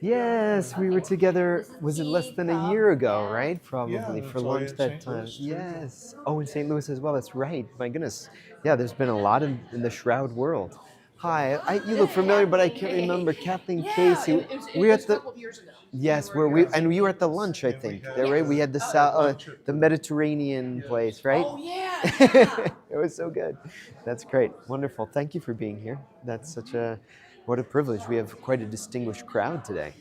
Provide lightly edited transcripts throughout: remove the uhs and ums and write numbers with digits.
Yes, we were together, was it less than a year ago, right? Probably for lunch that time. Yes. Oh, in St. Louis as well, that's right. My goodness. Yeah, there's been a lot in the Shroud world. Hi, you look familiar, but I can't remember. Kathleen Casey. We were at the couple of years ago. yes, where we and you were at the lunch, I think. There, right? We had the Mediterranean place, right? Oh yeah. It was so good. That's great. Wonderful. Thank you for being here. That's what a privilege. We have quite a distinguished crowd today.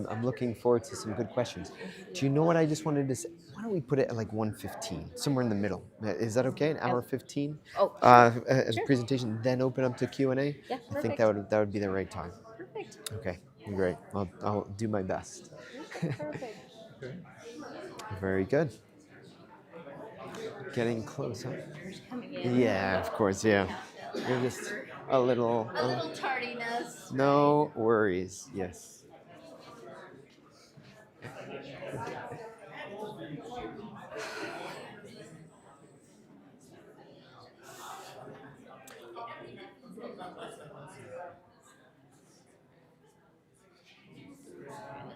I'm looking forward to some good questions. Do you know what I just wanted to say? Why don't we put it at like 1:15, somewhere in the middle? Is that okay? An hour 15? Oh, as sure. a presentation, then open up to Q&A? Yeah, I think perfect. that would be the right time. Perfect. Okay, great. I'll do my best. Perfect. Very good. Getting close, huh? Coming in. Yeah, of course, yeah. You're just a little tardiness. no worries, yes.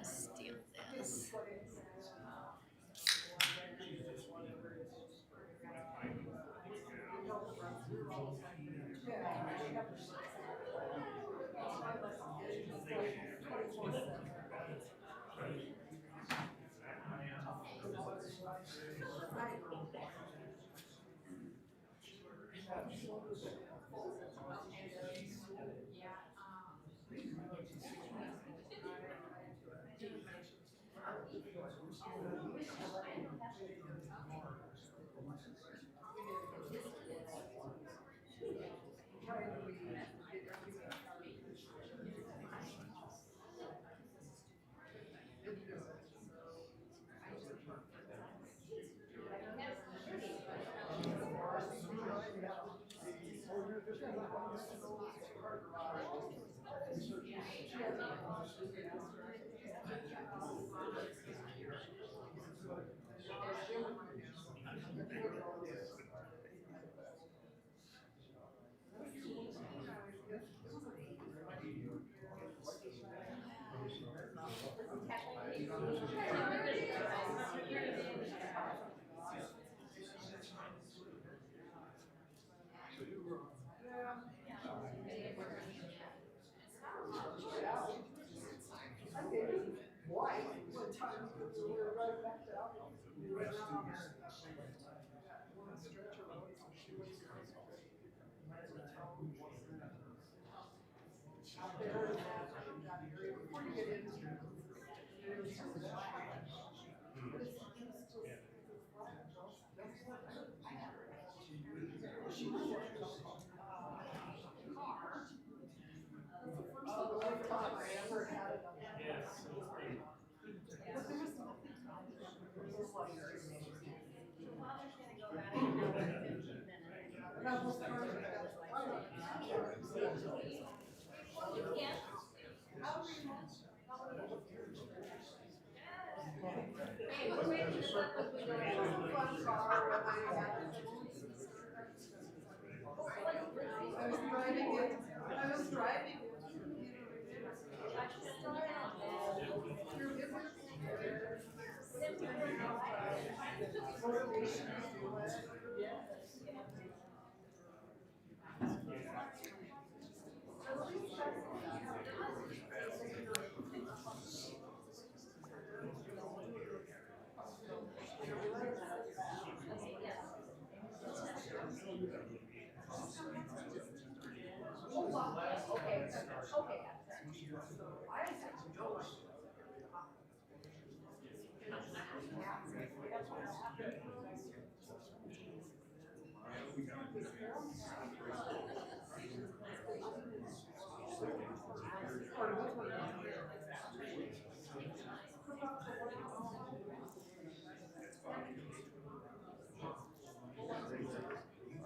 Steal this.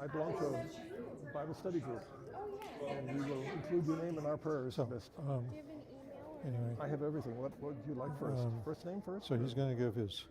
I belong to a Bible study group, and we will include your name in our prayers. So, Anyway, I have everything. What would you like first? First name first? So he's going to give his.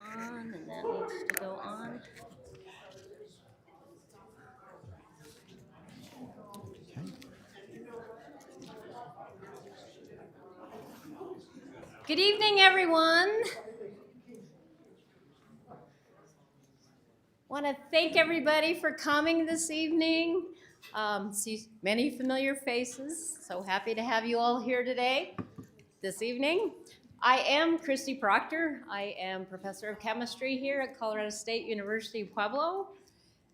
On, and that needs to go on. Good evening, everyone. Want to thank everybody for coming this evening. See many familiar faces. So happy to have you all here today, this evening. I am Christy Proctor. I am professor of chemistry here at Colorado State University, Pueblo.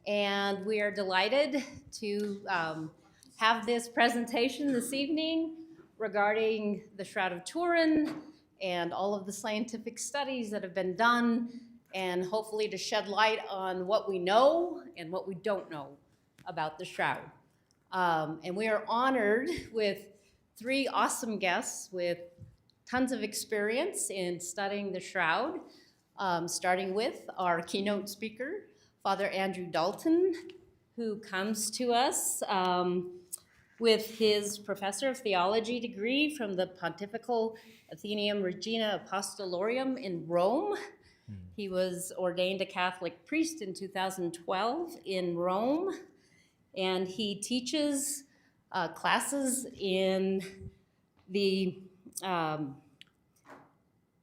And we are delighted to have this presentation this evening regarding the Shroud of Turin and all of the scientific studies that have been done, and hopefully to shed light on what we know and what we don't know about the Shroud. And we are honored with three awesome guests with tons of experience in studying the Shroud, starting with our keynote speaker, Father Andrew Dalton, who comes to us with his Professor of Theology degree from the Pontifical Athenaeum Regina Apostolorum in Rome. He was ordained a Catholic priest in 2012 in Rome, and he teaches classes in the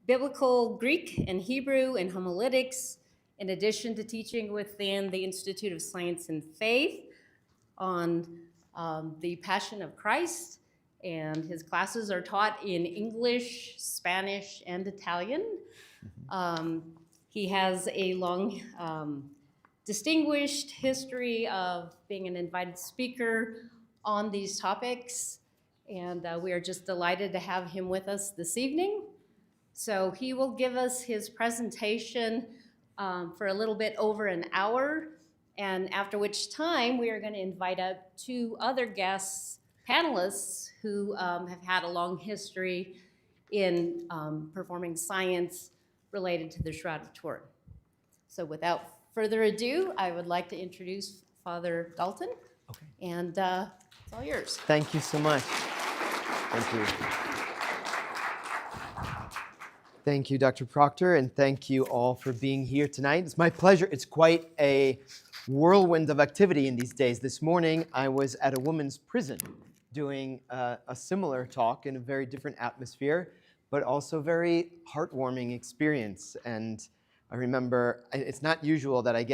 Biblical Greek and Hebrew and homiletics, in addition to teaching within the Institute of Science and Faith on the Passion of Christ. And his classes are taught in English, Spanish, and Italian. He has a long, distinguished history of being an invited speaker on these topics. And we are just delighted to have him with us this evening. So he will give us his presentation for a little bit over an hour, and after which time we are going to invite up two other guests panelists who have had a long history in performing science related to the Shroud of Turin. So without further ado, I would like to introduce Father Dalton. Okay. And it's all yours. Thank you so much. Thank you. Thank you, Dr. Proctor, and thank you all for being here tonight. It's my pleasure. It's quite a whirlwind of activity in these days. This morning, I was at a women's prison doing a similar talk in a very different atmosphere, but also very heartwarming experience. And I remember, it's not usual that I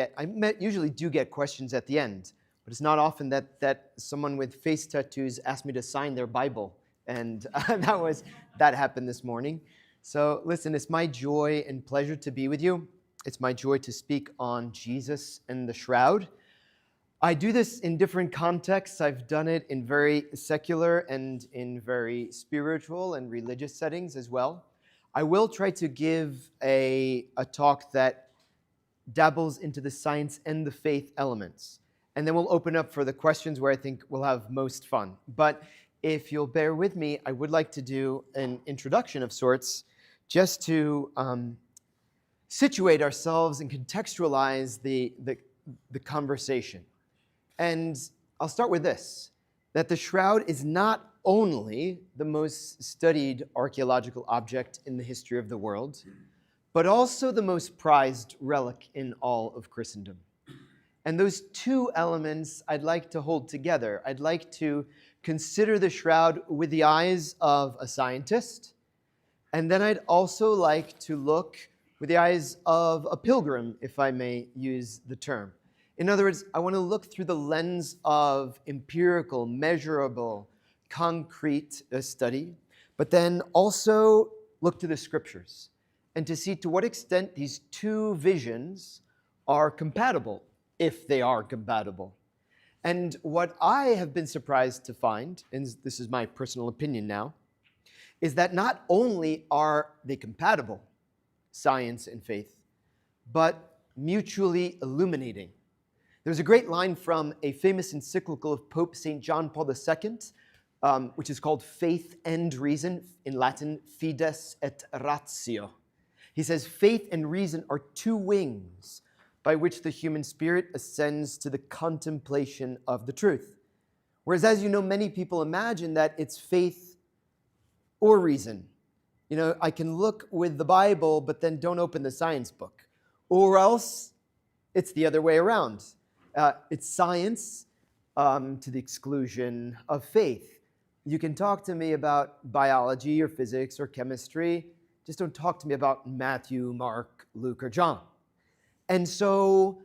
usually do get questions at the end, but it's not often that someone with face tattoos asked me to sign their Bible. And that happened this morning. So listen, it's my joy and pleasure to be with you. It's my joy to speak on Jesus and the Shroud. I do this in different contexts. I've done it in very secular and in very spiritual and religious settings as well. I will try to give a talk that dabbles into the science and the faith elements. And then we'll open up for the questions where I think we'll have most fun. But if you'll bear with me, I would like to do an introduction of sorts just to situate ourselves and contextualize the conversation. And I'll start with this, that the Shroud is not only the most studied archeological object in the history of the world, but also the most prized relic in all of Christendom. And those two elements I'd like to hold together. I'd like to consider the Shroud with the eyes of a scientist, and then I'd also like to look with the eyes of a pilgrim, if I may use the term. In other words, I want to look through the lens of empirical, measurable, concrete study, but then also look to the scriptures and to see to what extent these two visions are compatible, if they are compatible. And what I have been surprised to find, and this is my personal opinion now, is that not only are they compatible, science and faith, but mutually illuminating. There's a great line from a famous encyclical of Pope St. John Paul II, which is called Faith and Reason, in Latin, Fides et Ratio. He says, faith and reason are two wings by which the human spirit ascends to the contemplation of the truth. Whereas, as you know, many people imagine that it's faith or reason. You know, I can look with the Bible, but then don't open the science book. Or else it's the other way around. It's science to the exclusion of faith. You can talk to me about biology or physics or chemistry. Just don't talk to me about Matthew, Mark, Luke, or John. And so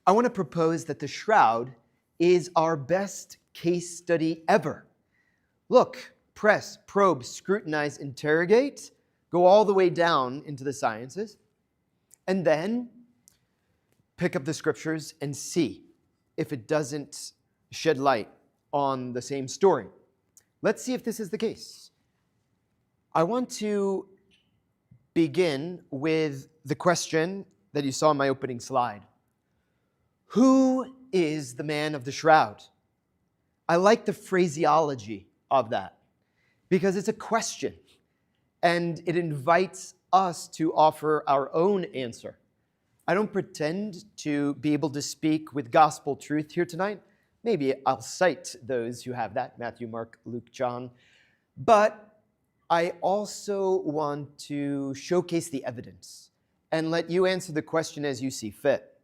I want to propose that the Shroud is our best case study ever. Look, press, probe, scrutinize, interrogate, go all the way down into the sciences, and then pick up the scriptures and see if it doesn't shed light on the same story. Let's see if this is the case. I want to begin with the question that you saw in my opening slide. Who is the man of the Shroud? I like the phraseology of that because it's a question and it invites us to offer our own answer. I don't pretend to be able to speak with gospel truth here tonight. Maybe I'll cite those who have that, Matthew, Mark, Luke, John. But I also want to showcase the evidence and let you answer the question as you see fit.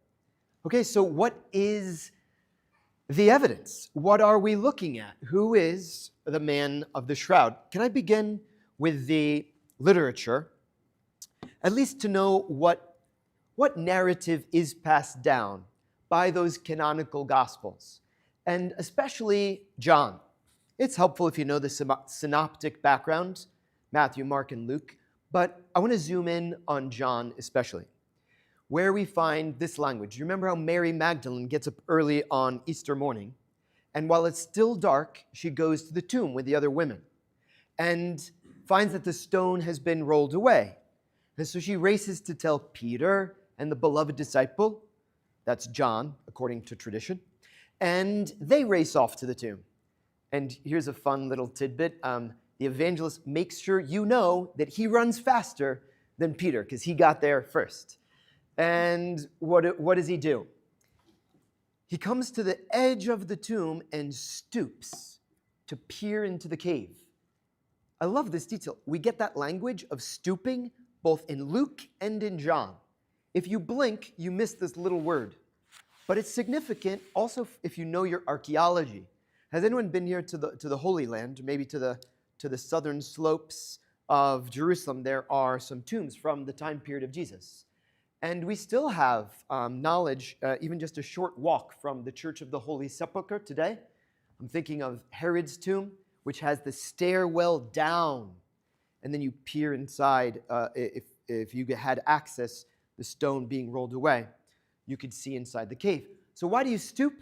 Okay, so what is the evidence? What are we looking at? Who is the man of the Shroud? Can I begin with the literature, at least to know what narrative is passed down by those canonical Gospels, and especially John. It's helpful if you know the synoptic background, Matthew, Mark, and Luke, but I want to zoom in on John especially, where we find this language. You remember how Mary Magdalene gets up early on Easter morning, and while it's still dark, she goes to the tomb with the other women and finds that the stone has been rolled away. And so she races to tell Peter and the beloved disciple, that's John, according to tradition, and they race off to the tomb. And here's a fun little tidbit. The evangelist makes sure you know that he runs faster than Peter because he got there first. And what does he do? He comes to the edge of the tomb and stoops to peer into the cave. I love this detail. We get that language of stooping both in Luke and in John. If you blink, you miss this little word. But it's significant also if you know your archaeology. Has anyone been here to the Holy Land, maybe to the southern slopes of Jerusalem? There are some tombs from the time period of Jesus. And we still have knowledge, even just a short walk from the Church of the Holy Sepulchre today. I'm thinking of Herod's tomb, which has the stairwell down. And then you peer inside. If you had access, the stone being rolled away, you could see inside the cave. So why do you stoop?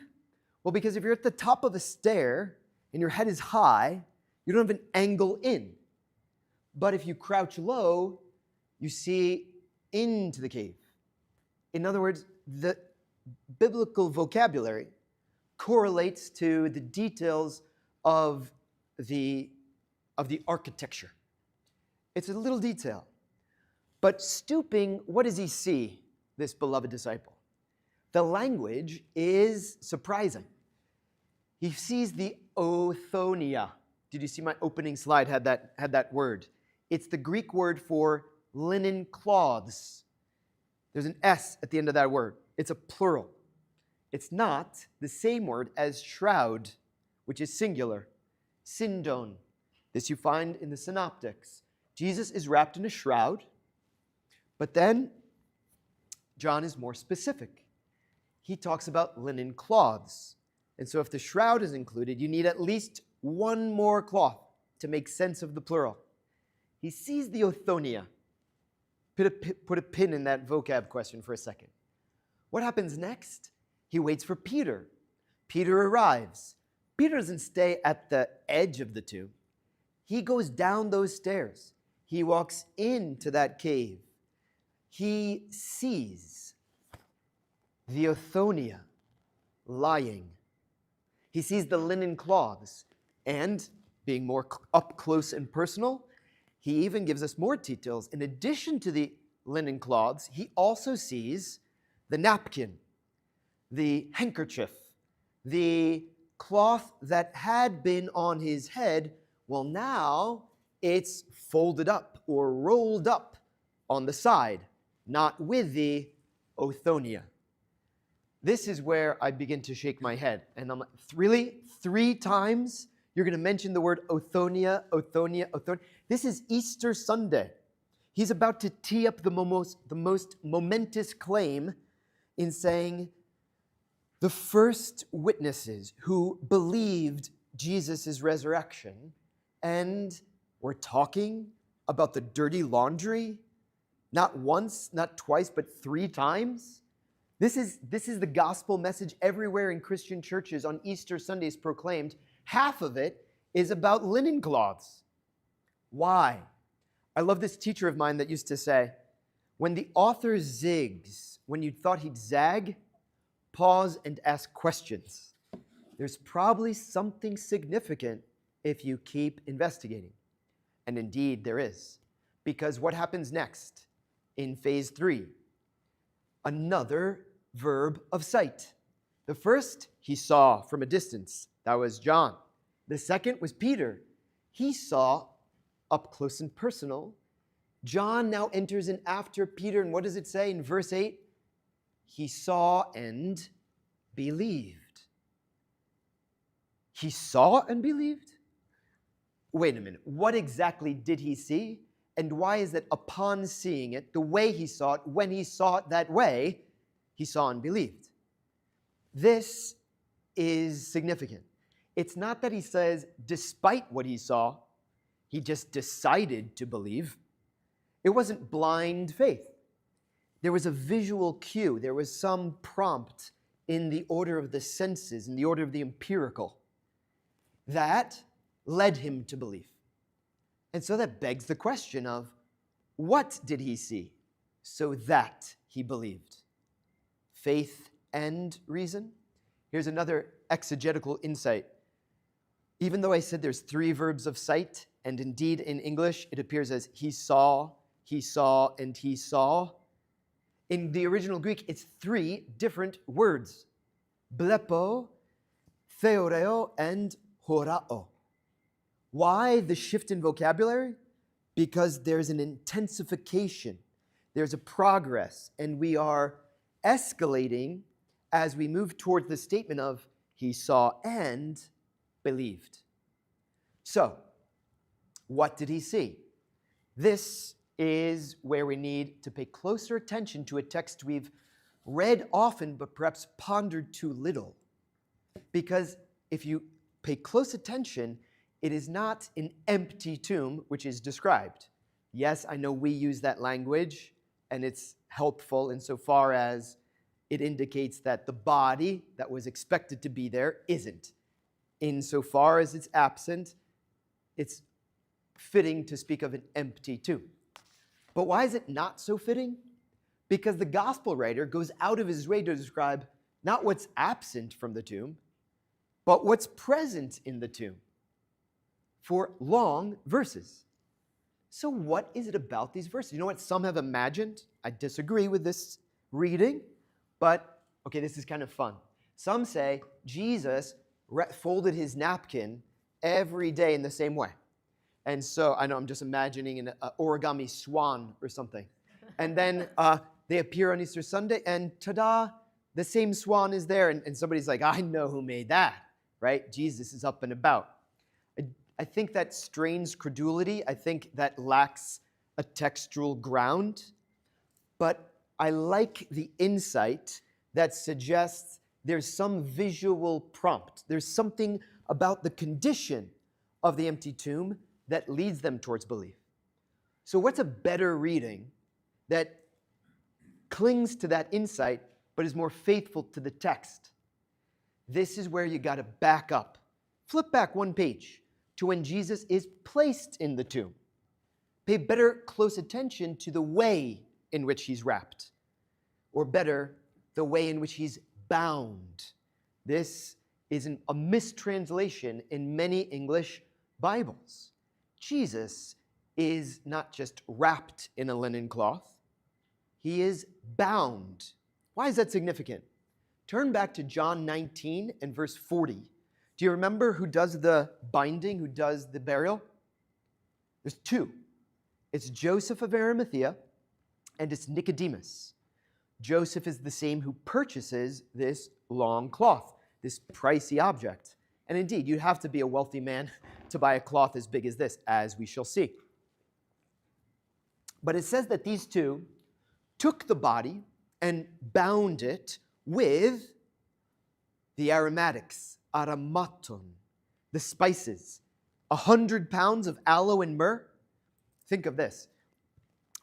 Well, because if you're at the top of a stair and your head is high, you don't have an angle in. But if you crouch low, you see into the cave. In other words, the biblical vocabulary correlates to the details of the architecture. It's a little detail. But stooping, what does he see, this beloved disciple? The language is surprising. He sees the othonia. Did you see my opening slide had that word? It's the Greek word for linen cloths. There's an S at the end of that word. It's a plural. It's not the same word as shroud, which is singular. Sindon. This you find in the synoptics. Jesus is wrapped in a shroud, but then John is more specific. He talks about linen cloths. And so if the shroud is included, you need at least one more cloth to make sense of the plural. He sees the othonia. Put a pin in that vocab question for a second. What happens next? He waits for Peter. Peter arrives. Peter doesn't stay at the edge of the tomb. He goes down those stairs. He walks into that cave. He sees the othonia lying. He sees the linen cloths. And being more up close and personal, he even gives us more details. In addition to the linen cloths, he also sees the napkin, the handkerchief, the cloth that had been on his head. Well, now it's folded up or rolled up on the side, not with the othonia. This is where I begin to shake my head. And I'm like, really? 3 times? You're going to mention the word othonia, othonia, othonia? This is Easter Sunday. He's about to tee up the most momentous claim in saying the first witnesses who believed Jesus' resurrection and were talking about the dirty laundry, not once, not twice, but 3 times. This is the gospel message everywhere in Christian churches on Easter Sundays proclaimed. Half of it is about linen cloths. Why? I love this teacher of mine that used to say, when the author zigs, when you thought he'd zag, pause and ask questions. There's probably something significant if you keep investigating. And indeed there is. Because what happens next in phase 3? Another verb of sight. The first, he saw from a distance. That was John. The second was Peter. He saw up close and personal. John now enters in after Peter, and what does it say in verse 8? He saw and believed. He saw and believed? Wait a minute. What exactly did he see? And why is it upon seeing it, the way he saw it, when he saw it that way, he saw and believed? This is significant. It's not that he says, despite what he saw, he just decided to believe. It wasn't blind faith. There was a visual cue. There was some prompt in the order of the senses, in the order of the empirical, that led him to belief. And so that begs the question of, what did he see so that he believed? Faith and reason? Here's another exegetical insight. Even though I said there's 3 verbs of sight, and indeed in English it appears as he saw, and he saw, in the original Greek it's 3 different words. Blepo, theoreo, and horao. Why the shift in vocabulary? Because there's an intensification, there's a progress, and we are escalating as we move towards the statement of he saw and believed. So, what did he see? This is where we need to pay closer attention to a text we've read often but perhaps pondered too little. Because if you pay close attention, it is not an empty tomb which is described. Yes, I know we use that language, and it's helpful insofar as it indicates that the body that was expected to be there isn't. Insofar as it's absent, it's fitting to speak of an empty tomb. But why is it not so fitting? Because the gospel writer goes out of his way to describe not what's absent from the tomb, but what's present in the tomb for long verses. So what is it about these verses? You know what some have imagined? I disagree with this reading, but okay, this is kind of fun. Some say Jesus folded his napkin every day in the same way. And so, I know I'm just imagining an origami swan or something. And then they appear on Easter Sunday, and ta-da, the same swan is there. And somebody's like, I know who made that, right? Jesus is up and about. I think that strains credulity. I think that lacks a textual ground. But I like the insight that suggests there's some visual prompt. There's something about the condition of the empty tomb that leads them towards belief. So what's a better reading that clings to that insight but is more faithful to the text? This is where you got to back up. Flip back 1 page to when Jesus is placed in the tomb. Pay better close attention to the way in which he's wrapped, or better, the way in which he's bound. This is a mistranslation in many English Bibles. Jesus is not just wrapped in a linen cloth, he is bound. Why is that significant? Turn back to John 19 and verse 40. Do you remember who does the binding, who does the burial? There's 2. It's Joseph of Arimathea and it's Nicodemus. Joseph is the same who purchases this long cloth, this pricey object. And indeed, you'd have to be a wealthy man to buy a cloth as big as this, as we shall see. But it says that these 2 took the body and bound it with the aromatics, aromaton, the spices, 100 pounds of aloe and myrrh. Think of this.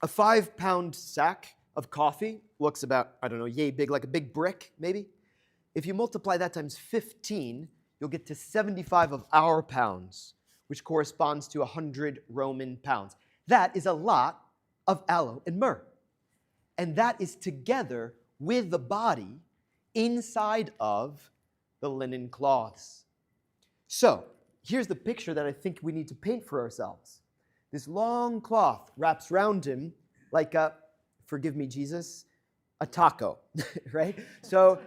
A 5-pound sack of coffee looks about, yay big, like a big brick, maybe. If you multiply that times 15, you'll get to 75 of our pounds, which corresponds to 100 Roman pounds. That is a lot of aloe and myrrh. And that is together with the body inside of the linen cloths. So, here's the picture that I think we need to paint for ourselves. This long cloth wraps around him like forgive me, Jesus, a taco, right? So,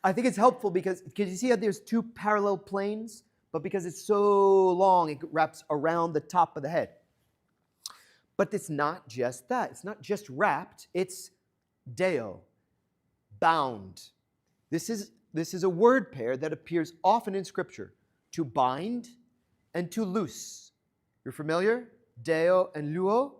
I think it's helpful because you see how there's 2 parallel planes, but because it's so long, it wraps around the top of the head. But it's not just that. It's not just wrapped. It's deo, bound. This is a word pair that appears often in Scripture, to bind and to loose. You're familiar? Deo and luo.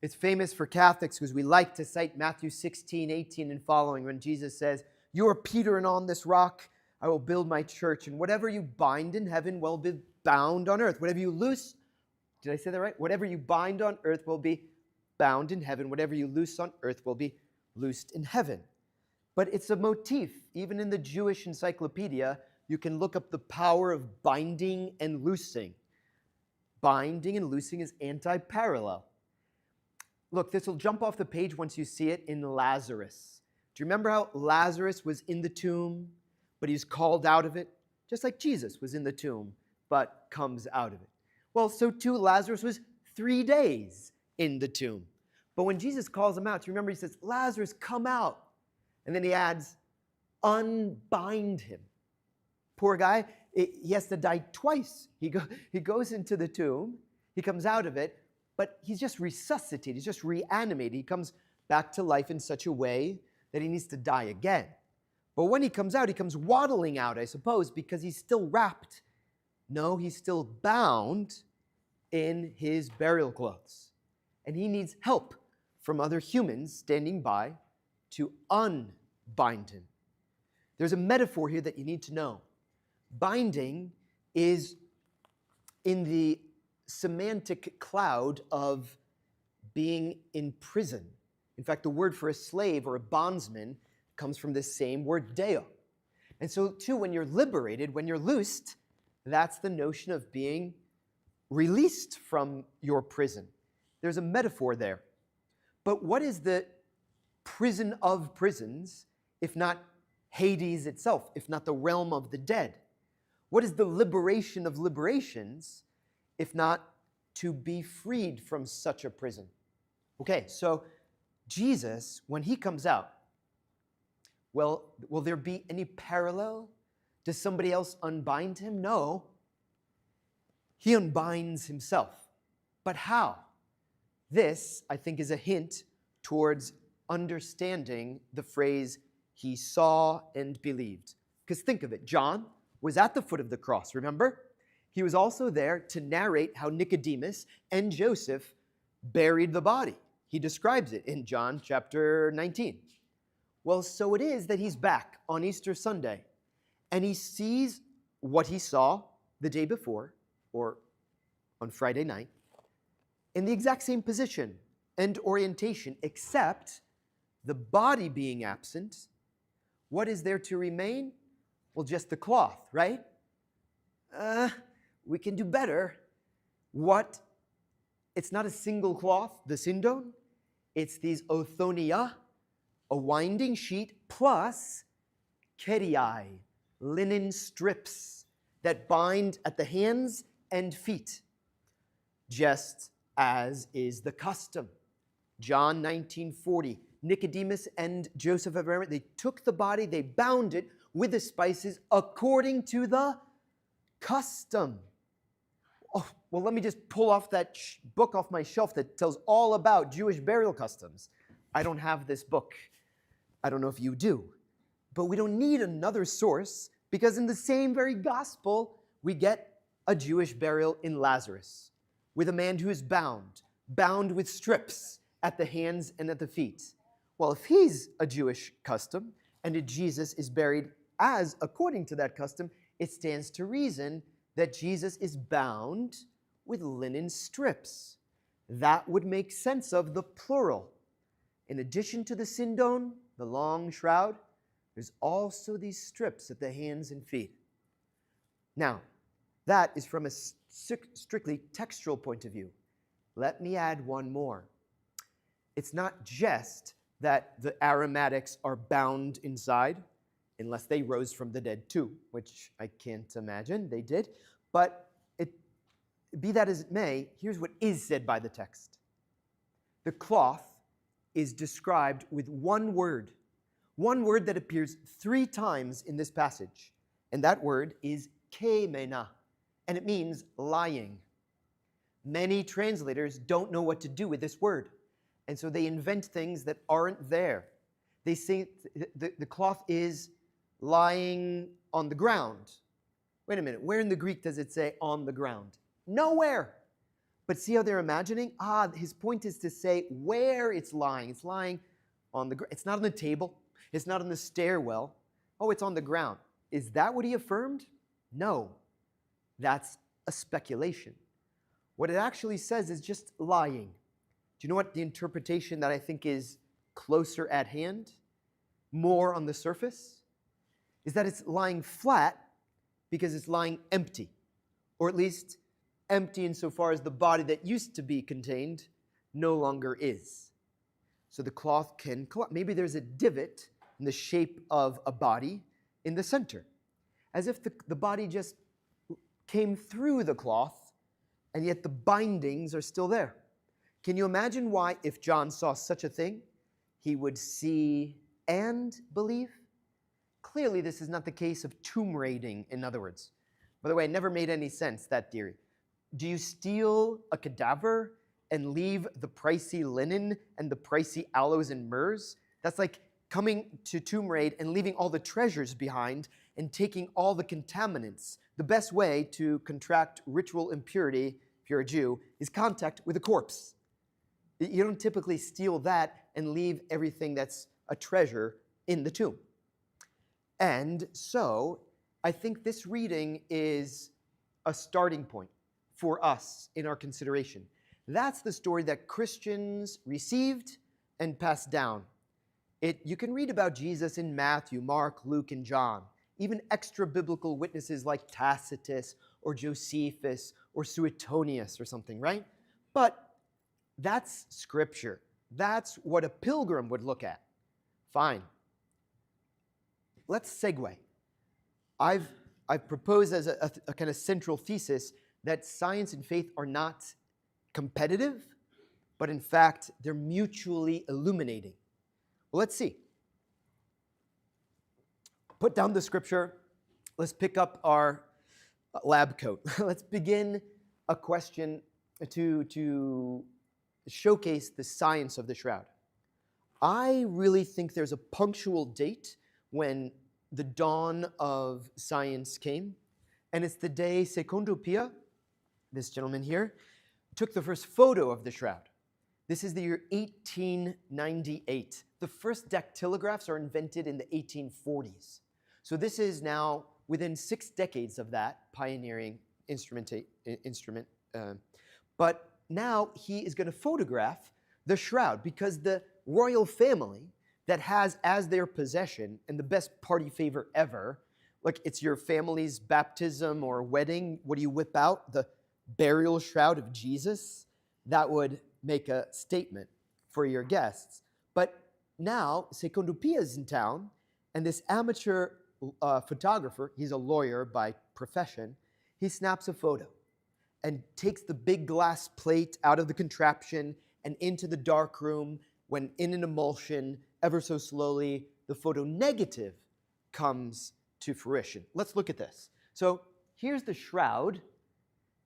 It's famous for Catholics because we like to cite Matthew 16, 18 and following when Jesus says, you are Peter, and on this rock I will build my church, and whatever you bind in heaven will be bound on earth. Whatever you loose, did I say that right? Whatever you bind on earth will be bound in heaven. Whatever you loose on earth will be loosed in heaven. But it's a motif. Even in the Jewish encyclopedia, you can look up the power of binding and loosing. Binding and loosing is anti-parallel. Look, this will jump off the page once you see it in Lazarus. Do you remember how Lazarus was in the tomb, but he was called out of it? Just like Jesus was in the tomb, but comes out of it. Well, so too Lazarus was 3 days in the tomb. But when Jesus calls him out, you remember he says, Lazarus, come out. And then he adds, unbind him. Poor guy, he has to die twice. He goes into the tomb, he comes out of it, but he's just resuscitated, he's just reanimated. He comes back to life in such a way that he needs to die again. But when he comes out, he comes waddling out, I suppose, because he's still wrapped. No, he's still bound in his burial clothes. And he needs help from other humans standing by to unbind him. There's a metaphor here that you need to know. Binding is in the semantic cloud of being in prison. In fact, the word for a slave or a bondsman comes from this same word, deo. And so, too, when you're liberated, when you're loosed, that's the notion of being released from your prison. There's a metaphor there. But what is the prison of prisons, if not Hades itself, if not the realm of the dead? What is the liberation of liberations, if not to be freed from such a prison? Okay, so Jesus, when he comes out, well, will there be any parallel? Does somebody else unbind him? No. He unbinds himself. But how? This, I think, is a hint towards understanding the phrase, he saw and believed. Because think of it, John was at the foot of the cross, remember? He was also there to narrate how Nicodemus and Joseph buried the body. He describes it in John chapter 19. Well, so it is that he's back on Easter Sunday, and he sees what he saw the day before, or on Friday night, in the exact same position and orientation, except the body being absent. What is there to remain? Well, just the cloth, right? We can do better. What? It's not a single cloth, the sindon. It's these othonia, a winding sheet, plus keriai, linen strips that bind at the hands and feet, just as is the custom. John 19:40, Nicodemus and Joseph of Arimathea, they took the body, they bound it with the spices according to the custom. Oh, well, let me just pull off that book off my shelf that tells all about Jewish burial customs. I don't have this book. I don't know if you do. But we don't need another source, because in the same very gospel, we get a Jewish burial in Lazarus with a man who is bound with strips at the hands and at the feet. Well, if he's a Jewish custom and a Jesus is buried as according to that custom, it stands to reason that Jesus is bound with linen strips. That would make sense of the plural. In addition to the sindon, the long shroud, there's also these strips at the hands and feet. Now, that is from a strictly textual point of view. Let me add one more. It's not just that the aromatics are bound inside, unless they rose from the dead too, which I can't imagine they did. But be that as it may, here's what is said by the text. The cloth is described with one word that appears 3 times in this passage, and that word is kemena, and it means lying. Many translators don't know what to do with this word, and so they invent things that aren't there. They say the cloth is lying on the ground. Wait a minute, where in the Greek does it say on the ground? Nowhere. But see how they're imagining? His point is to say where it's lying. It's lying on the ground. It's not on the table. It's not on the stairwell. Oh, it's on the ground. Is that what he affirmed? No. That's a speculation. What it actually says is just lying. Do you know what the interpretation that I think is closer at hand, more on the surface, is that it's lying flat because it's lying empty, or at least empty insofar as the body that used to be contained no longer is. So the cloth can collapse. Maybe there's a divot in the shape of a body in the center, as if the body just came through the cloth, and yet the bindings are still there. Can you imagine why, if John saw such a thing, he would see and believe? Clearly, this is not the case of tomb raiding, in other words. By the way, it never made any sense, that theory. Do you steal a cadaver and leave the pricey linen and the pricey aloes and myrrhs? That's like coming to tomb raid and leaving all the treasures behind and taking all the contaminants. The best way to contract ritual impurity, if you're a Jew, is contact with a corpse. You don't typically steal that and leave everything that's a treasure in the tomb. And so, I think this reading is a starting point for us in our consideration. That's the story that Christians received and passed down. You can read about Jesus in Matthew, Mark, Luke, and John. Even extra-biblical witnesses like Tacitus or Josephus or Suetonius or something, right? But that's Scripture. That's what a pilgrim would look at. Fine. Let's segue. I've proposed as a kind of central thesis that science and faith are not competitive, but in fact, they're mutually illuminating. Well, let's see. Put down the scripture. Let's pick up our lab coat. Let's begin a question to showcase the science of the shroud. I really think there's a punctual date when the dawn of science came, and it's the day Secondo Pia, this gentleman here, took the first photo of the shroud. This is the year 1898. The first dactylographs are invented in the 1840s. So this is now within 6 decades of that pioneering instrument. But now he is going to photograph the shroud because the royal family that has as their possession, and the best party favor ever, like it's your family's baptism or wedding, what do you whip out? The burial shroud of Jesus? That would make a statement for your guests. But now, Secondo Pia is in town, and this amateur photographer, he's a lawyer by profession, he snaps a photo and takes the big glass plate out of the contraption and into the dark room when in an emulsion, ever so slowly, the photo negative comes to fruition. Let's look at this. So here's the shroud.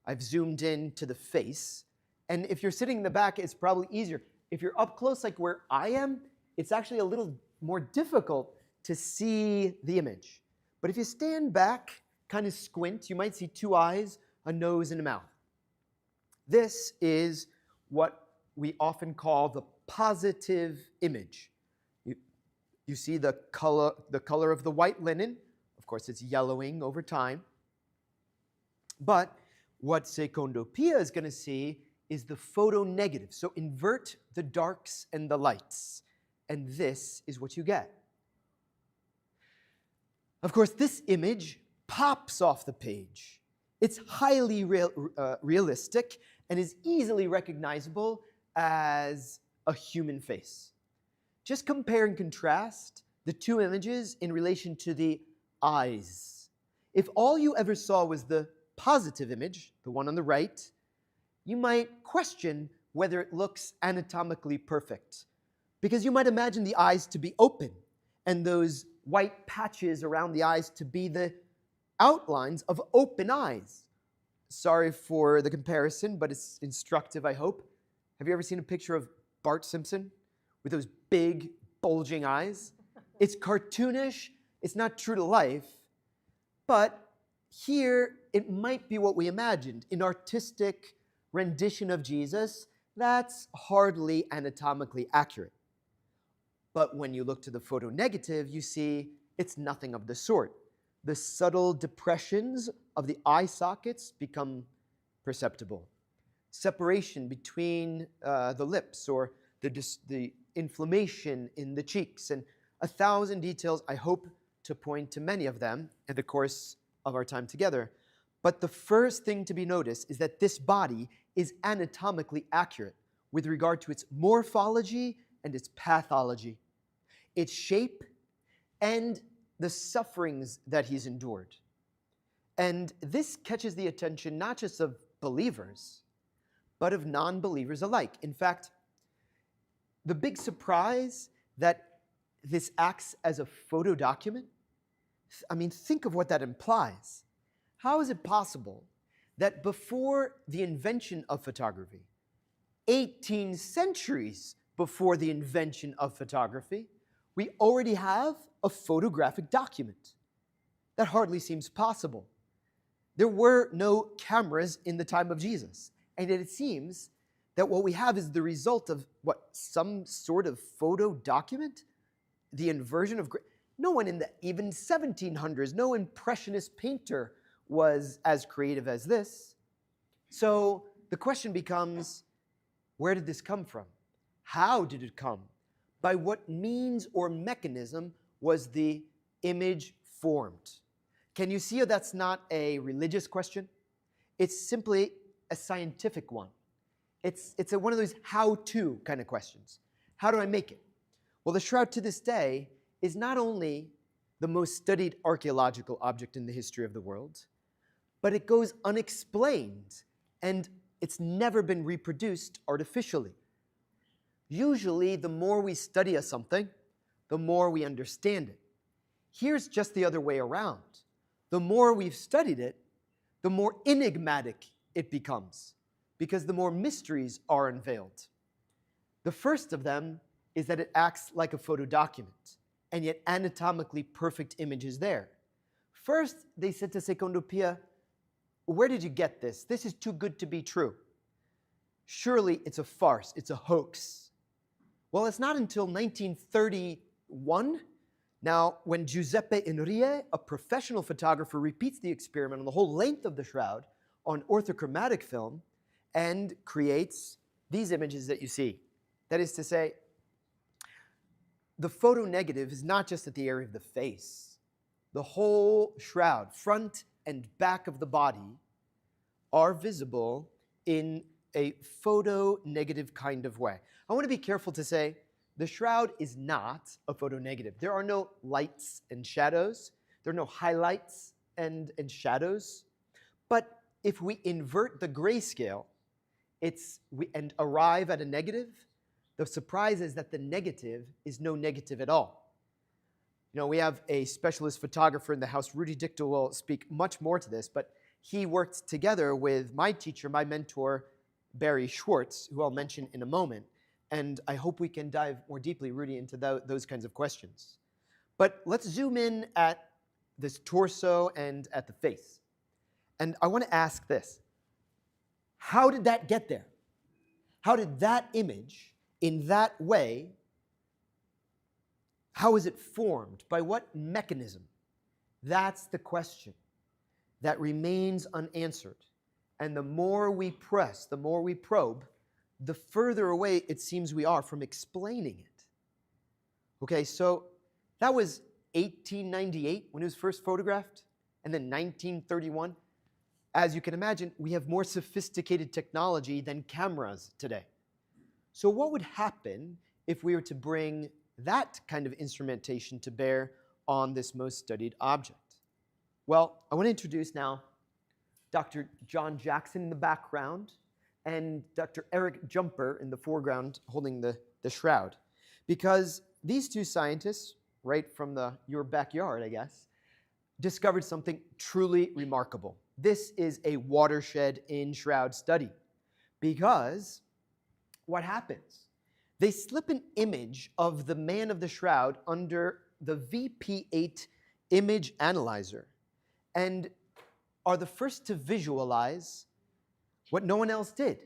I've zoomed in to the face. And if you're sitting in the back, it's probably easier. If you're up close like where I am, it's actually a little more difficult to see the image. But if you stand back, kind of squint, you might see 2 eyes, a nose, and a mouth. This is what we often call the positive image. You see the color of the white linen. Of course, it's yellowing over time. But what Secondo Pia is going to see is the photo negative. So invert the darks and the lights. And this is what you get. Of course, this image pops off the page. It's highly realistic and is easily recognizable as a human face. Just compare and contrast the 2 images in relation to the eyes. If all you ever saw was the positive image, the one on the right, you might question whether it looks anatomically perfect, because you might imagine the eyes to be open and those white patches around the eyes to be the outlines of open eyes. Sorry for the comparison, but it's instructive, I hope. Have you ever seen a picture of Bart Simpson with those big, bulging eyes? It's cartoonish, it's not true to life, but here it might be what we imagined. An artistic rendition of Jesus, that's hardly anatomically accurate. But when you look to the photo negative, you see it's nothing of the sort. The subtle depressions of the eye sockets become perceptible. Separation between the lips, or the inflammation in the cheeks, and 1,000 details. I hope to point to many of them in the course of our time together. But the first thing to be noticed is that this body is anatomically accurate with regard to its morphology and its pathology, its shape, and the sufferings that he's endured. And this catches the attention not just of believers, but of non-believers alike. In fact, the big surprise that this acts as a photo document, I mean, think of what that implies. How is it possible that before the invention of photography, 18 centuries before the invention of photography, we already have a photographic document? That hardly seems possible. There were no cameras in the time of Jesus, and yet it seems that what we have is the result of some sort of photo document? The inversion of no one in the even 1700s, no impressionist painter was as creative as this. So the question becomes, where did this come from? How did it come? By what means or mechanism was the image formed? Can you see how that's not a religious question? It's simply a scientific one. It's one of those how-to kind of questions. How do I make it? Well, the shroud to this day is not only the most studied archeological object in the history of the world, but it goes unexplained, and it's never been reproduced artificially. Usually, the more we study something, the more we understand it. Here's just the other way around. The more we've studied it, the more enigmatic it becomes, because the more mysteries are unveiled. The first of them is that it acts like a photo document, and yet anatomically perfect image is there. First, they said to Secondo Pia, where did you get this? This is too good to be true. Surely it's a farce, it's a hoax. Well, it's not until 1931, now when Giuseppe Enrie, a professional photographer, repeats the experiment on the whole length of the shroud on orthochromatic film and creates these images that you see. That is to say, the photo negative is not just at the area of the face. The whole shroud, front and back of the body, are visible in a photo negative kind of way. I want to be careful to say the shroud is not a photo negative. There are no lights and shadows. There are no highlights and shadows. But if we invert the grayscale and arrive at a negative, the surprise is that the negative is no negative at all. You know, we have a specialist photographer in the house. Rudy Dichtel will speak much more to this, but he worked together with my teacher, my mentor, Barry Schwartz, who I'll mention in a moment. And I hope we can dive more deeply, Rudy, into those kinds of questions. But let's zoom in at this torso and at the face. And I want to ask this. How did that get there? How did that image, in that way, how is it formed? By what mechanism? That's the question that remains unanswered. And the more we press, the more we probe, the further away it seems we are from explaining it. Okay, so that was 1898 when it was first photographed, and then 1931. As you can imagine, we have more sophisticated technology than cameras today. So what would happen if we were to bring that kind of instrumentation to bear on this most studied object? Well, I want to introduce now Dr. John Jackson in the background and Dr. Eric Jumper in the foreground holding the shroud. Because these two scientists, right from your backyard, I guess, discovered something truly remarkable. This is a watershed in shroud study. Because what happens? They slip an image of the man of the shroud under the VP8 image analyzer and are the first to visualize what no one else did,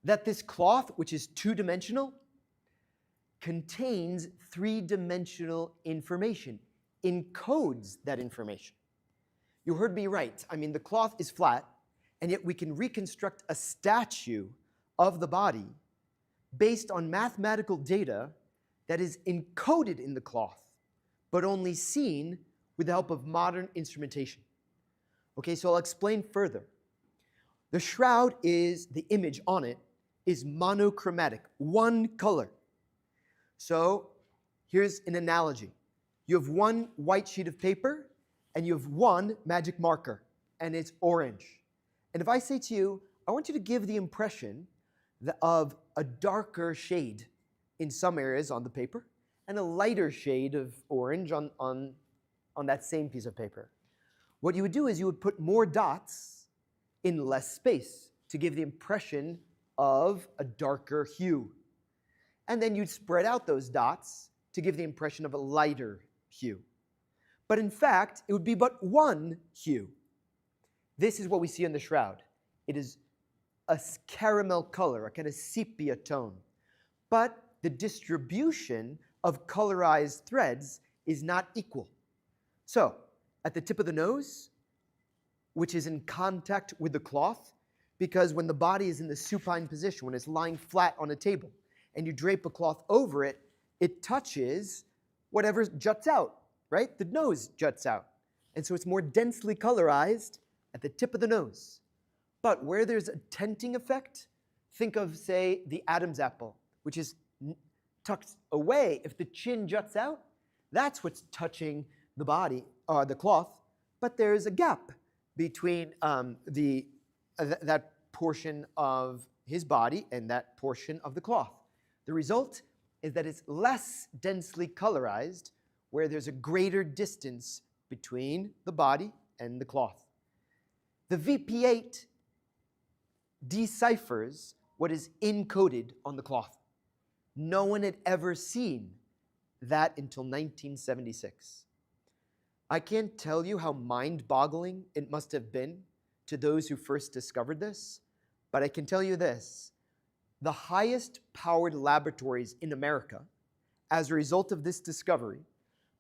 that this cloth, which is two-dimensional, contains three-dimensional information, encodes that information. You heard me right. I mean, the cloth is flat, and yet we can reconstruct a statue of the body based on mathematical data that is encoded in the cloth, but only seen with the help of modern instrumentation. Okay, so I'll explain further. The shroud is, the image on it, is monochromatic, one color. So here's an analogy. You have one white sheet of paper, and you have one magic marker. and it's orange. And if I say to you, I want you to give the impression of a darker shade in some areas on the paper and a lighter shade of orange on that same piece of paper. What you would do is you would put more dots in less space to give the impression of a darker hue. And then you'd spread out those dots to give the impression of a lighter hue. But in fact, it would be but one hue. This is what we see in the shroud. It is a caramel color, a kind of sepia tone. But the distribution of colorized threads is not equal. So, at the tip of the nose, which is in contact with the cloth, because when the body is in the supine position, when it's lying flat on a table, and you drape a cloth over it, it touches whatever juts out, right? The nose juts out. And so it's more densely colorized at the tip of the nose. But where there's a tenting effect, think of, say, the Adam's apple, which is tucked away. If the chin juts out, that's what's touching the body, the cloth. But there's a gap between that portion of his body and that portion of the cloth. The result is that it's less densely colorized, where there's a greater distance between the body and the cloth. The VP8 deciphers what is encoded on the cloth. No one had ever seen that until 1976. I can't tell you how mind-boggling it must have been to those who first discovered this, but I can tell you this. The highest powered laboratories in America, as a result of this discovery,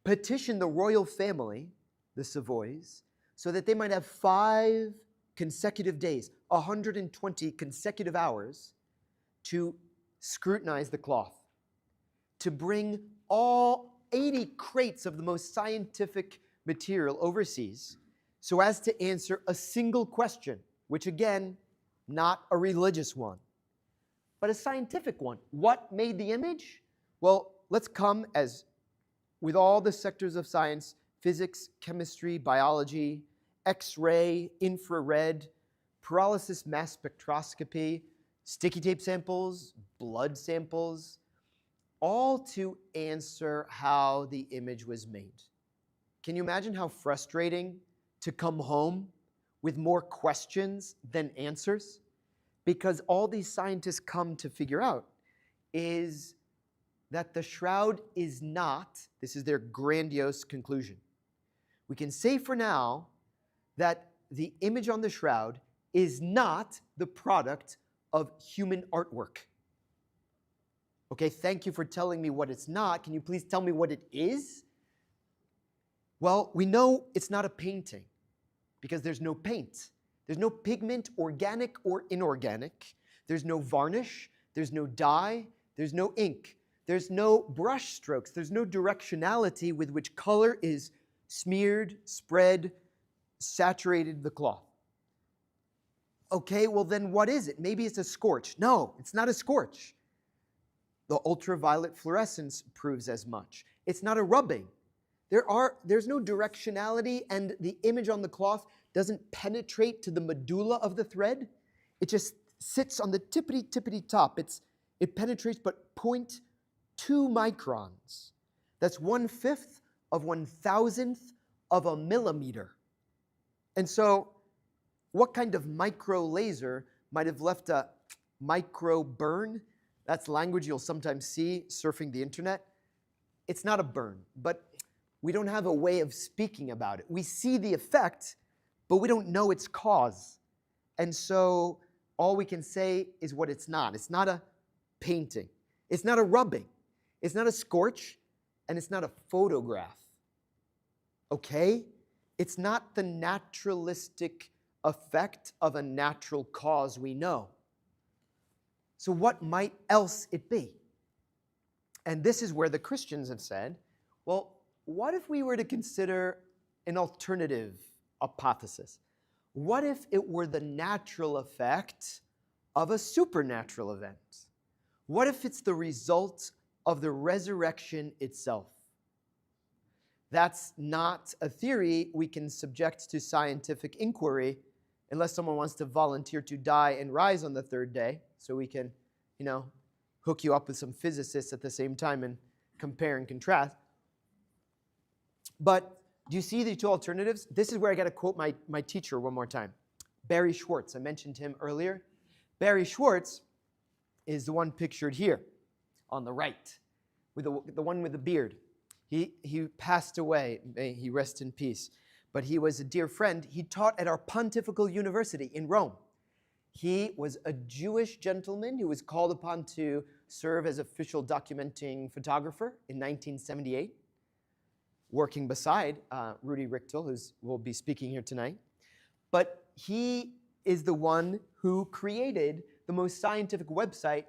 petitioned the royal family, the Savoys, so that they might have 5 consecutive days, 120 consecutive hours, to scrutinize the cloth, to bring all 80 crates of the most scientific material overseas so as to answer a single question, which again, not a religious one, but a scientific one. What made the image? Well, let's come as with all the sectors of science, physics, chemistry, biology, X-ray, infrared, pyrolysis mass spectroscopy, sticky tape samples, blood samples, all to answer how the image was made. Can you imagine how frustrating to come home with more questions than answers? Because all these scientists come to figure out is that the shroud is not, this is their grandiose conclusion. We can say for now that the image on the shroud is not the product of human artwork. Okay, thank you for telling me what it's not. Can you please tell me what it is? Well, we know it's not a painting because there's no paint. There's no pigment, organic or inorganic. There's no varnish. There's no dye. There's no ink. There's no brush strokes. There's no directionality with which color is smeared, spread, saturated the cloth. Okay, well then what is it? Maybe it's a scorch. No, it's not a scorch. The ultraviolet fluorescence proves as much. It's not a rubbing. There's no directionality, and the image on the cloth doesn't penetrate to the medulla of the thread. It just sits on the tippity top. It penetrates but 0.2 microns. That's 1/5 of 1,000th of a millimeter. And so, what kind of micro laser might have left a micro burn? That's language you'll sometimes see surfing the internet. It's not a burn, but we don't have a way of speaking about it. We see the effect, but we don't know its cause. And so all we can say is what it's not. It's not a painting. It's not a rubbing. It's not a scorch, and it's not a photograph. Okay? It's not the naturalistic effect of a natural cause we know. So what might else it be? And this is where the Christians have said, well, what if we were to consider an alternative hypothesis? What if it were the natural effect of a supernatural event? What if it's the result of the resurrection itself? That's not a theory we can subject to scientific inquiry unless someone wants to volunteer to die and rise on the third day, so we can, hook you up with some physicists at the same time and compare and contrast. But do you see the two alternatives? This is where I got to quote my teacher one more time. Barry Schwartz. I mentioned him earlier. Barry Schwartz is the one pictured here on the right, with the one with the beard. He passed away. May he rest in peace. But he was a dear friend. He taught at our Pontifical University in Rome. He was a Jewish gentleman who was called upon to serve as official documenting photographer in 1978, working beside Rudy Richtel, who will be speaking here tonight. But he is the one who created the most scientific website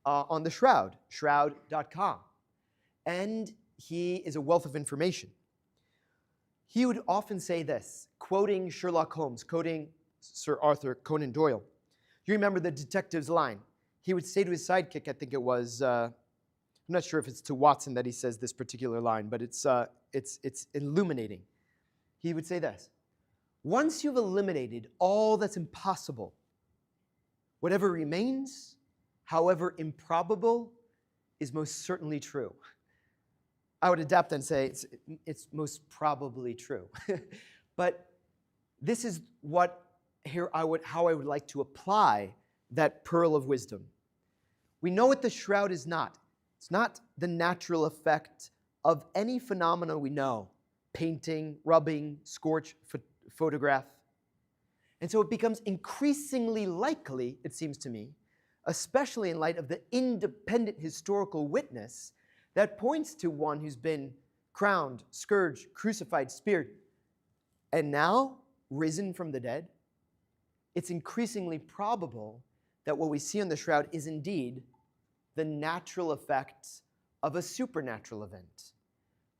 on the Shroud, shroud.com. And he is a wealth of information. He would often say this, quoting Sherlock Holmes, quoting Sir Arthur Conan Doyle. You remember the detective's line. He would say to his sidekick, I think it was, I'm not sure if it's to Watson that he says this particular line, but it's illuminating. He would say this: once you've eliminated all that's impossible, whatever remains, however improbable, is most certainly true. I would adapt and say it's most probably true. But this is how I would like to apply that pearl of wisdom. We know what the shroud is not. It's not the natural effect of any phenomena we know: painting, rubbing, scorch, photograph. And so it becomes increasingly likely, it seems to me, especially in light of the independent historical witness that points to one who's been crowned, scourged, crucified, speared, and now risen from the dead. It's increasingly probable that what we see on the shroud is indeed the natural effects of a supernatural event,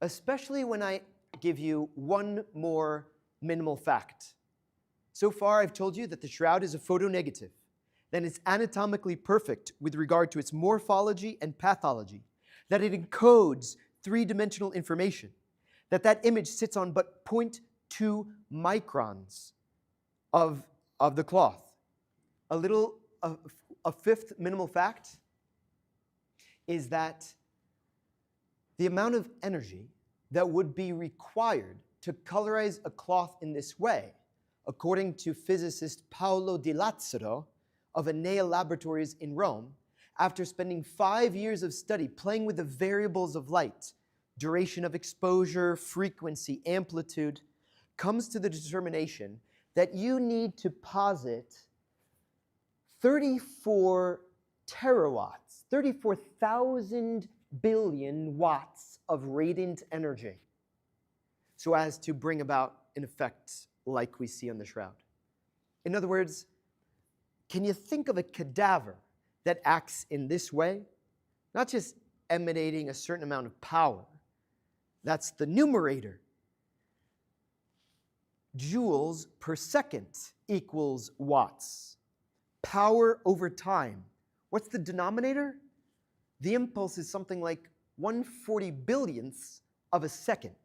especially when I give you one more minimal fact. So far, I've told you that the shroud is a photonegative, that it's anatomically perfect with regard to its morphology and pathology, that it encodes three-dimensional information, that image sits on but 0.2 microns of the cloth. A fifth minimal fact is that the amount of energy that would be required to colorize a cloth in this way, according to physicist Paolo di Lazzaro of Enea Laboratories in Rome, after spending 5 years of study playing with the variables of light, duration of exposure, frequency, amplitude, comes to the determination that you need to posit 34 terawatts, 34,000 billion watts of radiant energy, so as to bring about an effect like we see on the shroud. In other words, can you think of a cadaver that acts in this way? Not just emanating a certain amount of power. That's the numerator. Joules per second equals watts. Power over time. What's the denominator? The impulse is something like 1/40 billionths of a second.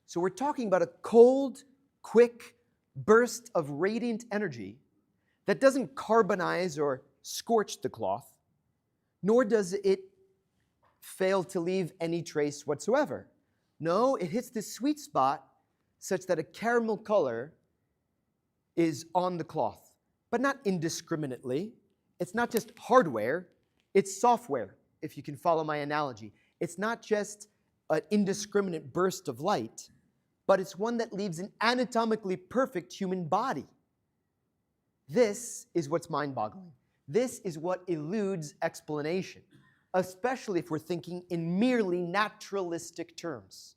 So we're talking about a cold, quick burst of radiant energy that doesn't carbonize or scorch the cloth, nor does it fail to leave any trace whatsoever. No, it hits this sweet spot such that a caramel color is on the cloth, but not indiscriminately. It's not just hardware, it's software, if you can follow my analogy. It's not just an indiscriminate burst of light, but it's one that leaves an anatomically perfect human body. This is what's mind-boggling. This is what eludes explanation, especially if we're thinking in merely naturalistic terms.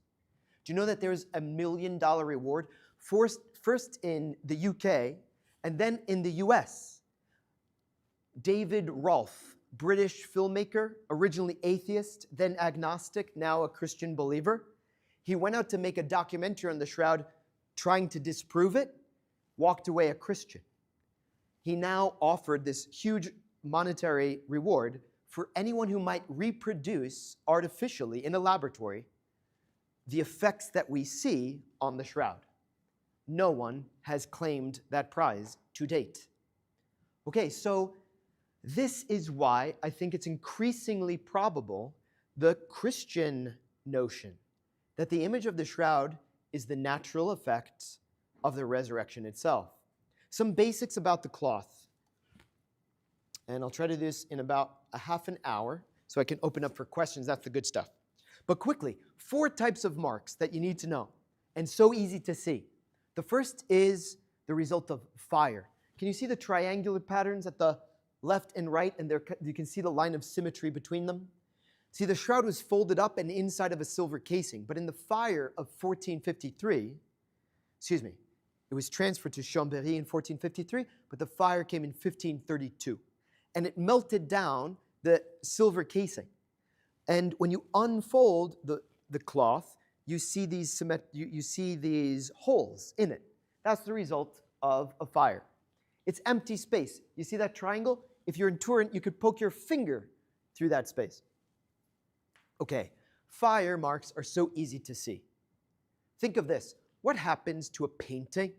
Do you know that there's $1 million reward, first in the UK and then in the US? David Rolfe, British filmmaker, originally atheist, then agnostic, now a Christian believer. He went out to make a documentary on the shroud trying to disprove it, walked away a Christian. He now offered this huge monetary reward for anyone who might reproduce artificially in a laboratory the effects that we see on the shroud. No one has claimed that prize to date. Okay, so this is why I think it's increasingly probable the Christian notion that the image of the shroud is the natural effect of the resurrection itself. Some basics about the cloth. And I'll try to do this in about a half an hour so I can open up for questions. That's the good stuff. But quickly, 4 types of marks that you need to know, and so easy to see. The first is the result of fire. Can you see the triangular patterns at the left and right, and you can see the line of symmetry between them? See, the shroud was folded up and inside of a silver casing, but in the fire of 1453, it was transferred to Chambéry in 1453, but the fire came in 1532, and it melted down the silver casing. And when you unfold the cloth, you see these holes in it. That's the result of a fire. It's empty space. You see that triangle? If you're in Turin, you could poke your finger through that space. Okay, fire marks are so easy to see. Think of this. What happens to a painting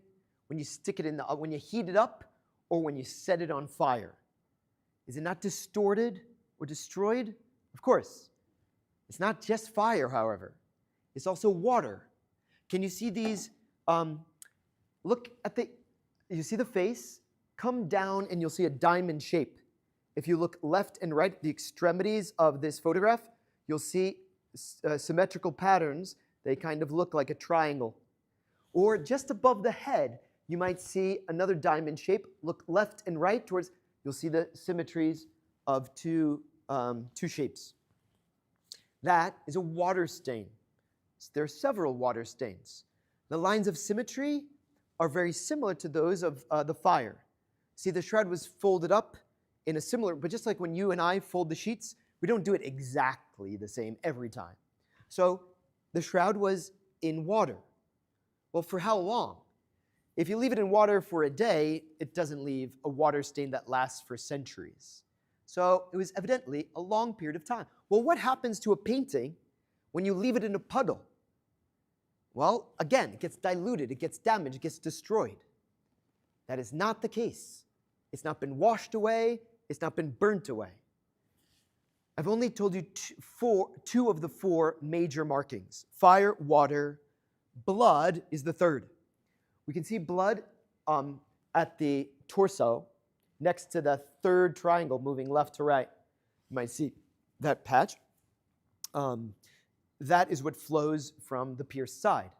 when you stick it when you heat it up or when you set it on fire? Is it not distorted or destroyed? Of course. It's not just fire, however. It's also water. Can you see these? You see the face? Come down and you'll see a diamond shape. If you look left and right, the extremities of this photograph, you'll see symmetrical patterns. They kind of look like a triangle. Or just above the head, you might see another diamond shape. Look left and right towards, you'll see the symmetries of two shapes. That is a water stain. There are several water stains. The lines of symmetry are very similar to those of the fire. See, the shroud was folded up in a similar, but just like when you and I fold the sheets, we don't do it exactly the same every time. So the shroud was in water. Well, for how long? If you leave it in water for a day, it doesn't leave a water stain that lasts for centuries. So it was evidently a long period of time. Well, what happens to a painting when you leave it in a puddle? Well, again, it gets diluted, it gets damaged, it gets destroyed. That is not the case. It's not been washed away, it's not been burnt away. I've only told you two of the 4 major markings. Fire, water, blood is the third. We can see blood at the torso next to the third triangle moving left to right. You might see that patch. That is what flows from the pierced side.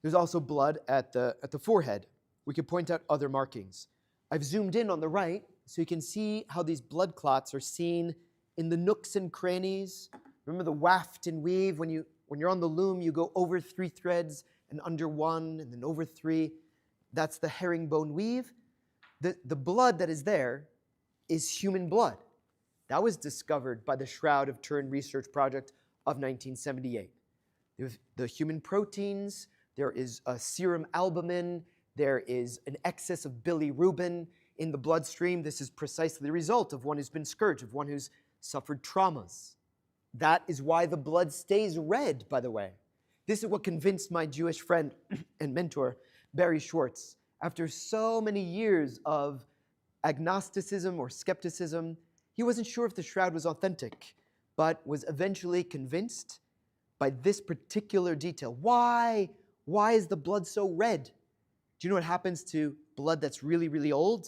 There's also blood at the forehead. We could point out other markings. I've zoomed in on the right so you can see how these blood clots are seen in the nooks and crannies. Remember the waft and weave? When you're on the loom, you go over 3 threads and under 1 and then over 3. That's the herringbone weave. The blood that is there is human blood. That was discovered by the Shroud of Turin research project of 1978. There's the human proteins, there is a serum albumin, there is an excess of bilirubin in the bloodstream. This is precisely the result of one who's been scourged, of one who's suffered traumas. That is why the blood stays red, by the way. This is what convinced my Jewish friend and mentor, Barry Schwartz, after so many years of agnosticism or skepticism. He wasn't sure if the shroud was authentic, but was eventually convinced by this particular detail. Why is the blood so red? Do you know what happens to blood that's really, really old?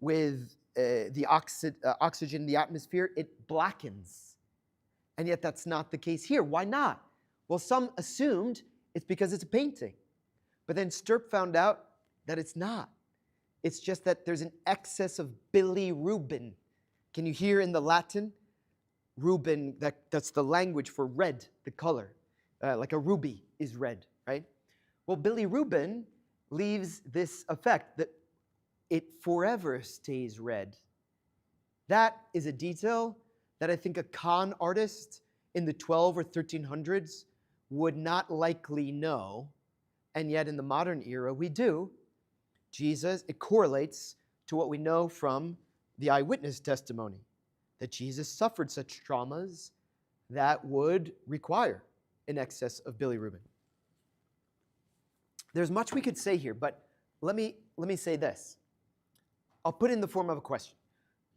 With the oxygen in the atmosphere, it blackens. And yet that's not the case here. Why not? Well, some assumed it's because it's a painting. But then Stirp found out that it's not. It's just that there's an excess of bilirubin. Can you hear in the Latin? Rubin, that's the language for red, the color. Like a ruby is red, right? Well, bilirubin leaves this effect that it forever stays red. That is a detail that I think a con artist in the 12 or 1300s would not likely know, and yet in the modern era we do. Jesus, it correlates to what we know from the eyewitness testimony, that Jesus suffered such traumas that would require in excess of bilirubin. There's much we could say here, but let me say this. I'll put it in the form of a question.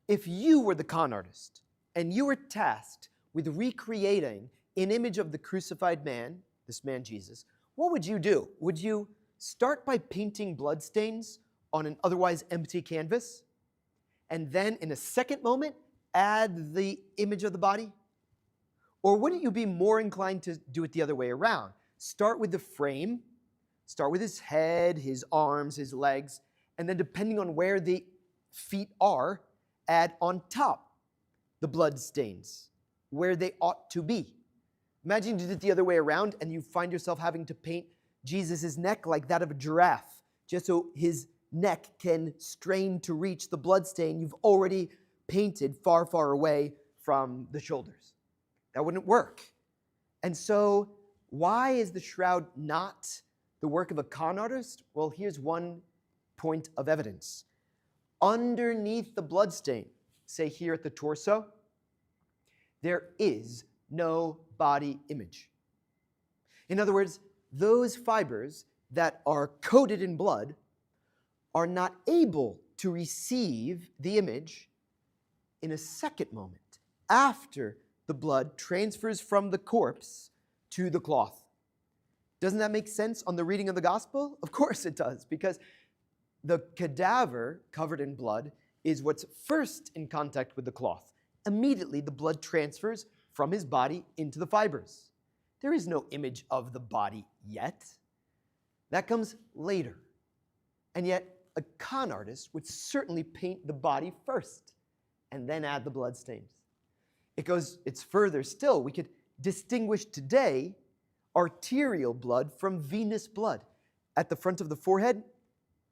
If you were the con artist and you were tasked with recreating an image of the crucified man, this man Jesus, what would you do? Would you start by painting bloodstains on an otherwise empty canvas, and then in a second moment add the image of the body? Or wouldn't you be more inclined to do it the other way around? Start with the frame, start with his head, his arms, his legs, and then depending on where the feet are, add on top the blood stains, where they ought to be. Imagine you did it the other way around and you find yourself having to paint Jesus' neck like that of a giraffe, just so his neck can strain to reach the blood stain you've already painted far, far away from the shoulders. That wouldn't work. And so why is the shroud not the work of a con artist? Well, here's one point of evidence. Underneath the bloodstain, say here at the torso, there is no body image. In other words, those fibers that are coated in blood are not able to receive the image in a second moment after the blood transfers from the corpse to the cloth. Doesn't that make sense on the reading of the gospel? Of course it does, because the cadaver covered in blood is what's first in contact with the cloth. Immediately the blood transfers from his body into the fibers. There is no image of the body yet. That comes later. And yet a con artist would certainly paint the body first and then add the blood stains. It's further still. We could distinguish today arterial blood from venous blood. At the front of the forehead,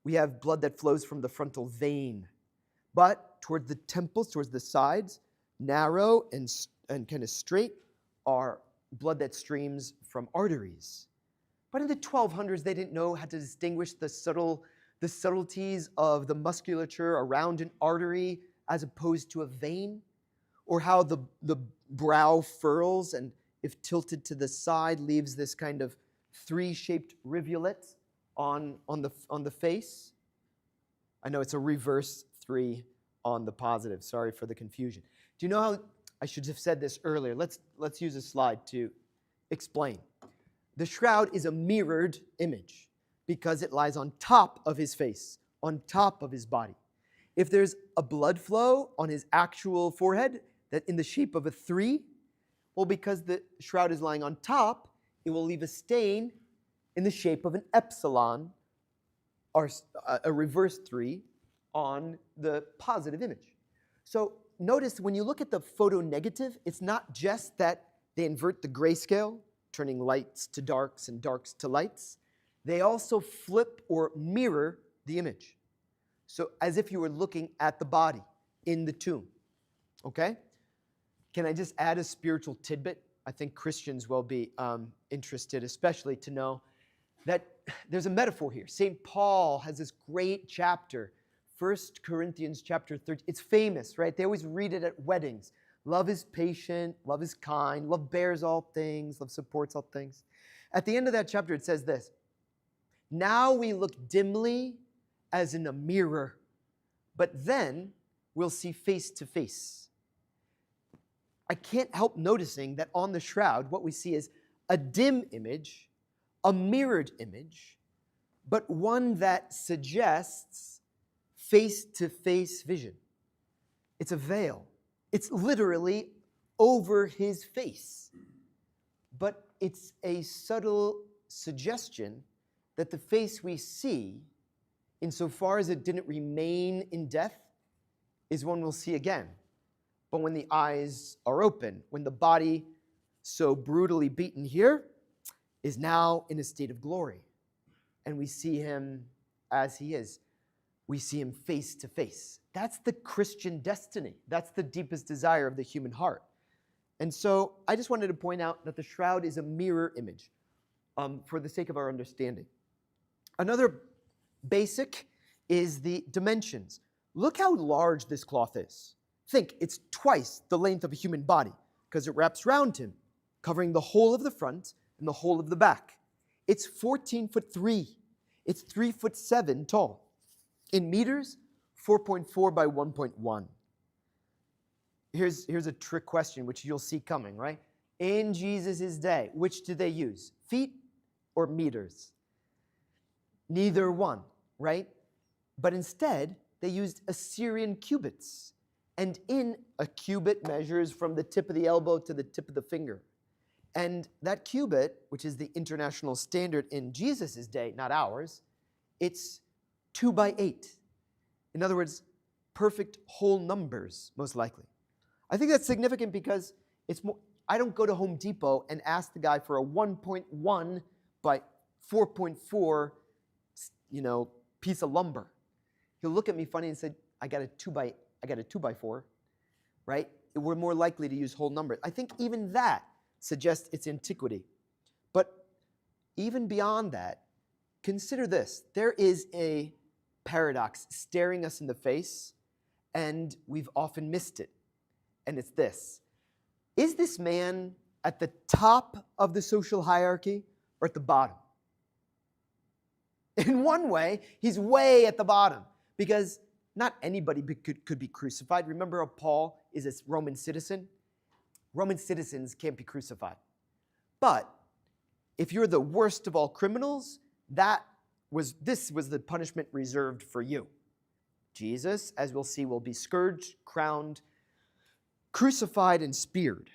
we have blood that flows from the frontal vein. But toward the temples, towards the sides, narrow and kind of straight, are blood that streams from arteries. But in the 1200s, they didn't know how to distinguish the subtleties of the musculature around an artery as opposed to a vein, or how the brow furls and if tilted to the side leaves this kind of three-shaped rivulet on the face. I know it's a reverse 3 on the positive. Sorry for the confusion. Do you know how, I should have said this earlier. Let's use a slide to explain. The shroud is a mirrored image because it lies on top of his face, on top of his body. If there's a blood flow on his actual forehead that in the shape of a 3, well, because the shroud is lying on top, it will leave a stain in the shape of an epsilon, or a reverse 3, on the positive image. So notice when you look at the photo negative, it's not just that they invert the grayscale, turning lights to darks and darks to lights. They also flip or mirror the image. So as if you were looking at the body in the tomb. Okay? Can I just add a spiritual tidbit? I think Christians will be interested, especially to know that there's a metaphor here. St. Paul has this great chapter, 1 Corinthians chapter 13. It's famous, right? They always read it at weddings. Love is patient, love is kind, love bears all things, love supports all things. At the end of that chapter, it says this: now we look dimly as in a mirror, but then we'll see face to face. I can't help noticing that on the shroud, what we see is a dim image, a mirrored image, but one that suggests face-to-face vision. It's a veil. It's literally over his face. But it's a subtle suggestion that the face we see, insofar as it didn't remain in death, is one we'll see again. But when the eyes are open, when the body so brutally beaten here is now in a state of glory, and we see him as he is, we see him face to face. That's the Christian destiny. That's the deepest desire of the human heart. And so I just wanted to point out that the shroud is a mirror image for the sake of our understanding. Another basic is the dimensions. Look how large this cloth is. Think, it's twice the length of a human body because it wraps around him, covering the whole of the front, and the whole of the back. It's 14 foot 3. It's 3 foot 7 tall. In meters, 4.4 by 1.1. Here's a trick question, which you'll see coming, right? In Jesus' day, which did they use? Feet or meters? Neither one, right? But instead, they used Assyrian cubits. And in a cubit measures from the tip of the elbow to the tip of the finger. And that cubit, which is the international standard in Jesus' day, not ours, it's 2 by 8. In other words, perfect whole numbers, most likely. I think that's significant because it's more, I don't go to Home Depot and ask the guy for a 1.1 by 4.4, piece of lumber. He'll look at me funny and say, I got a 2 by 4, right? We're more likely to use whole numbers. I think even that suggests its antiquity. But even beyond that, consider this. There is a paradox staring us in the face, and we've often missed it. And it's this. Is this man at the top of the social hierarchy or at the bottom? In one way, he's way at the bottom because not anybody could be crucified. Remember how Paul is a Roman citizen? Roman citizens can't be crucified. But if you're the worst of all criminals, this was the punishment reserved for you. Jesus, as we'll see, will be scourged, crowned, crucified, and speared.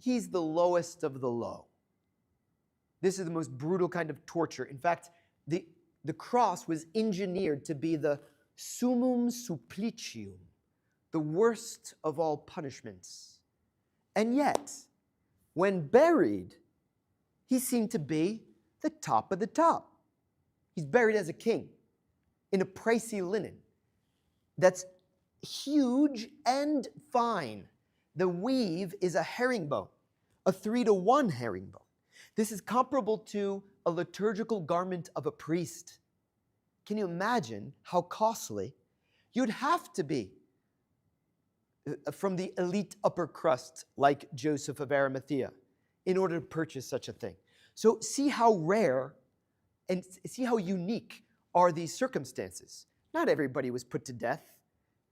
He's the lowest of the low. This is the most brutal kind of torture. In fact, the cross was engineered to be the summum supplicium, the worst of all punishments. And yet, when buried, he seemed to be the top of the top. He's buried as a king in a pricey linen that's huge and fine. The weave is a herringbone, a 3-to-1 herringbone. This is comparable to a liturgical garment of a priest. Can you imagine how costly? You'd have to be from the elite upper crust like Joseph of Arimathea in order to purchase such a thing. So see how rare and see how unique are these circumstances. Not everybody was put to death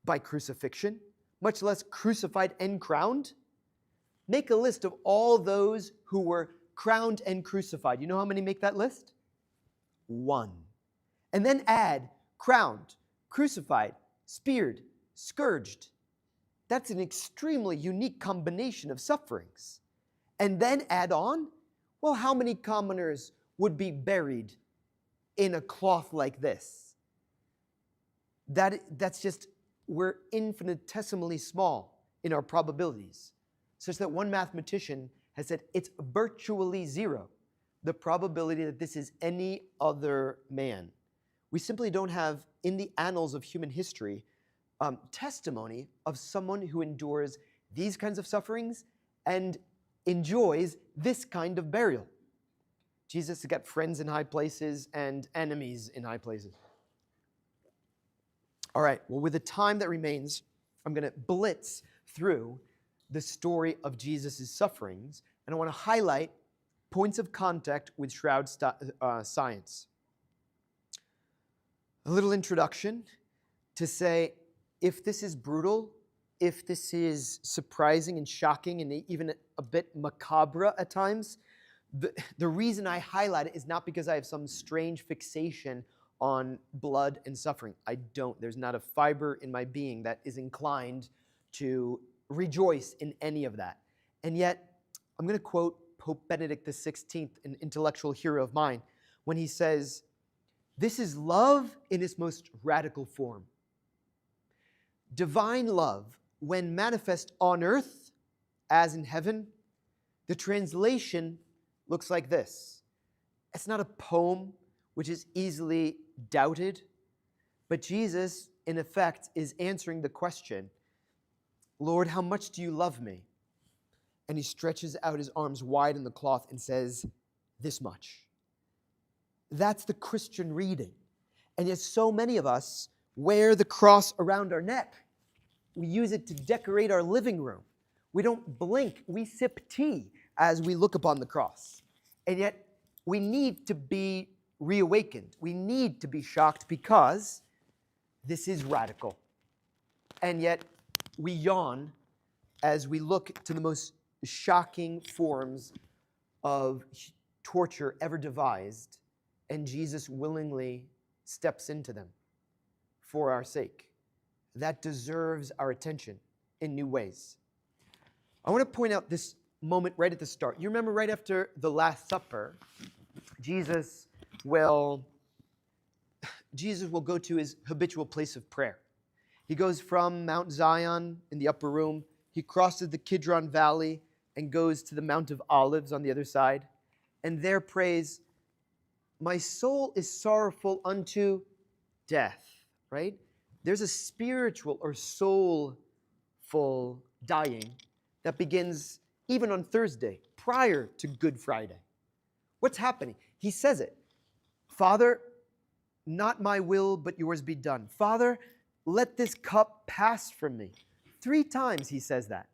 by crucifixion, much less crucified and crowned. Make a list of all those who were crowned and crucified. You know how many make that list? 1. And then add crowned, crucified, speared, scourged. That's an extremely unique combination of sufferings. And then add on, well, how many commoners would be buried in a cloth like this? That's just, we're infinitesimally small in our probabilities, such that one mathematician has said it's virtually zero, the probability that this is any other man. We simply don't have, in the annals of human history, testimony of someone who endures these kinds of sufferings and enjoys this kind of burial. Jesus has got friends in high places and enemies in high places. All right, well, with the time that remains, I'm going to blitz through the story of Jesus' sufferings, and I want to highlight points of contact with Shroud science. A little introduction to say, if this is brutal, if this is surprising and shocking and even a bit macabre at times, the reason I highlight it is not because I have some strange fixation on blood and suffering. I don't. There's not a fiber in my being that is inclined to rejoice in any of that. And yet, I'm going to quote Pope Benedict XVI, an intellectual hero of mine, when he says, "This is love in its most radical form. Divine love, when manifest on earth as in heaven, the translation looks like this. It's not a poem which is easily doubted, but Jesus, in effect, is answering the question, Lord, how much do you love me? And he stretches out his arms wide in the cloth and says, this much. That's the Christian reading. And yet so many of us wear the cross around our neck. We use it to decorate our living room. We don't blink. We sip tea as we look upon the cross. And yet, we need to be reawakened. We need to be shocked because this is radical. And yet, we yawn as we look to the most shocking forms of torture ever devised, and Jesus willingly steps into them for our sake. That deserves our attention in new ways. I want to point out this moment right at the start. You remember right after the Last Supper, Jesus will go to his habitual place of prayer. He goes from Mount Zion in the upper room, he crosses the Kidron Valley and goes to the Mount of Olives on the other side, and there prays, "My soul is sorrowful unto death," right? There's a spiritual or soulful dying that begins even on Thursday, prior to Good Friday. What's happening? He says it. "Father, not my will, but yours be done. Father, let this cup pass from me." 3 times he says that.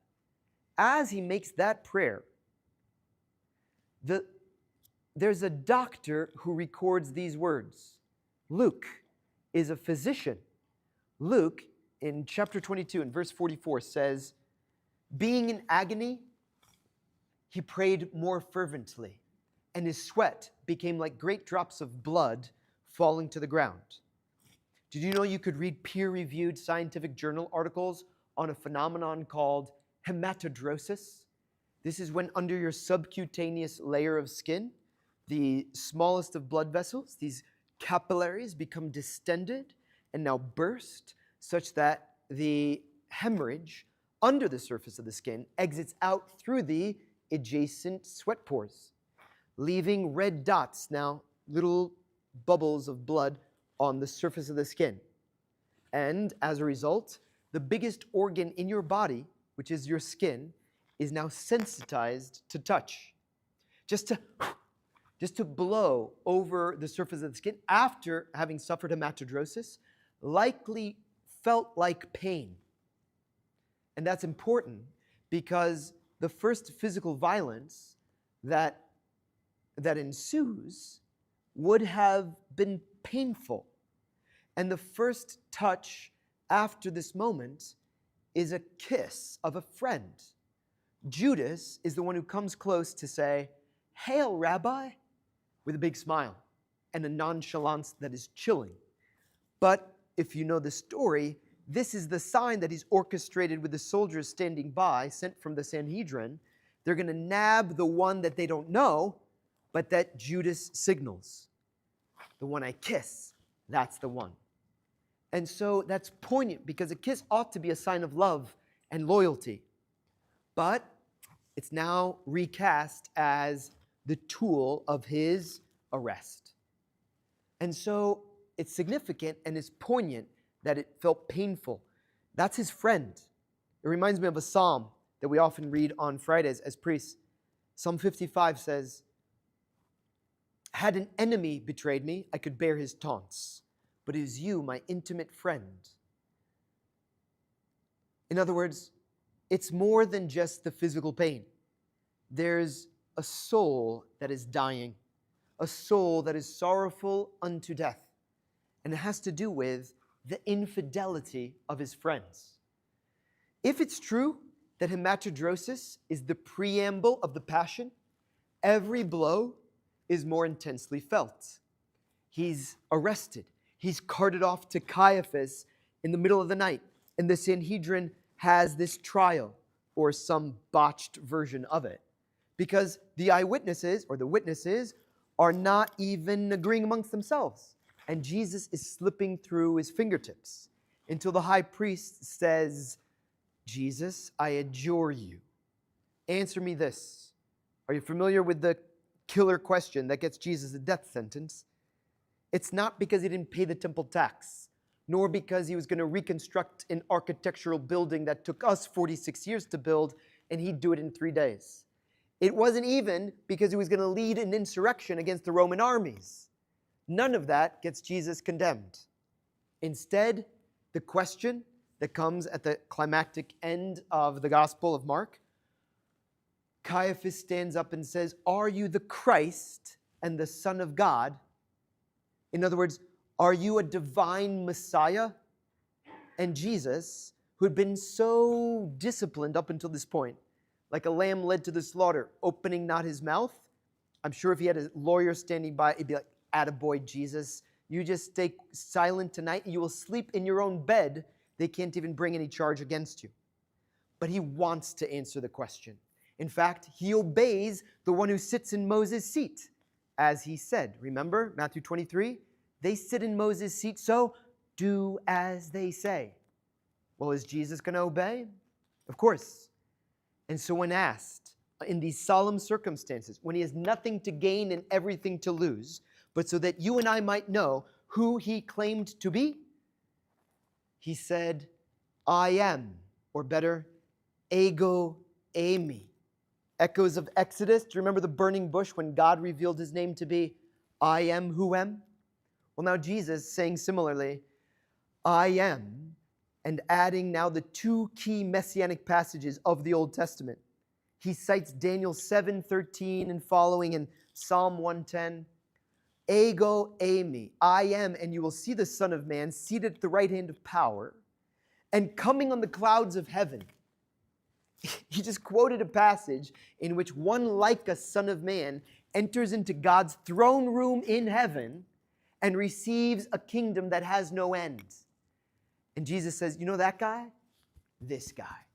As he makes that prayer, there's a doctor who records these words. Luke is a physician. Luke, in chapter 22 and verse 44, says, "Being in agony, he prayed more fervently, and his sweat became like great drops of blood falling to the ground." Did you know you could read peer-reviewed scientific journal articles on a phenomenon called hematidrosis? This is when under your subcutaneous layer of skin, the smallest of blood vessels, these capillaries, become distended and now burst such that the hemorrhage under the surface of the skin exits out through the adjacent sweat pores, leaving red dots, now little bubbles of blood on the surface of the skin. And as a result, the biggest organ in your body, which is your skin, is now sensitized to touch. Just to blow over the surface of the skin after having suffered hematidrosis likely felt like pain. And that's important because the first physical violence that ensues would have been painful. And the first touch after this moment is a kiss of a friend. Judas is the one who comes close to say, "Hail, Rabbi," with a big smile and a nonchalance that is chilling. But if you know the story, this is the sign that he's orchestrated with the soldiers standing by, sent from the Sanhedrin. They're going to nab the one that they don't know, but that Judas signals. The one I kiss, that's the one. And so that's poignant because a kiss ought to be a sign of love and loyalty. But it's now recast as the tool of his arrest. And so it's significant and it's poignant that it felt painful. That's his friend. It reminds me of a psalm that we often read on Fridays as priests. Psalm 55 says, "Had an enemy betrayed me, I could bear his taunts, but it is you, my intimate friend." In other words, it's more than just the physical pain. There's a soul that is dying, a soul that is sorrowful unto death. And it has to do with the infidelity of his friends. If it's true that hematidrosis is the preamble of the passion, every blow is more intensely felt. He's arrested. He's carted off to Caiaphas in the middle of the night. And the Sanhedrin has this trial, or some botched version of it, because the eyewitnesses, or the witnesses, are not even agreeing amongst themselves. And Jesus is slipping through his fingertips until the high priest says, "Jesus, I adjure you, answer me this." Are you familiar with the killer question that gets Jesus a death sentence? It's not because he didn't pay the temple tax, nor because he was going to reconstruct an architectural building that took us 46 years to build, and he'd do it in 3 days. It wasn't even because he was going to lead an insurrection against the Roman armies. None of that gets Jesus condemned. Instead, the question that comes at the climactic end of the Gospel of Mark, Caiaphas stands up and says, "Are you the Christ and the Son of God?" In other words, are you a divine Messiah? And Jesus, who had been so disciplined up until this point, like a lamb led to the slaughter, opening not his mouth. I'm sure if he had a lawyer standing by, he'd be like, "Attaboy, Jesus. You just stay silent tonight and you will sleep in your own bed. They can't even bring any charge against you." But he wants to answer the question. In fact, he obeys the one who sits in Moses' seat, as he said. Remember, Matthew 23? They sit in Moses' seat, so do as they say. Well, is Jesus going to obey? Of course. And so when asked, in these solemn circumstances, when he has nothing to gain and everything to lose, but so that you and I might know who he claimed to be, he said, "I am," or better, ego eimi. Echoes of Exodus. Do you remember the burning bush when God revealed his name to be "I am who am"? Well, now Jesus saying similarly, "I am," and adding now the two key messianic passages of the Old Testament. He cites Daniel 7:13 and following in Psalm 110. Ego eimi, I am, and you will see the Son of Man seated at the right hand of power and coming on the clouds of heaven. He just quoted a passage in which one like a Son of Man enters into God's throne room in heaven and receives a kingdom that has no end. And Jesus says, "You know that guy? This guy.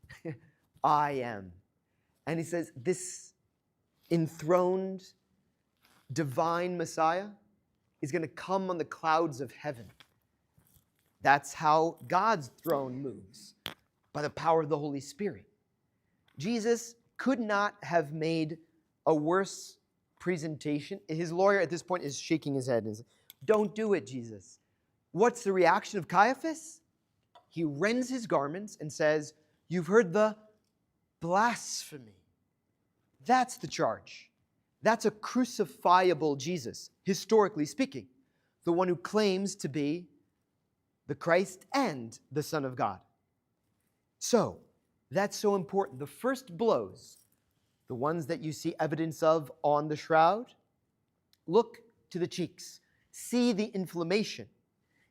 I am." And he says, this enthroned divine Messiah is going to come on the clouds of heaven. That's how God's throne moves, by the power of the Holy Spirit. Jesus could not have made a worse presentation. His lawyer at this point is shaking his head and says, "Don't do it, Jesus." What's the reaction of Caiaphas? He rends his garments and says, "You've heard the blasphemy." That's the charge. That's a crucifiable Jesus, historically speaking, the one who claims to be the Christ and the Son of God. So, that's so important. The first blows, the ones that you see evidence of on the shroud, look to the cheeks. See the inflammation.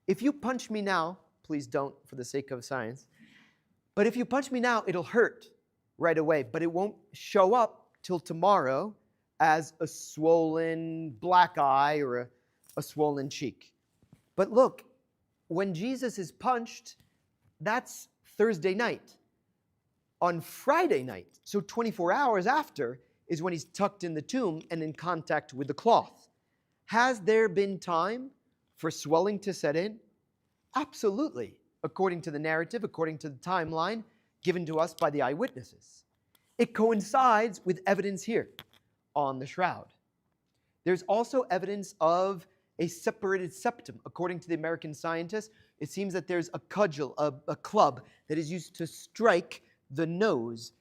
If you punch me now, please don't for the sake of science, but if you punch me now, it'll hurt right away, but it won't show up till tomorrow as a swollen black eye or a swollen cheek. But look, when Jesus is punched, that's Thursday night. On Friday night, so 24 hours after, is when he's tucked in the tomb and in contact with the cloth. Has there been time for swelling to set in? Absolutely, according to the narrative, according to the timeline given to us by the eyewitnesses. It coincides with evidence here on the shroud. There's also evidence of a separated septum. According to the American scientists, it seems that there's a cudgel, a club that is used to strike the nose,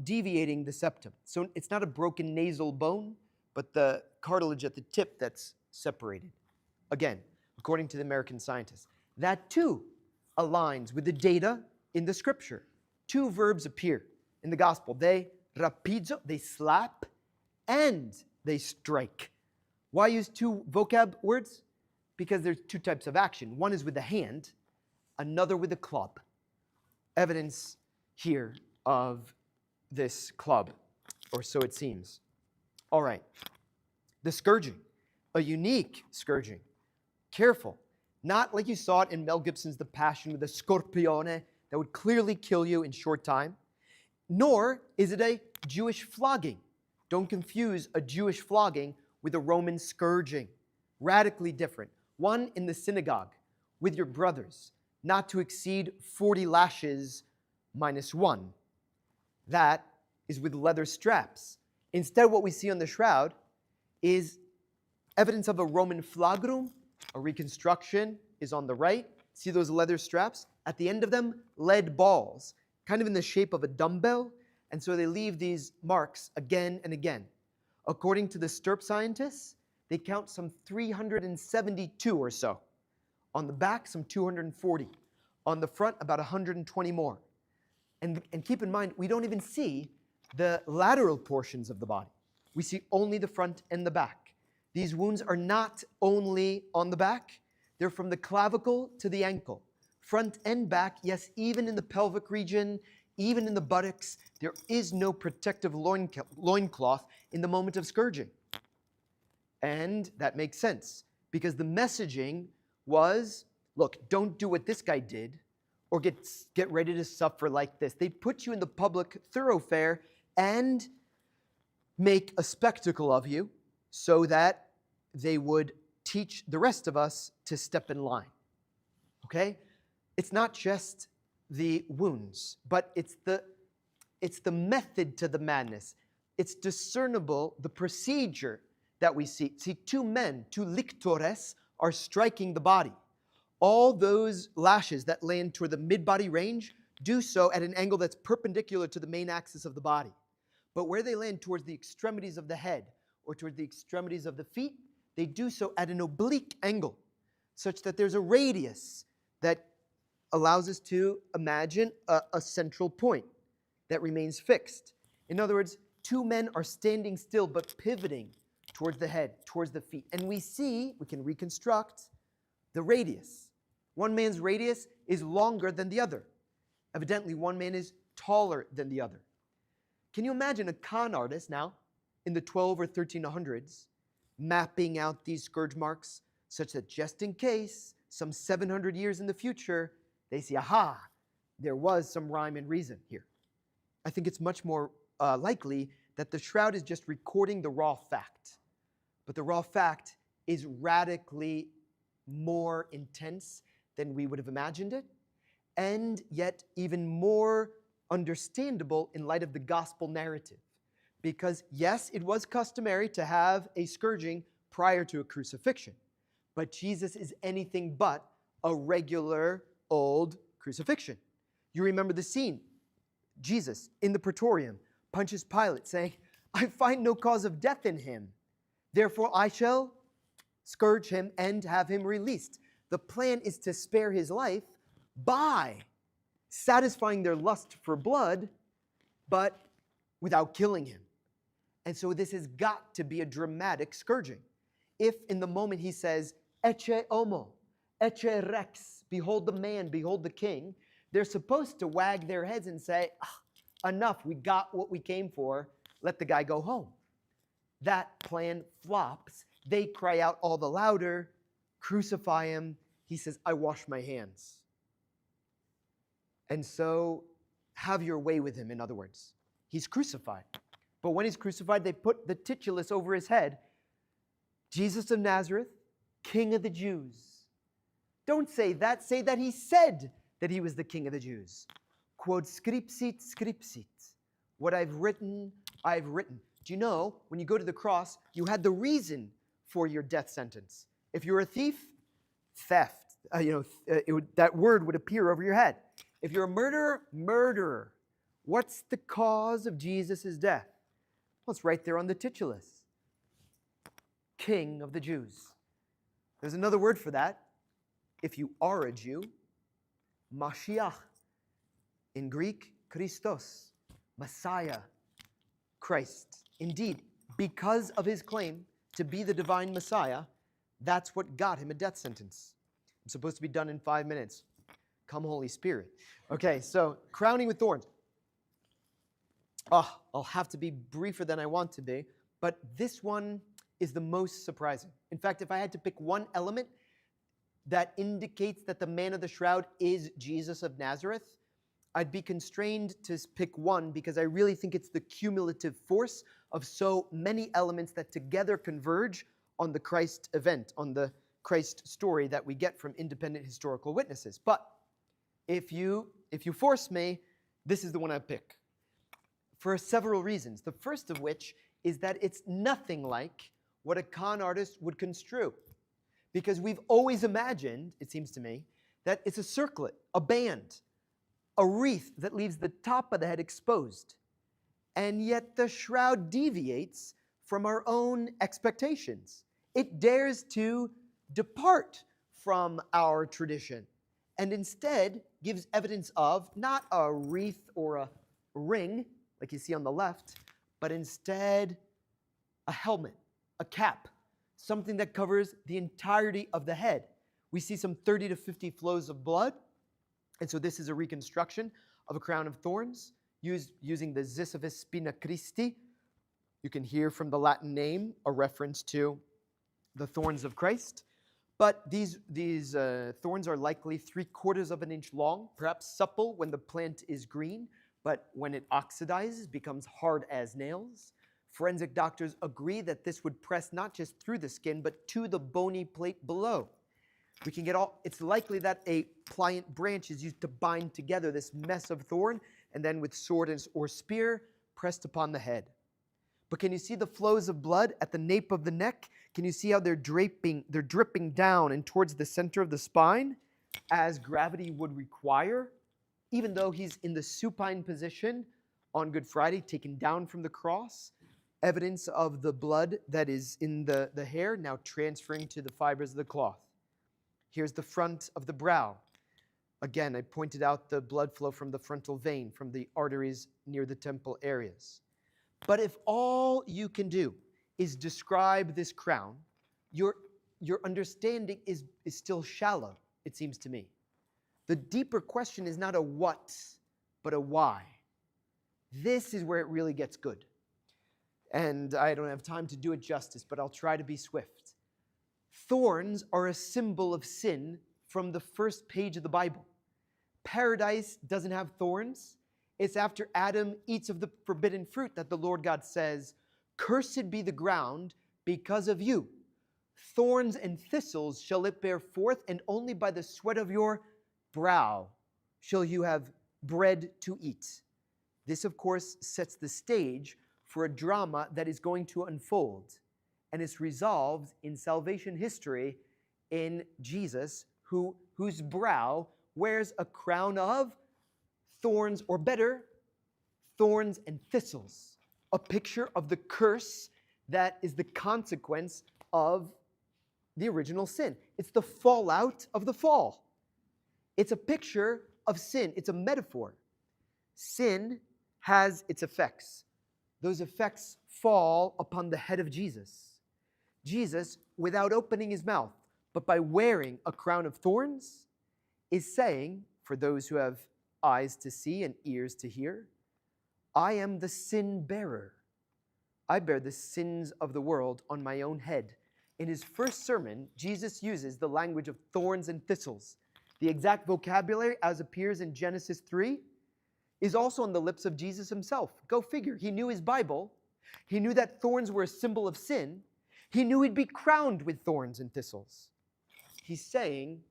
deviating the septum. So it's not a broken nasal bone, but the cartilage at the tip that's separated. Again, according to the American scientists. That too aligns with the data in the scripture. Two verbs appear in the gospel. They rapidzo, they slap, and they strike. Why use two vocab words? Because there's two types of action. One is with the hand, another with the club. Evidence here of this club, or so it seems. All right, the scourging, a unique scourging. Careful, not like you saw it in Mel Gibson's The Passion with the scorpione that would clearly kill you in short time, nor is it a Jewish flogging. Don't confuse a Jewish flogging with a Roman scourging. Radically different. One in the synagogue with your brothers, not to exceed 40 lashes minus one. That is with leather straps. Instead, what we see on the shroud is evidence of a Roman flagrum. A reconstruction is on the right. See those leather straps? At the end of them, lead balls, kind of in the shape of a dumbbell. And so they leave these marks again and again. According to the Stirp scientists, they count some 372 or so. On the back, some 240. On the front, about 120 more. And keep in mind, we don't even see the lateral portions of the body. We see only the front and the back. These wounds are not only on the back, they're from the clavicle to the ankle. Front and back, yes, even in the pelvic region, even in the buttocks, there is no protective loincloth in the moment of scourging. And that makes sense, because the messaging was, look, don't do what this guy did, or get ready to suffer like this. They put you in the public thoroughfare and make a spectacle of you so that they would teach the rest of us to step in line. Okay? It's not just the wounds, but it's the method to the madness. It's discernible, the procedure that we see. See, two men, two lictores, are striking the body. All those lashes that land toward the mid-body range do so at an angle that's perpendicular to the main axis of the body. But where they land towards the extremities of the head or toward the extremities of the feet, they do so at an oblique angle, such that there's a radius that allows us to imagine a central point that remains fixed. In other words, two men are standing still but pivoting towards the head, towards the feet. And we can reconstruct the radius. One man's radius is longer than the other. Evidently, one man is taller than the other. Can you imagine a con artist now in the 12 or 1300s mapping out these scourge marks such that just in case, some 700 years in the future, they see, aha, there was some rhyme and reason here. I think it's much more likely that the shroud is just recording the raw fact. But the raw fact is radically more intense than we would have imagined it, and yet even more understandable in light of the gospel narrative. Because yes, it was customary to have a scourging prior to a crucifixion, but Jesus is anything but a regular old crucifixion. You remember the scene. Jesus in the praetorium punches Pilate saying, I find no cause of death in him. Therefore I shall scourge him and have him released. The plan is to spare his life by satisfying their lust for blood, but without killing him. And so this has got to be a dramatic scourging. If in the moment he says, Ecce homo, ecce rex, behold the man, behold the king, they're supposed to wag their heads and say, enough, we got what we came for, let the guy go home. That plan flops. They cry out all the louder, crucify him. He says, I wash my hands. And so have your way with him, in other words. He's crucified. But when he's crucified, they put the titulus over his head. Jesus of Nazareth, King of the Jews. Don't say that. Say that he said that he was the King of the Jews. Quod scripsit, scripsit. What I've written, I've written. Do you know, when you go to the cross, you had the reason for your death sentence. If you're a thief, theft. That word would appear over your head. If you're a murderer, murderer. What's the cause of Jesus' death? Well, it's right there on the titulus. King of the Jews. There's another word for that. If you are a Jew, Mashiach. In Greek, Christos, Messiah, Christ. Indeed, because of his claim to be the divine Messiah, that's what got him a death sentence. I'm supposed to be done in 5 minutes. Come, Holy Spirit. Okay, so crowning with thorns. I'll have to be briefer than I want to be, but this one is the most surprising. In fact, if I had to pick one element that indicates that the man of the shroud is Jesus of Nazareth, I'd be constrained to pick one because I really think it's the cumulative force of so many elements that together converge on the Christ event, on the Christ story that we get from independent historical witnesses. But if you force me, this is the one I pick for several reasons. The first of which is that it's nothing like what a con artist would construe. Because we've always imagined, it seems to me, that it's a circlet, a band, a wreath that leaves the top of the head exposed. And yet the shroud deviates from our own expectations. It dares to depart from our tradition and instead gives evidence of not a wreath or a ring, like you see on the left, but instead a helmet, a cap, something that covers the entirety of the head. We see some 30 to 50 flows of blood. And so this is a reconstruction of a crown of thorns using the Sisyphus spina Christi. You can hear from the Latin name a reference to the thorns of Christ. But these thorns are likely 3/4 of an inch long, perhaps supple when the plant is green, but when it oxidizes, becomes hard as nails. Forensic doctors agree that this would press not just through the skin, but to the bony plate below. It's likely that a pliant branch is used to bind together this mess of thorn, and then with sword or spear, pressed upon the head. But can you see the flows of blood at the nape of the neck? Can you see how they're dripping down and towards the center of the spine, as gravity would require, even though he's in the supine position on Good Friday, taken down from the cross? Evidence of the blood that is in the hair now transferring to the fibers of the cloth. Here's the front of the brow. Again, I pointed out the blood flow from the frontal vein, from the arteries near the temple areas. But if all you can do is describe this crown, your understanding is still shallow, it seems to me. The deeper question is not a what, but a why. This is where it really gets good. And I don't have time to do it justice, but I'll try to be swift. Thorns are a symbol of sin from the first page of the Bible. Paradise doesn't have thorns. It's after Adam eats of the forbidden fruit that the Lord God says, "Cursed be the ground because of you. Thorns and thistles shall it bear forth, and only by the sweat of your brow shall you have bread to eat." This, of course, sets the stage for a drama that is going to unfold, and it's resolved in salvation history in Jesus, whose brow wears a crown of thorns, or better, thorns and thistles, a picture of the curse that is the consequence of the original sin. It's the fallout of the fall. It's a picture of sin. It's a metaphor. Sin has its effects. Those effects fall upon the head of Jesus. Jesus, without opening his mouth, but by wearing a crown of thorns, is saying, for those who have eyes to see and ears to hear, I am the sin bearer. I bear the sins of the world on my own head. In his first sermon, Jesus uses the language of thorns and thistles. The exact vocabulary, as appears in Genesis 3, is also on the lips of Jesus himself. Go figure. He knew his Bible. He knew that thorns were a symbol of sin. He knew he'd be crowned with thorns and thistles. He's saying,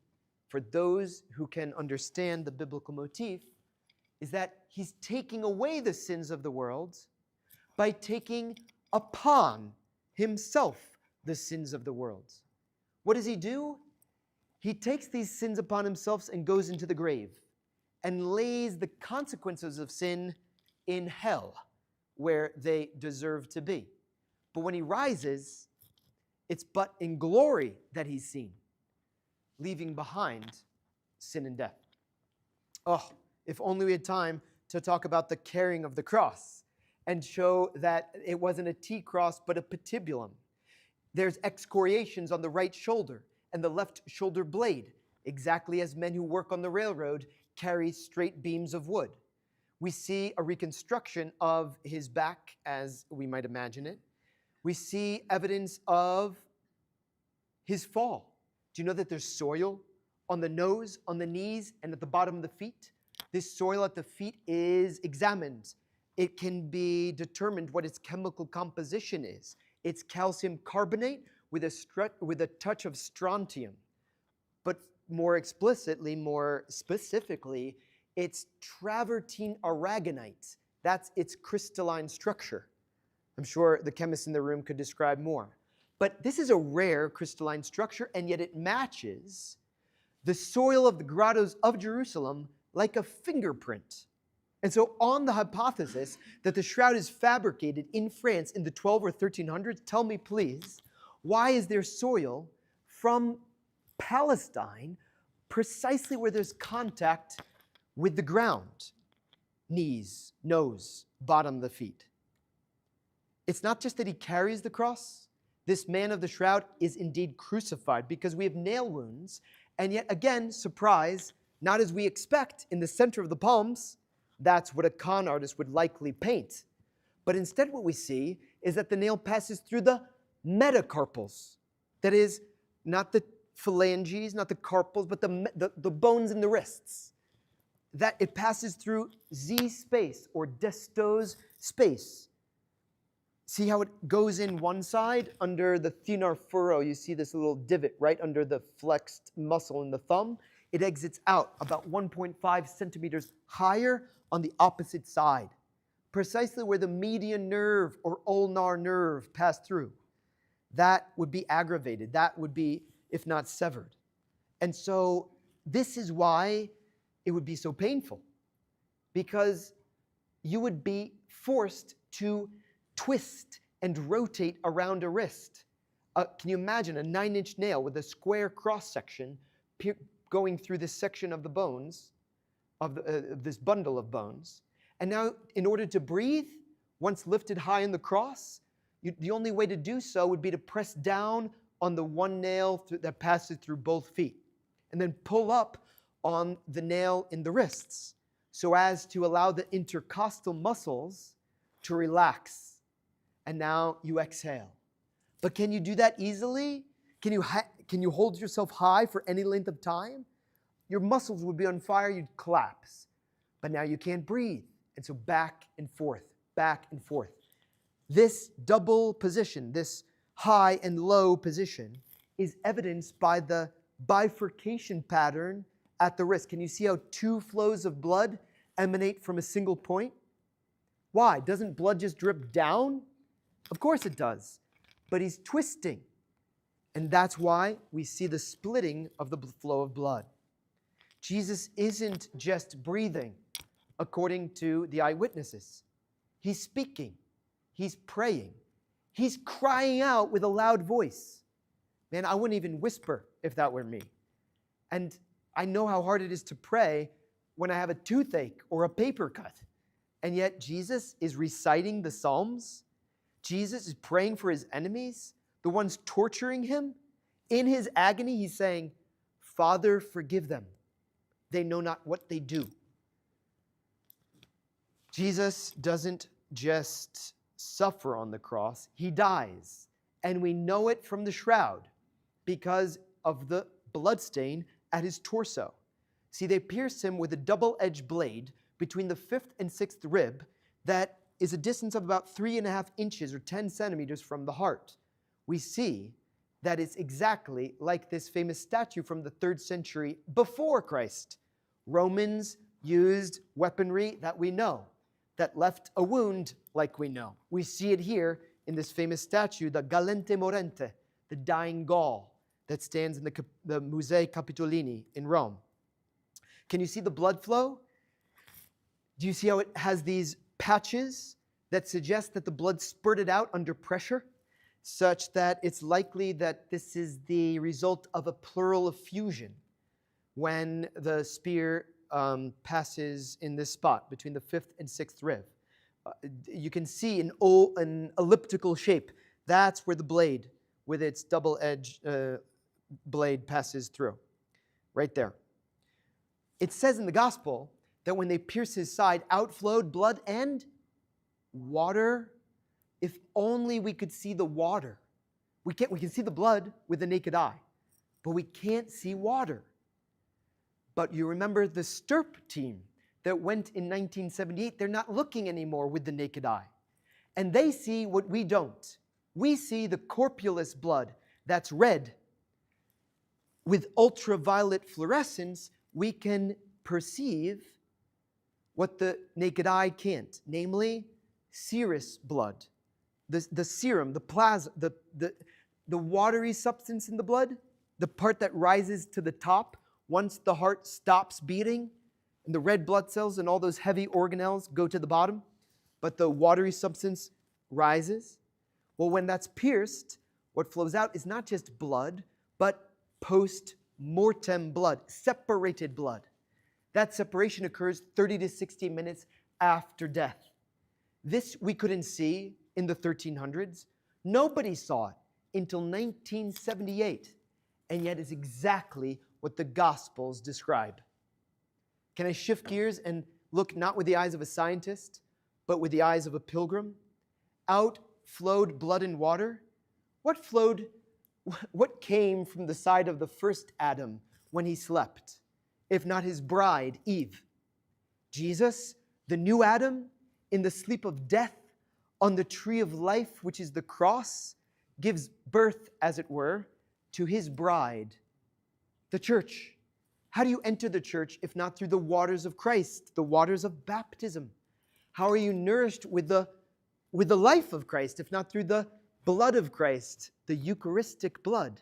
for those who can understand the biblical motif, is that he's taking away the sins of the world by taking upon himself the sins of the world. What does he do? He takes these sins upon himself and goes into the grave and lays the consequences of sin in hell, where they deserve to be. But when he rises, it's but in glory that he's seen, leaving behind sin and death. Oh, if only we had time to talk about the carrying of the cross and show that it wasn't a T-cross but a patibulum. There's excoriations on the right shoulder and the left shoulder blade, exactly as men who work on the railroad carry straight beams of wood. We see a reconstruction of his back as we might imagine it. We see evidence of his fall. Do you know that there's soil on the nose, on the knees, and at the bottom of the feet? This soil at the feet is examined. It can be determined what its chemical composition is. It's calcium carbonate with a touch of strontium. But more explicitly, more specifically, it's travertine aragonite. That's its crystalline structure. I'm sure the chemists in the room could describe more. But this is a rare crystalline structure, and yet it matches the soil of the grottos of Jerusalem like a fingerprint. And so on the hypothesis that the shroud is fabricated in France in the 12 or 1300s, tell me please, why is there soil from Palestine precisely where there's contact with the ground? knees, nose, bottom of the feet. It's not just that he carries the cross. This man of the shroud is indeed crucified because we have nail wounds. And yet again, surprise, not as we expect in the center of the palms. That's what a con artist would likely paint. But instead what we see is that the nail passes through the metacarpals. That is, not the phalanges, not the carpals, but the bones in the wrists. That it passes through Z space or Desto's space. See how it goes in one side under the thenar furrow. You see this little divot right under the flexed muscle in the thumb. It exits out about 1.5 centimeters higher on the opposite side, precisely where the median nerve or ulnar nerve passed through. That would be aggravated. That would be, if not severed. And so this is why it would be so painful, because you would be forced to twist and rotate around a wrist. Can you imagine a 9-inch nail with a square cross-section going through this section of the bones, of this bundle of bones? And now, in order to breathe, once lifted high in the cross, the only way to do so would be to press down on the one nail that passes through both feet, and then pull up on the nail in the wrists, so as to allow the intercostal muscles to relax. And now you exhale. But can you do that easily? Can you hold yourself high for any length of time? Your muscles would be on fire, you'd collapse. But now you can't breathe. And so back and forth, back and forth. This double position, this high and low position, is evidenced by the bifurcation pattern at the wrist. Can you see how two flows of blood emanate from a single point? Why? Doesn't blood just drip down? Of course it does. But he's twisting. And that's why we see the splitting of the flow of blood. Jesus isn't just breathing, according to the eyewitnesses. He's speaking. He's praying. He's crying out with a loud voice. Man, I wouldn't even whisper if that were me. And I know how hard it is to pray when I have a toothache or a paper cut. And yet Jesus is reciting the Psalms. Jesus is praying for his enemies, the ones torturing him. In his agony, he's saying, Father, forgive them. They know not what they do. Jesus doesn't just suffer on the cross, he dies. And we know it from the shroud because of the bloodstain at his torso. See, they pierced him with a double-edged blade between the 5th and 6th rib that is a distance of about 3.5 inches or 10 centimeters from the heart. We see that it's exactly like this famous statue from the 3rd century before Christ. Romans used weaponry that we know, that left a wound like we know. We see it here in this famous statue, the Galente Morente, the dying Gaul, that stands in the Musei Capitolini in Rome. Can you see the blood flow? Do you see how it has these patches that suggest that the blood spurted out under pressure, such that it's likely that this is the result of a pleural effusion when the spear passes in this spot between the 5th and 6th rib. You can see an elliptical shape. That's where the blade, with its double-edged blade, passes through. Right there. It says in the gospel that when they pierced his side, outflowed blood and water. If only we could see the water. We can see the blood with the naked eye, but we can't see water. But you remember the Stirp team that went in 1978, they're not looking anymore with the naked eye. And they see what we don't. We see the corpulous blood that's red. With ultraviolet fluorescence, we can perceive what the naked eye can't, namely serous blood. The serum, the plasma, the watery substance in the blood, the part that rises to the top once the heart stops beating, and the red blood cells and all those heavy organelles go to the bottom, but the watery substance rises. Well, when that's pierced, what flows out is not just blood, but post-mortem blood, separated blood. That separation occurs 30 to 60 minutes after death. This we couldn't see in the 1300s. Nobody saw it until 1978, and yet it's exactly what the Gospels describe. Can I shift gears and look not with the eyes of a scientist, but with the eyes of a pilgrim? Out flowed blood and water. What came from the side of the first Adam when he slept, if not his bride, Eve? Jesus, the new Adam, in the sleep of death, on the tree of life, which is the cross, gives birth, as it were, to his bride, the church. How do you enter the church if not through the waters of Christ, the waters of baptism? How are you nourished with the life of Christ if not through the blood of Christ, the Eucharistic blood?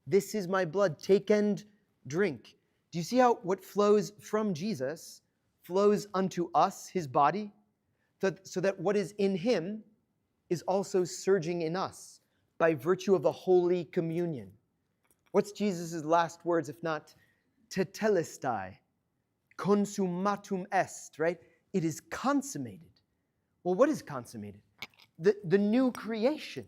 This is my blood, take and drink. Do you see how what flows from Jesus flows unto us, his body, so that what is in him is also surging in us by virtue of a holy communion? What's Jesus' last words if not tetelestai, consummatum est, right? It is consummated. Well, what is consummated? The new creation.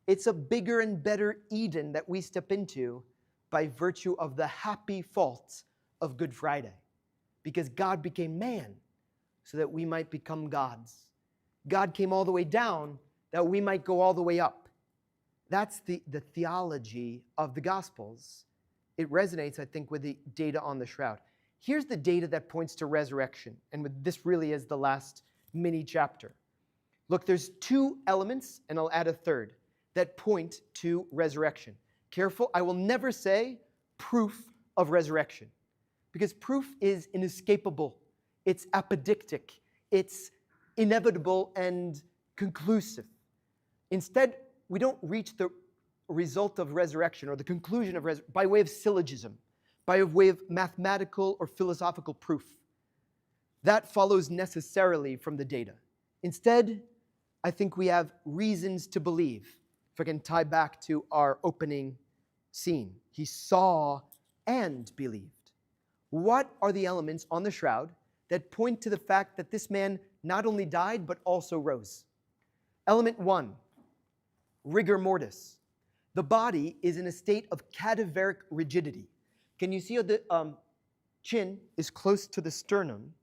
It's a bigger and better Eden that we step into by virtue of the happy fault of Good Friday. Because God became man so that we might become gods. God came all the way down that we might go all the way up. That's the theology of the Gospels. It resonates, I think, with the data on the shroud. Here's the data that points to resurrection. And this really is the last mini chapter. Look, there's two elements, and I'll add a third, that point to resurrection. Careful, I will never say proof of resurrection, because proof is inescapable, it's apodictic, it's inevitable and conclusive. Instead, we don't reach the result of resurrection or the conclusion of resurrection by way of syllogism, by way of mathematical or philosophical proof. That follows necessarily from the data. Instead, I think we have reasons to believe. If I can tie back to our opening scene, he saw and believed. What are the elements on the shroud that point to the fact that this man not only died, but also rose? Element one, rigor mortis. The body is in a state of cadaveric rigidity. Can you see how the chin is close to the sternum?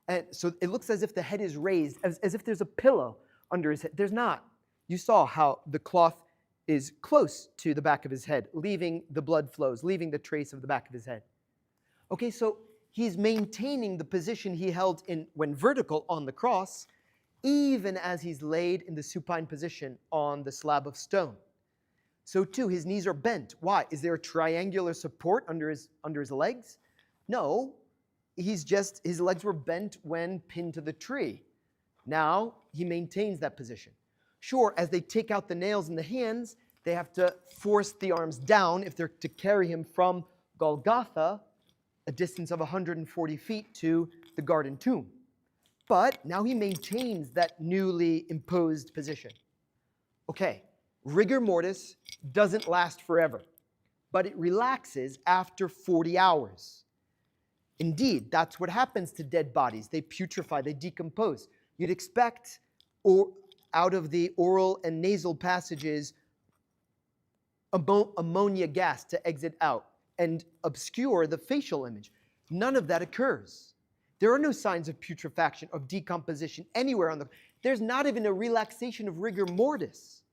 And so it looks as if the head is raised, as if there's a pillow under his head. There's not. You saw how the cloth is close to the back of his head, leaving the blood flows, leaving the trace of the back of his head. Okay, so he's maintaining the position he held in when vertical on the cross, even as he's laid in the supine position on the slab of stone. So too, his knees are bent. Why? Is there a triangular support under his legs? No, his legs were bent when pinned to the tree. Now he maintains that position. Sure, as they take out the nails in the hands, they have to force the arms down if they're to carry him from Golgotha, a distance of 140 feet, to the garden tomb. But now he maintains that newly imposed position. Okay, rigor mortis doesn't last forever, but it relaxes after 40 hours. Indeed, that's what happens to dead bodies. They putrefy, they decompose. You'd expect out of the oral and nasal passages ammonia gas to exit out and obscure the facial image. None of that occurs. There are no signs of putrefaction, of decomposition anywhere on the... There's not even a relaxation of rigor mortis.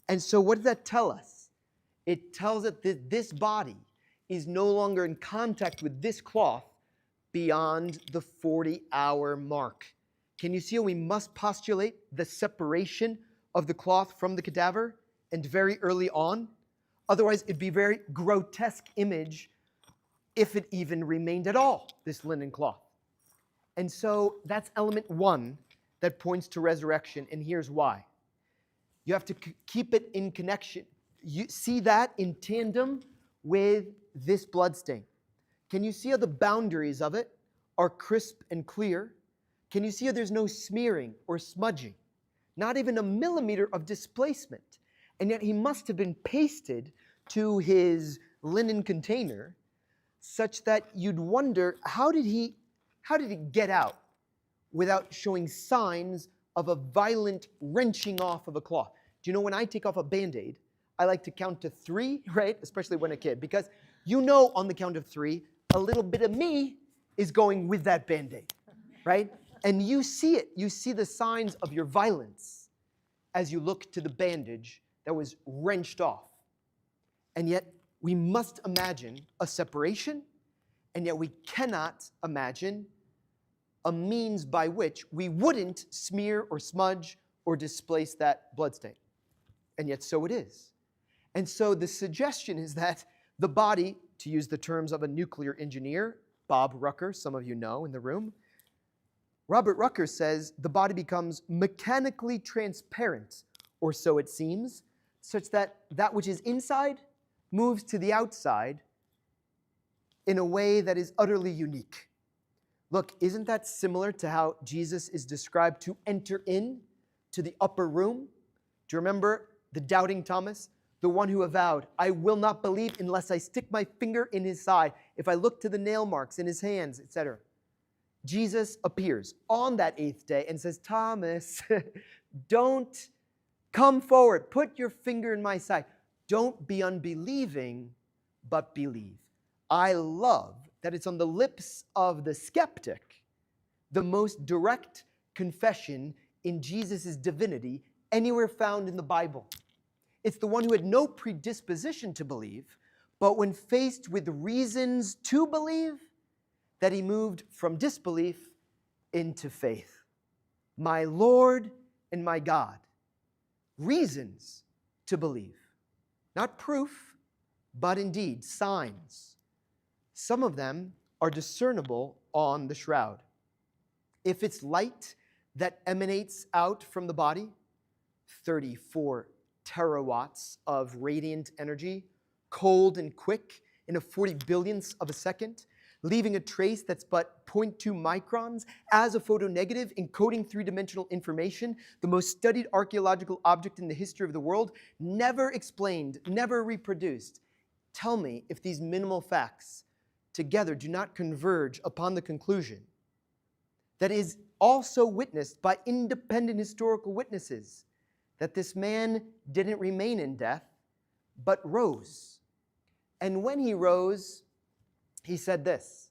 And so what does that tell us? It tells us that this body is no longer in contact with this cloth beyond the 40-hour mark. Can you see how we must postulate the separation of the cloth from the cadaver, and very early on? Otherwise, it'd be a very grotesque image if it even remained at all, this linen cloth. And so that's element one that points to resurrection, and here's why. You have to keep it in connection. You see that in tandem with this bloodstain. Can you see how the boundaries of it are crisp and clear? Can you see how there's no smearing or smudging? Not even a millimeter of displacement. And yet he must have been pasted to his linen container such that you'd wonder, how did he get out without showing signs of a violent wrenching off of a cloth. Do you know when I take off a Band-Aid, I like to count to 3, right? Especially when a kid, because you know on the count of 3, a little bit of me is going with that Band-Aid, right? And you see it. You see the signs of your violence as you look to the bandage that was wrenched off. And yet we must imagine a separation, and yet we cannot imagine a means by which we wouldn't smear or smudge or displace that bloodstain. And yet so it is. And so the suggestion is that the body, to use the terms of a nuclear engineer, Bob Rucker, some of you know in the room, Robert Rucker says the body becomes mechanically transparent, or so it seems, such that that which is inside moves to the outside in a way that is utterly unique. Look, isn't that similar to how Jesus is described to enter in to the upper room? Do you remember the doubting Thomas? The one who avowed, I will not believe unless I stick my finger in his side, if I look to the nail marks in his hands, etc. Jesus appears on that 8th day and says, Thomas, don't come forward. Put your finger in my side. Don't be unbelieving, but believe. I love that it's on the lips of the skeptic, the most direct confession in Jesus' divinity anywhere found in the Bible. It's the one who had no predisposition to believe, but when faced with reasons to believe, that he moved from disbelief into faith. My Lord and my God. Reasons to believe. Not proof, but indeed signs. Some of them are discernible on the shroud. If it's light that emanates out from the body, 34 terawatts of radiant energy, cold and quick in a 40 billionth of a second, leaving a trace that's but 0.2 microns as a photonegative, encoding three-dimensional information, the most studied archeological object in the history of the world, never explained, never reproduced. Tell me if these minimal facts together do not converge upon the conclusion that is also witnessed by independent historical witnesses that this man didn't remain in death, but rose. And when he rose, he said this,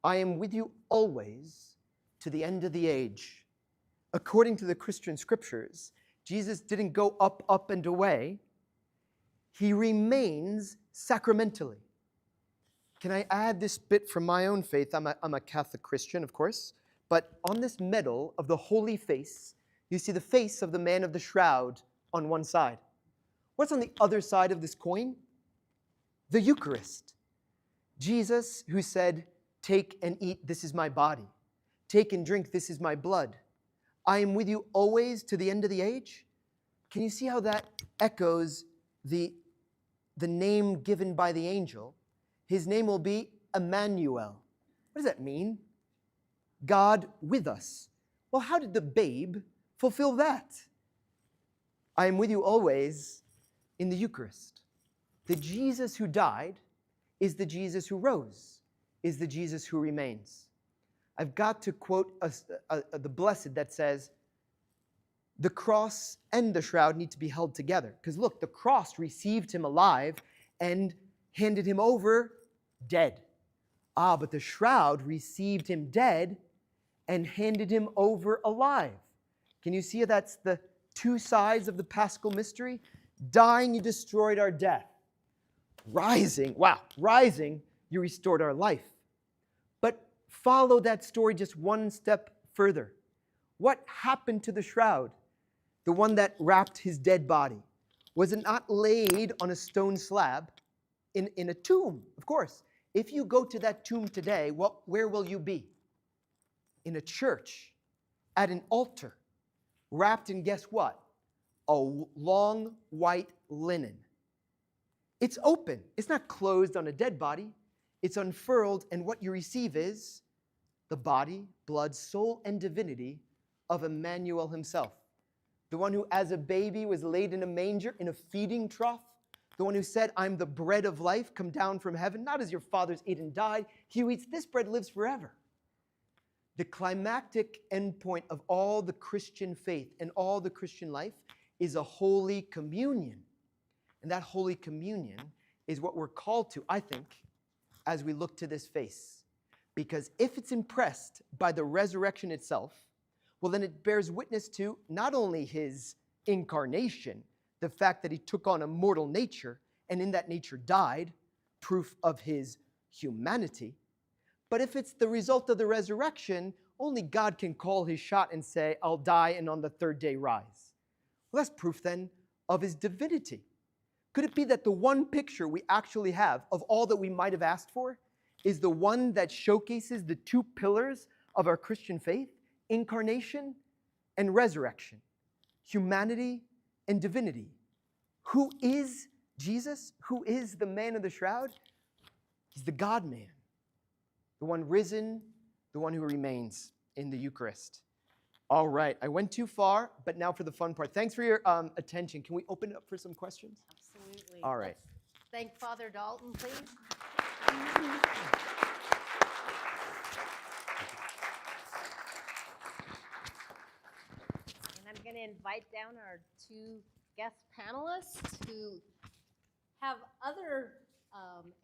I am with you always to the end of the age. According to the Christian scriptures, Jesus didn't go up, up, and away. He remains sacramentally. Can I add this bit from my own faith? I'm a Catholic Christian, of course. But on this medal of the Holy Face, you see the face of the man of the shroud on one side. What's on the other side of this coin? The Eucharist. Jesus, who said, take and eat, this is my body. Take and drink, this is my blood. I am with you always to the end of the age. Can you see how that echoes the name given by the angel? His name will be Emmanuel. What does that mean? God with us. Well, how did the babe fulfill that? I am with you always in the Eucharist. The Jesus who died is the Jesus who rose, is the Jesus who remains. I've got to quote the Blessed that says, the cross and the shroud need to be held together. Because look, the cross received him alive and handed him over dead. But the shroud received him dead and handed him over alive. Can you see that's the two sides of the Paschal mystery? Dying, you destroyed our death. Rising, you restored our life. But follow that story just one step further. What happened to the shroud? The one that wrapped his dead body. Was it not laid on a stone slab in a tomb? Of course. If you go to that tomb today, where will you be? In a church, at an altar, wrapped in, guess what? A long white linen. It's open. It's not closed on a dead body. It's unfurled, and what you receive is the body, blood, soul, and divinity of Emmanuel himself. The one who as a baby was laid in a manger in a feeding trough. The one who said, I'm the bread of life, come down from heaven, not as your fathers ate and died. He who eats this bread lives forever. the climactic endpoint of all the Christian faith and all the Christian life is a Holy Communion. And that Holy Communion is what we're called to, I think, as we look to this face. Because if it's impressed by the resurrection itself, well, then it bears witness to not only his incarnation, the fact that he took on a mortal nature and in that nature died, proof of his humanity. But if it's the result of the resurrection, only God can call his shot and say, I'll die and on the third day rise. Well, that's proof then of his divinity. Could it be that the one picture we actually have of all that we might have asked for is the one that showcases the two pillars of our Christian faith, incarnation and resurrection, humanity and divinity? Who is Jesus? Who is the man of the shroud? He's the God-man, the one risen, the one who remains in the Eucharist. All right, I went too far, but now for the fun part. Thanks for your attention. Can we open it up for some questions? Absolutely. All right. Let's thank Father Dalton, please. And I'm going to invite down our two guest panelists who have other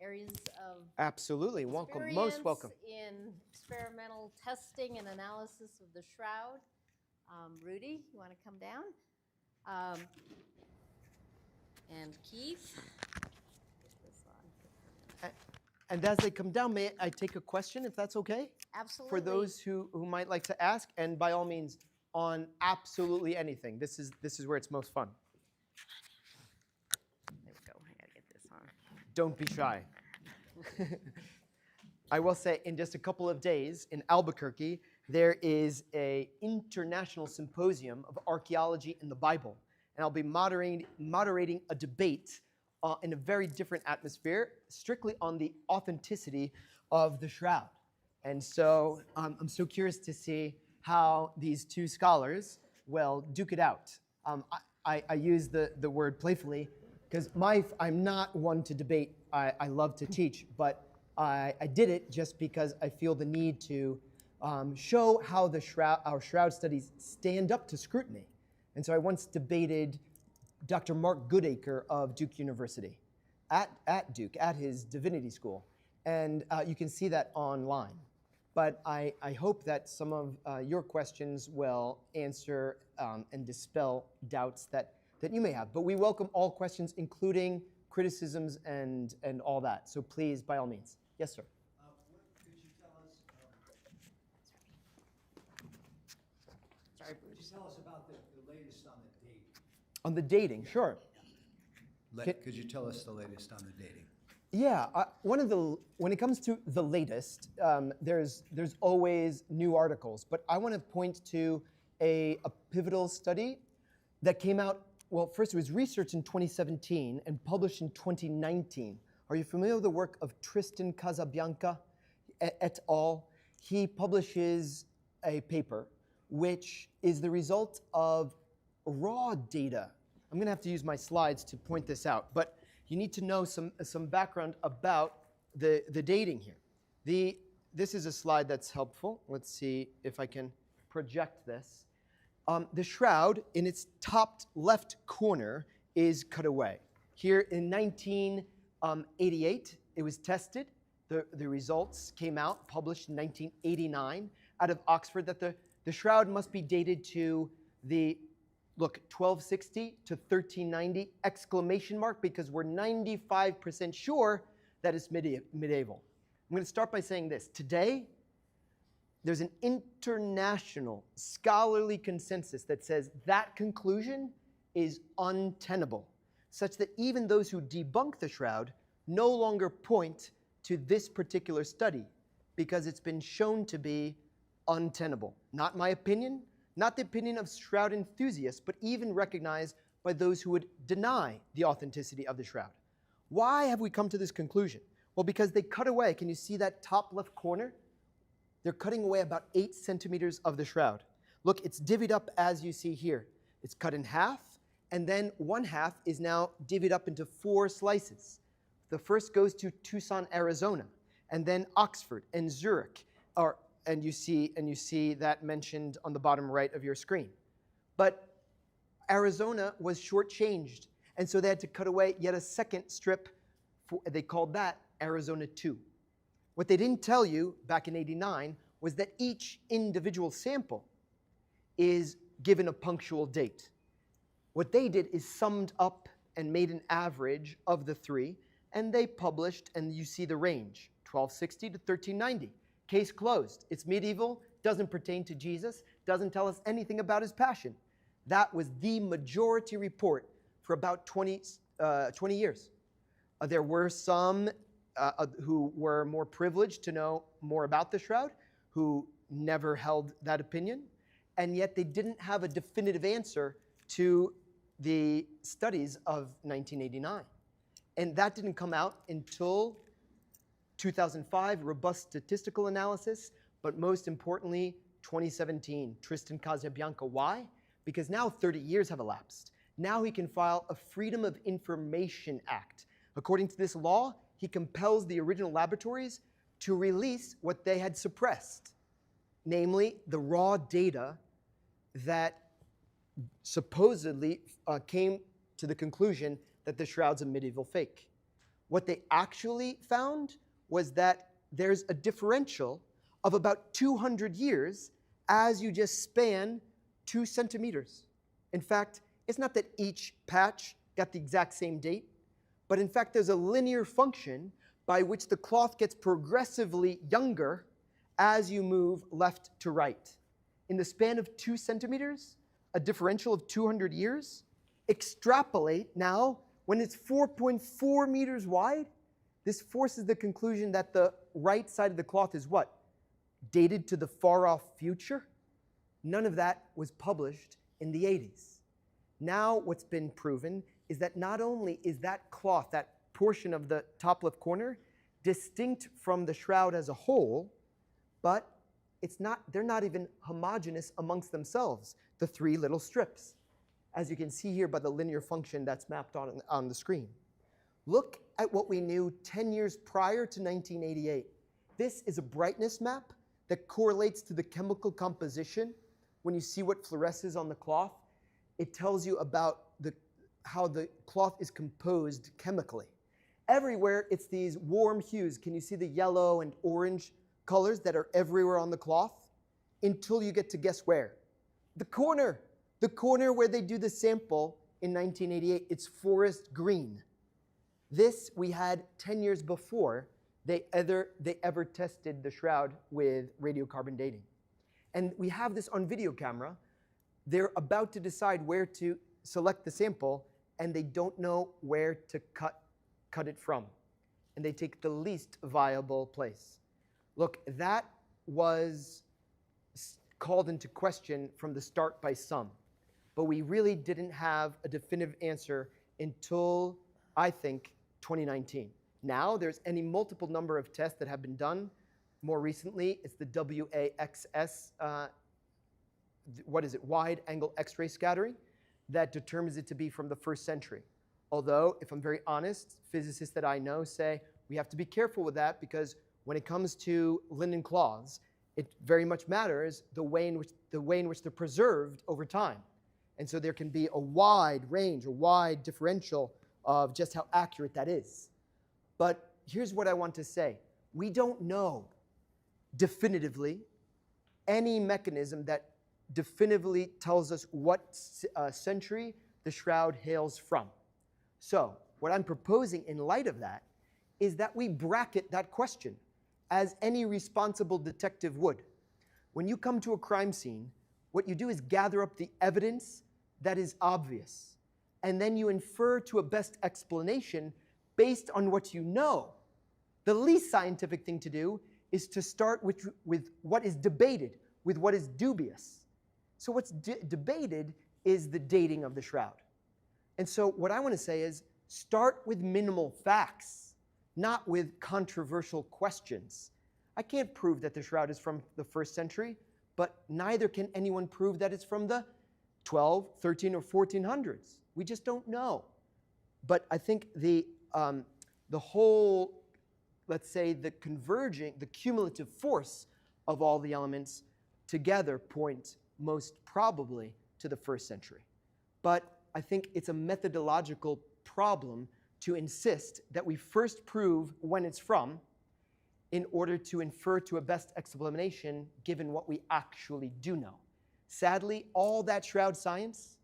areas of Absolutely. Welcome. Most welcome. in experimental testing and analysis of the shroud. Rudy, you want to come down? And Keith. Put this on. And as they come down, may I take a question, if that's okay? Absolutely. For those who might like to ask, and by all means, on absolutely anything. This is where it's most fun. There we go. I got to get this on. Don't be shy. I will say, in just a couple of days in Albuquerque, there is an international symposium of archaeology in the Bible. And I'll be moderating a debate in a very different atmosphere, strictly on the authenticity of the shroud. And so I'm so curious to see how these two scholars will duke it out. I use the word playfully because I'm not one to debate. I love to teach, but I did it just because I feel the need to show how our shroud studies stand up to scrutiny. And so I once debated Dr. Mark Goodacre of Duke University at Duke, at his divinity school. And you can see that online. But I hope that some of your questions will answer and dispel doubts that you may have. But we welcome all questions, including criticisms and all that. So please, by all means. Yes, sir. Could you tell us? Sorry, Could you tell us about the latest on the dating? On the dating, sure. Could you tell us the latest on the dating? Yeah, when it comes to the latest, there's always new articles. But I want to point to a pivotal study that came out. Well, first it was researched in 2017 and published in 2019. Are you familiar with the work of Tristan Casabianca et al.? He publishes a paper which is the result of raw data. I'm going to have to use my slides to point this out, but you need to know some background about the dating here. This is a slide that's helpful. Let's see if I can project this. The shroud in its top left corner is cut away. Here in 1988, it was tested. The results came out, published in 1989 out of Oxford, that the shroud must be dated to 1260 to 1390, exclamation mark, because we're 95% sure that it's medieval. I'm going to start by saying this. Today, there's an international scholarly consensus that says that conclusion is untenable, such that even those who debunk the shroud no longer point to this particular study because it's been shown to be untenable. Not my opinion, not the opinion of shroud enthusiasts, but even recognized by those who would deny the authenticity of the shroud. Why have we come to this conclusion? Well, because they cut away. Can you see that top left corner? They're cutting away about 8 centimeters of the shroud. Look, it's divvied up as you see here. It's cut in half, and then one half is now divvied up into 4 slices. The first goes to Tucson, Arizona, and then Oxford and Zurich, and you see that mentioned on the bottom right of your screen. But Arizona was shortchanged, and so they had to cut away yet a second strip. They called that Arizona 2. What they didn't tell you back in '89 was that each individual sample is given a punctual date. What they did is summed up and made an average of the three, and they published, and you see the range, 1260 to 1390. Case closed. It's medieval, doesn't pertain to Jesus, doesn't tell us anything about his passion. That was the majority report for about 20 years. There were some who were more privileged to know more about the shroud, who never held that opinion, and yet they didn't have a definitive answer to the studies of 1989. And that didn't come out until 2005, robust statistical analysis, but most importantly, 2017, Tristan Casabianca. Why? Because now 30 years have elapsed. Now he can file a Freedom of Information Act. According to this law, he compels the original laboratories to release what they had suppressed, namely the raw data that supposedly came to the conclusion that the shroud's a medieval fake. What they actually found was that there's a differential of about 200 years as you just span 2 centimeters. In fact, it's not that each patch got the exact same date, but in fact there's a linear function by which the cloth gets progressively younger as you move left to right. In the span of 2 centimeters, a differential of 200 years, extrapolate now, when it's 4.4 meters wide, this forces the conclusion that the right side of the cloth is what? Dated to the far-off future? None of that was published in the 80s. Now what's been proven is that not only is that cloth, that portion of the top left corner, distinct from the shroud as a whole, but they're not even homogeneous amongst themselves, the 3 little strips, as you can see here by the linear function that's mapped on the screen. Look at what we knew 10 years prior to 1988. This is a brightness map that correlates to the chemical composition. When you see what fluoresces on the cloth, it tells you about how the cloth is composed chemically. Everywhere, it's these warm hues. Can you see the yellow and orange colors that are everywhere on the cloth? Until you get to guess where? The corner where they do the sample in 1988, it's forest green. This we had 10 years before they ever tested the shroud with radiocarbon dating. And we have this on video camera. They're about to decide where to select the sample, and they don't know where to cut it from. And they take the least viable place. Look, that was called into question from the start by some. But we really didn't have a definitive answer until, I think, 2019. Now there's any multiple number of tests that have been done. More recently, it's the WAXS, wide angle X-ray scattering, that determines it to be from the 1st century. Although, if I'm very honest, physicists that I know say we have to be careful with that, because when it comes to linen cloths, it very much matters the way in which they're preserved over time. And so there can be a wide range, a wide differential of just how accurate that is. But here's what I want to say. We don't know definitively any mechanism that definitively tells us what century the shroud hails from. So what I'm proposing in light of that is that we bracket that question as any responsible detective would. When you come to a crime scene, what you do is gather up the evidence that is obvious, and then you infer to a best explanation based on what you know. The least scientific thing to do is to start with what is debated, with what is dubious. So what's debated is the dating of the shroud. And so what I want to say is start with minimal facts, not with controversial questions. I can't prove that the shroud is from the 1st century, but neither can anyone prove that it's from the 12, 13, or 1400s. We just don't know. But I think the whole, let's say, the cumulative force of all the elements together point most probably to the 1st century. But I think it's a methodological problem to insist that we first prove when it's from in order to infer to a best explanation given what we actually do know. Sadly, all that shroud science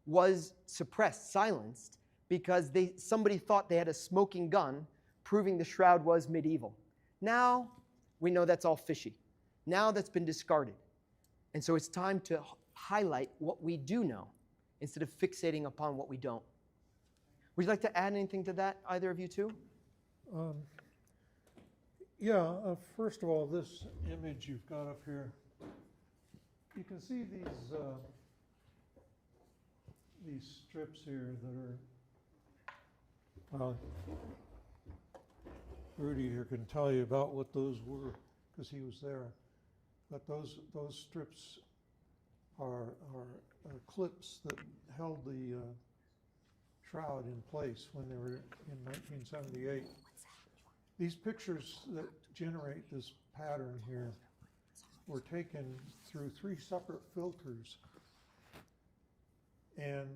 was suppressed, silenced, because somebody thought they had a smoking gun proving the shroud was medieval. Now we know that's all fishy. Now that's been discarded. And so it's time to highlight what we do know instead of fixating upon what we don't. Would you like to add anything to that, either of you two? First of all, this image you've got up here, you can see these strips here that are, Rudy here can tell you about what those were because he was there. But those strips are clips that held the shroud in place when they were in 1978. These pictures that generate this pattern here were taken through 3 separate filters, and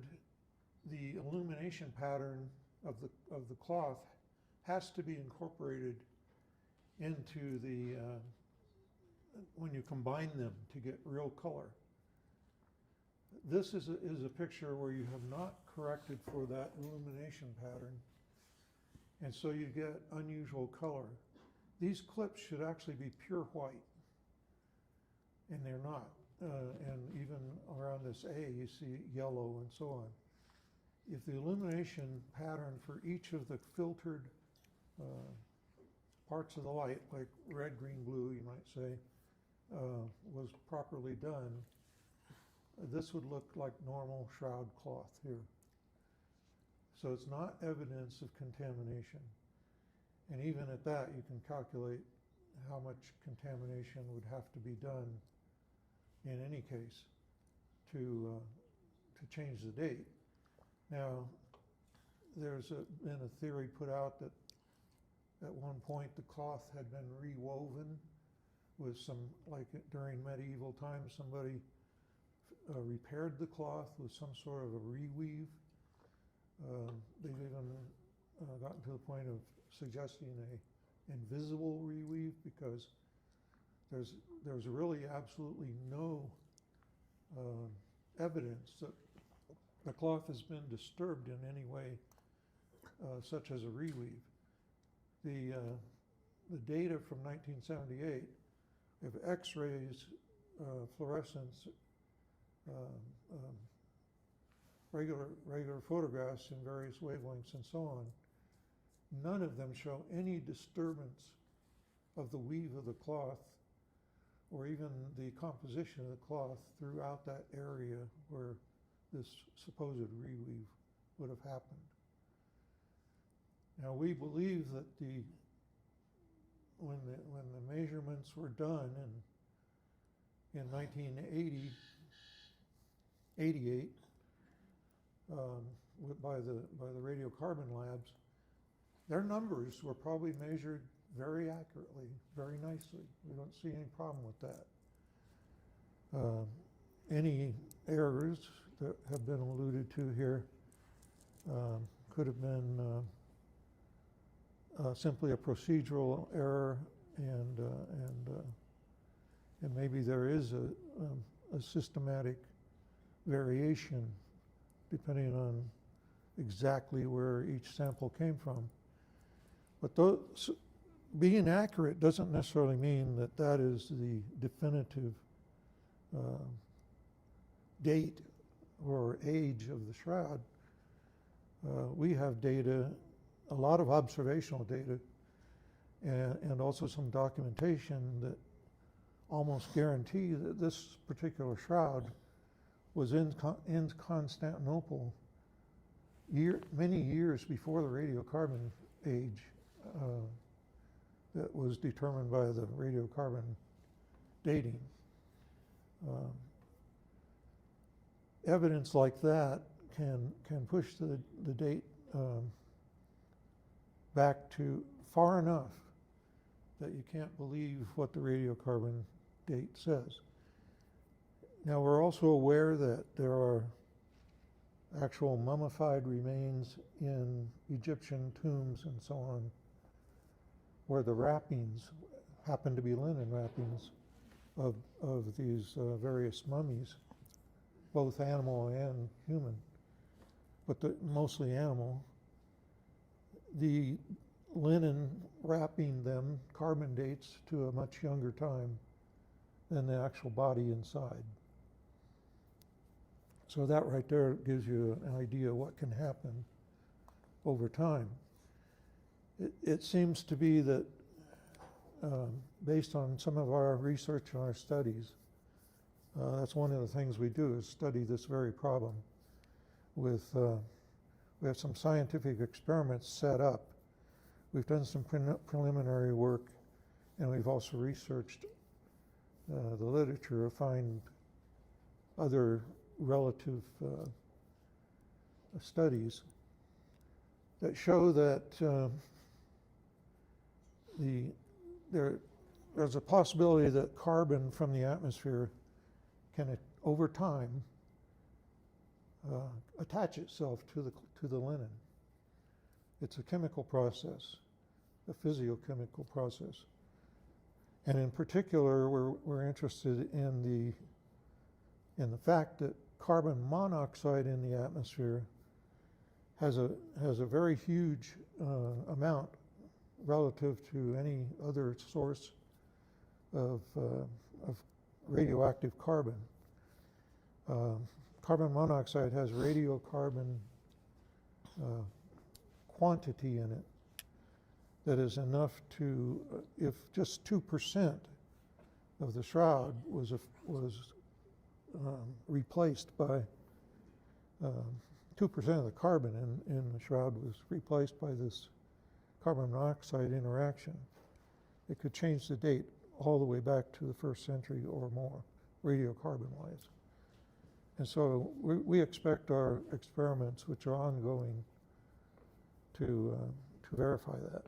the illumination pattern of the cloth has to be incorporated into the when you combine them to get real color. This is a picture where you have not corrected for that illumination pattern, and so you get unusual color. These clips should actually be pure white, and they're not. And even around this A, you see yellow and so on. If the illumination pattern for each of the filtered parts of the light, like red, green, blue, you might say, was properly done, this would look like normal shroud cloth here. So it's not evidence of contamination. And even at that, you can calculate how much contamination would have to be done in any case to change the date. Now, there's been a theory put out that at one point the cloth had been rewoven with some, like during medieval times, somebody repaired the cloth with some sort of a reweave. They've even gotten to the point of suggesting a invisible reweave because there's really absolutely no evidence that the cloth has been disturbed in any way, such as a reweave. The data from 1978 of X-rays, fluorescence, regular photographs in various wavelengths and so on, none of them show any disturbance of the weave of the cloth or even the composition of the cloth throughout that area where this supposed reweave would have happened. Now we believe that when the measurements were done in 1980, 88, by the radiocarbon labs, their numbers were probably measured very accurately, very nicely. We don't see any problem with that. Any errors that have been alluded to here could have been simply a procedural error, and maybe there is a systematic variation depending on exactly where each sample came from. But being accurate doesn't necessarily mean that that is the definitive date or age of the shroud. We have data, a lot of observational data, and also some documentation that almost guarantee that this particular shroud was in Constantinople many years before the radiocarbon age that was determined by the radiocarbon dating. Evidence like that can push the date back to far enough that you can't believe what the radiocarbon date says. Now, we're also aware that there are actual mummified remains in Egyptian tombs and so on, where the wrappings happen to be linen wrappings of these various mummies, both animal and human, but mostly animal. The linen wrapping them carbon dates to a much younger time than the actual body inside. So that right there gives you an idea of what can happen over time. It seems to be that based on some of our research and our studies, that's one of the things we do is study this very problem. We have some scientific experiments set up. We've done some preliminary work, and we've also researched the literature to find other relative studies that show that there's a possibility that carbon from the atmosphere can, over time, attach itself to the linen. It's a chemical process, a physiochemical process. And in particular, we're interested in the fact that carbon monoxide in the atmosphere has a very huge amount relative to any other source of radioactive carbon. Carbon monoxide has radiocarbon quantity in it that is enough to, if just 2% of the shroud was replaced by 2% of the carbon in the shroud was replaced by this carbon monoxide interaction, it could change the date all the way back to the 1st century or more, radiocarbon-wise. And so we expect our experiments, which are ongoing, to verify that.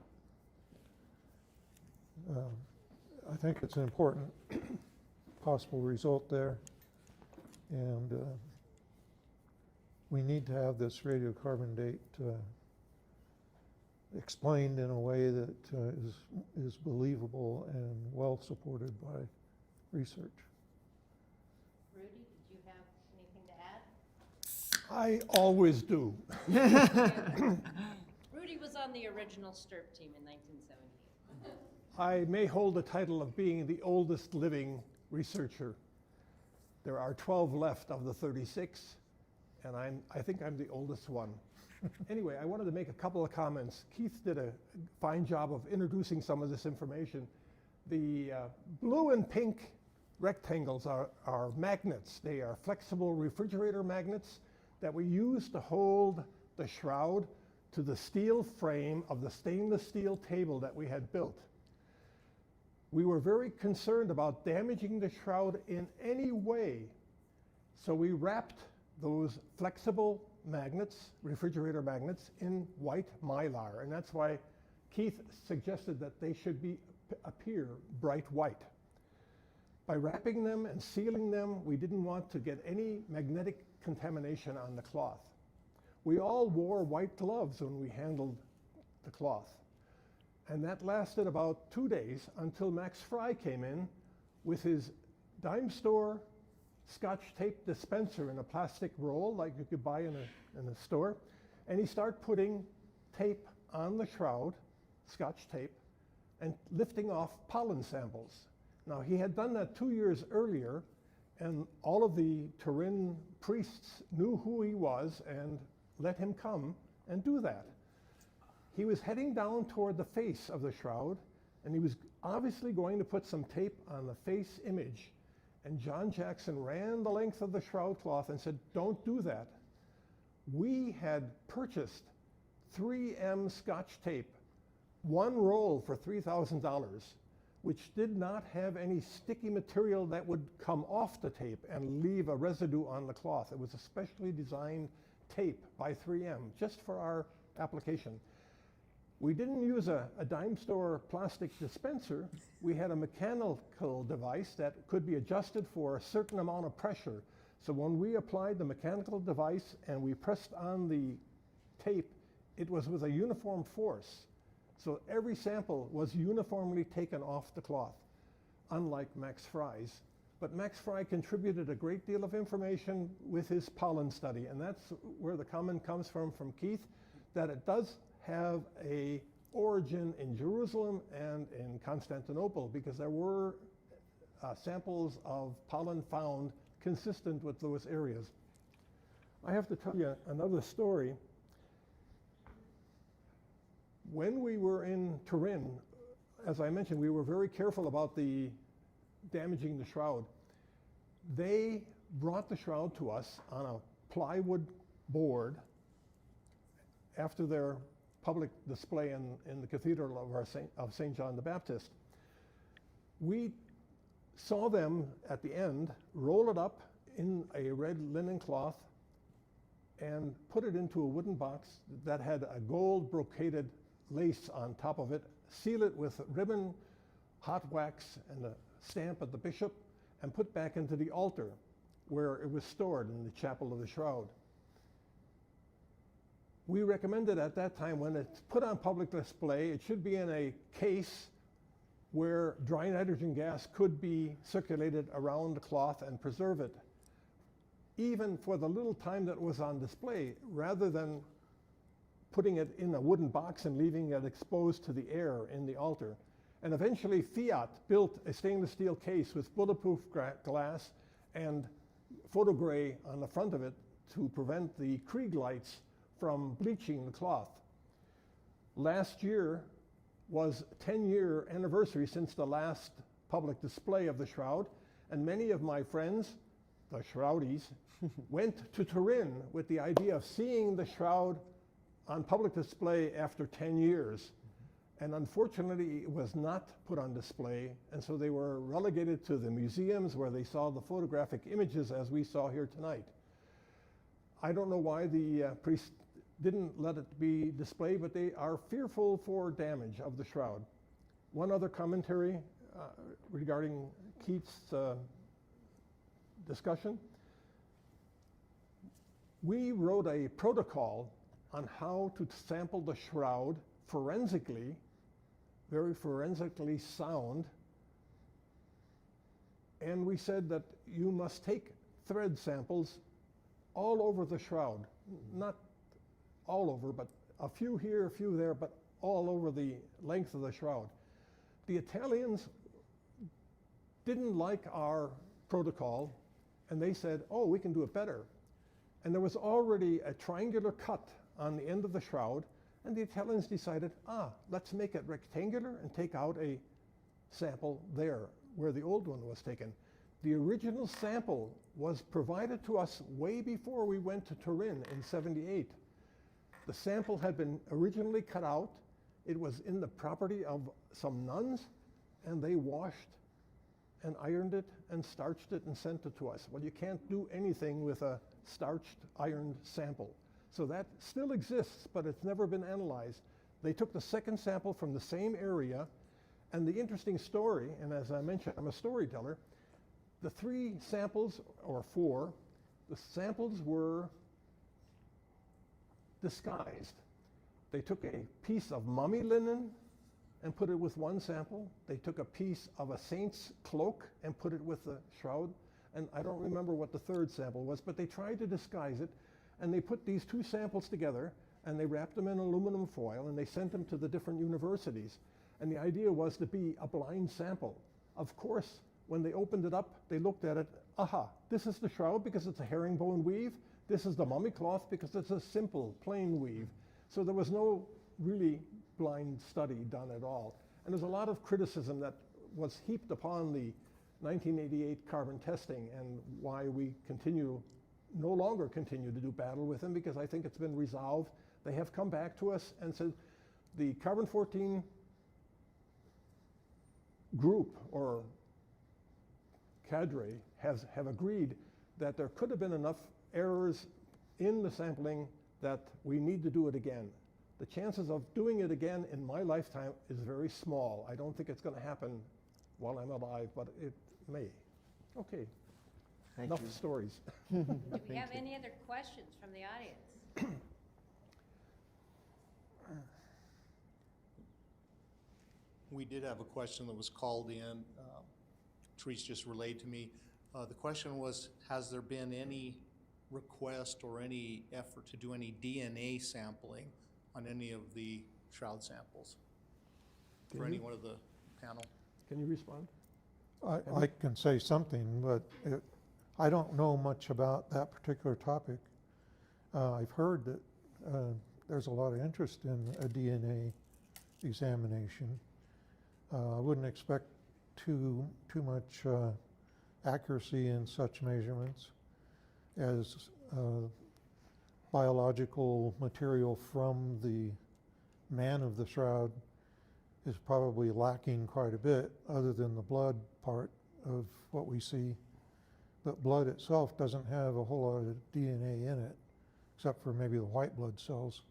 I think it's an important possible result there, and we need to have this radiocarbon date explained in a way that is believable and well supported by research. Rudy, did you have anything to add? I always do. Rudy was on the original STIRP team in 1978. I may hold the title of being the oldest living researcher. There are 12 left of the 36, and I think I'm the oldest one. Anyway, I wanted to make a couple of comments. Keith did a fine job of introducing some of this information. The blue and pink rectangles are magnets. They are flexible refrigerator magnets that we use to hold the shroud to the steel frame of the stainless steel table that we had built. We were very concerned about damaging the shroud in any way, so we wrapped those flexible magnets, refrigerator magnets, in white mylar, and that's why Keith suggested that they should appear bright white. By wrapping them and sealing them, we didn't want to get any magnetic contamination on the cloth. We all wore white gloves when we handled the cloth. And that lasted about 2 days until Max Fry came in with his dime store Scotch tape dispenser in a plastic roll like you could buy in a store. And he started putting tape on the shroud, Scotch tape, and lifting off pollen samples. Now, he had done that 2 years earlier, and all of the Turin priests knew who he was and let him come and do that. He was heading down toward the face of the shroud, and he was obviously going to put some tape on the face image. And John Jackson ran the length of the shroud cloth and said, "Don't do that." We had purchased 3M Scotch tape, one roll for $3,000, which did not have any sticky material that would come off the tape and leave a residue on the cloth. It was a specially designed tape by 3M just for our application. We didn't use a dime store plastic dispenser. We had a mechanical device that could be adjusted for a certain amount of pressure. So when we applied the mechanical device and we pressed on the tape, it was with a uniform force. So every sample was uniformly taken off the cloth, unlike Max Fry's. But Max Fry contributed a great deal of information with his pollen study, and that's where the comment comes from Keith, that it does have a origin in Jerusalem and in Constantinople, because there were samples of pollen found consistent with those areas. I have to tell you another story. When we were in Turin, as I mentioned, we were very careful about the damaging the shroud. They brought the shroud to us on a plywood board after their public display in the cathedral of St. John the Baptist. We saw them at the end roll it up in a red linen cloth and put it into a wooden box that had a gold brocaded lace on top of it, seal it with ribbon, hot wax, and a stamp of the bishop, and put back into the altar where it was stored in the chapel of the shroud. We recommended at that time, when it's put on public display, it should be in a case where dry nitrogen gas could be circulated around the cloth and preserve it, even for the little time that was on display, rather than putting it in a wooden box and leaving it exposed to the air in the altar. And eventually Fiat built a stainless steel case with bulletproof glass and photogray on the front of it to prevent the Krieg lights from bleaching the cloth. Last year was 10-year anniversary since the last public display of the shroud, and many of my friends, the Shroudies, went to Turin with the idea of seeing the shroud on public display after 10 years. And unfortunately, it was not put on display, and so they were relegated to the museums where they saw the photographic images as we saw here tonight. I don't know why the priest didn't let it be displayed, but they are fearful for damage of the shroud. One other commentary regarding Keith's discussion. We wrote a protocol on how to sample the shroud forensically, very forensically sound, and we said that you must take thread samples all over the shroud, not all over, but a few here, a few there, but all over the length of the shroud. The Italians didn't like our protocol, and they said, oh, we can do it better. And there was already a triangular cut on the end of the shroud, and the Italians decided, let's make it rectangular and take out a sample there where the old one was taken. The original sample was provided to us way before we went to Turin in '78. The sample had been originally cut out. It was in the property of some nuns, and they washed and ironed it and starched it and sent it to us. Well, you can't do anything with a starched, ironed sample. So that still exists, but it's never been analyzed. They took the second sample from the same area, and the interesting story, and as I mentioned, I'm a storyteller, the 3 samples, or 4, the samples were disguised. They took a piece of mummy linen and put it with one sample. They took a piece of a saint's cloak and put it with the shroud. And I don't remember what the third sample was, but they tried to disguise it. And they put these 2 samples together, and they wrapped them in aluminum foil, and they sent them to the different universities. And the idea was to be a blind sample. Of course, when they opened it up, they looked at it, this is the shroud because it's a herringbone weave. This is the mummy cloth because it's a simple, plain weave. So there was no really blind study done at all. And there's a lot of criticism that was heaped upon the 1988 carbon testing, and why we no longer continue to do battle with them, because I think it's been resolved. They have come back to us and said the carbon-14 group or cadre have agreed that there could have been enough errors in the sampling that we need to do it again. The chances of doing it again in my lifetime is very small. I don't think it's going to happen while I'm alive, but it may. Okay, Thank enough you. stories. Do we have any other questions from the audience? We did have a question that was called in. Therese just relayed to me. The question was, has there been any request or any effort to do any DNA sampling on any of the shroud samples for anyone of the panel? Can you respond? I can say something, but I don't know much about that particular topic. I've heard that there's a lot of interest in a DNA examination. I wouldn't expect too much accuracy in such measurements, as biological material from the man of the shroud is probably lacking quite a bit, other than the blood part of what we see. But blood itself doesn't have a whole lot of DNA in it, except for maybe the white blood cells.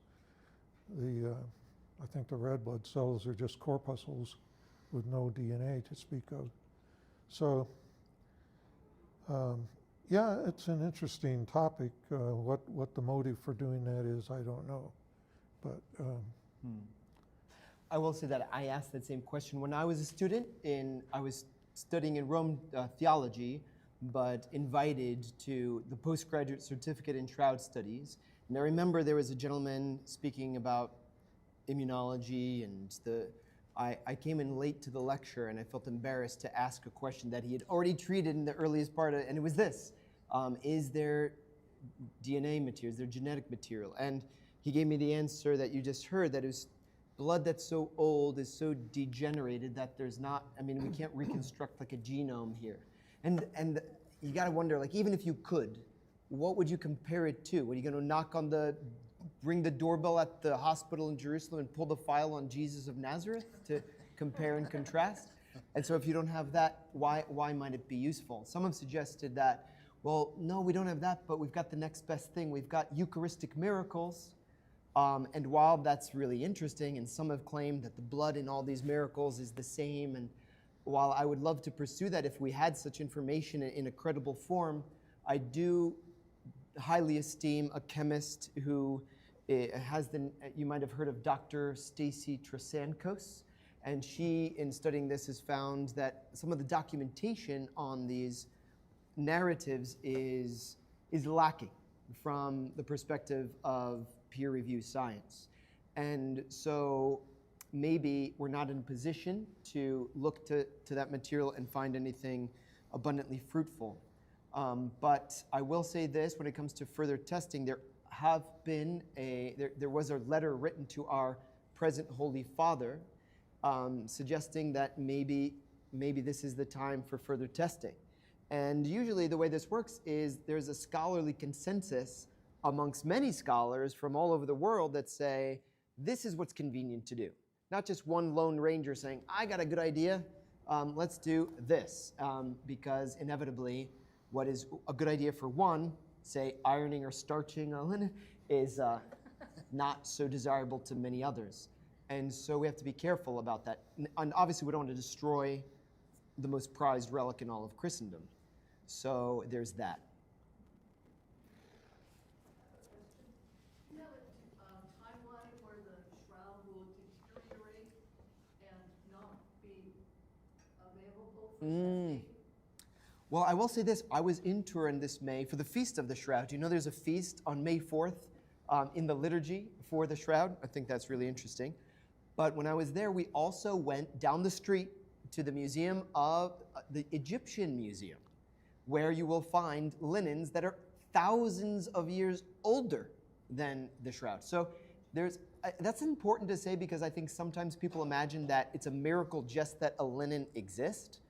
I think the red blood cells are just corpuscles with no DNA to speak of. So, yeah, it's an interesting topic. What the motive for doing that is, I don't know. But I will say that I asked that same question when I was a student. I was studying in Rome theology, but invited to the postgraduate certificate in shroud studies. And I remember there was a gentleman speaking about immunology, and I came in late to the lecture, and I felt embarrassed to ask a question that he had already treated in the earliest part, and it was this: is there DNA material, is there genetic material? And he gave me the answer that you just heard, that it was blood that's so old, is so degenerated that there's not, I mean, we can't reconstruct like a genome here. And you gotta wonder, like, even if you could, what would you compare it to? Are you gonna ring the doorbell at the hospital in Jerusalem and pull the file on Jesus of Nazareth to compare and contrast? And so if you don't have that, why might it be useful? Some have suggested that, well, no, we don't have that, but we've got the next best thing. We've got Eucharistic miracles. And while that's really interesting, and some have claimed that the blood in all these miracles is the same, and while I would love to pursue that if we had such information in a credible form, I do highly esteem a chemist who you might have heard of Dr. Stacy Trasancos, and she, in studying this, has found that some of the documentation on these narratives is lacking from the perspective of peer-reviewed science. And so maybe we're not in a position to look to that material and find anything abundantly fruitful. But I will say this: when it comes to further testing, there was a letter written to our present Holy Father suggesting that maybe this is the time for further testing. And usually the way this works is there's a scholarly consensus amongst many scholars from all over the world that say, this is what's convenient to do. Not just one lone ranger saying, I got a good idea, let's do this. Because inevitably, what is a good idea for one, say ironing or starching a linen, is not so desirable to many others. And so we have to be careful about that. And obviously we don't want to destroy the most prized relic in all of Christendom. So there's that. Do you have a timeline where the shroud will deteriorate and not be available for testing? Well, I will say this. I was in Turin this May for the Feast of the Shroud. You know there's a feast on May 4th in the liturgy for the Shroud? I think that's really interesting. But when I was there, we also went down the street to the museum of the Egyptian Museum, where you will find linens that are thousands of years older than the shroud. So that's important to say, because I think sometimes people imagine that it's a miracle just that a linen exists.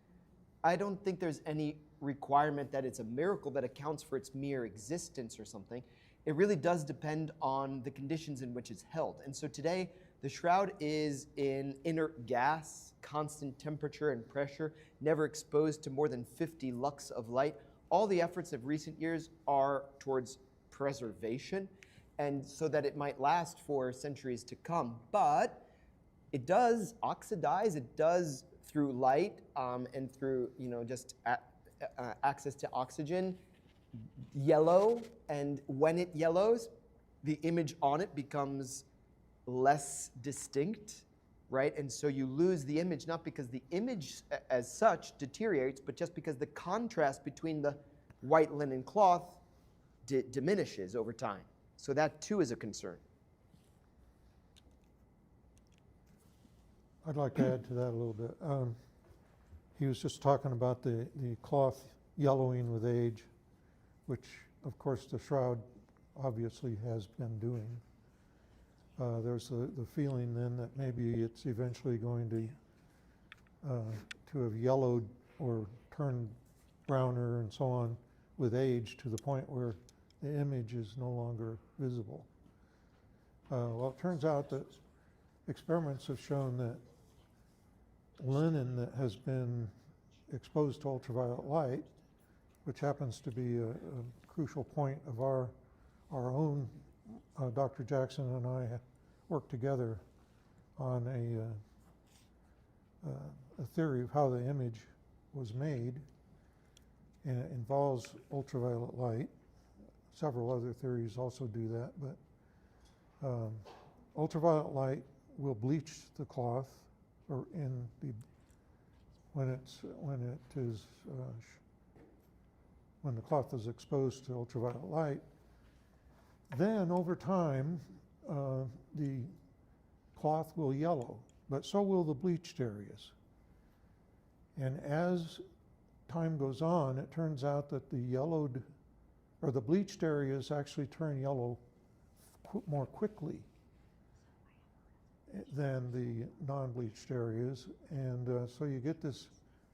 I don't think there's any requirement that it's a miracle that accounts for its mere existence or something. It really does depend on the conditions in which it's held. And so today, the shroud is in inert gas, constant temperature and pressure, never exposed to more than 50 lux of light. All the efforts of recent years are towards preservation. and so that it might last for centuries to come. But it does oxidize. It does through light and through just access to oxygen, yellow. And when it yellows, the image on it becomes less distinct, right? And so you lose the image, not because the image as such deteriorates, but just because the contrast between the white linen cloth diminishes over time. So that too is a concern. I'd like to add to that a little bit. He was just talking about the cloth yellowing with age, which of course the shroud obviously has been doing. There's the feeling then that maybe it's eventually going to have yellowed or turned browner and so on with age to the point where the image is no longer visible. Well, it turns out that experiments have shown that linen that has been exposed to ultraviolet light, which happens to be a crucial point of our own, Dr. Jackson and I worked together on a theory of how the image was made, and it involves ultraviolet light. Several other theories also do that, but ultraviolet light will bleach the cloth, or when the cloth is exposed to ultraviolet light. Then over time, the cloth will yellow, but so will the bleached areas. And as time goes on, it turns out that the bleached areas actually turn yellow more quickly than the non-bleached areas. And so you get this,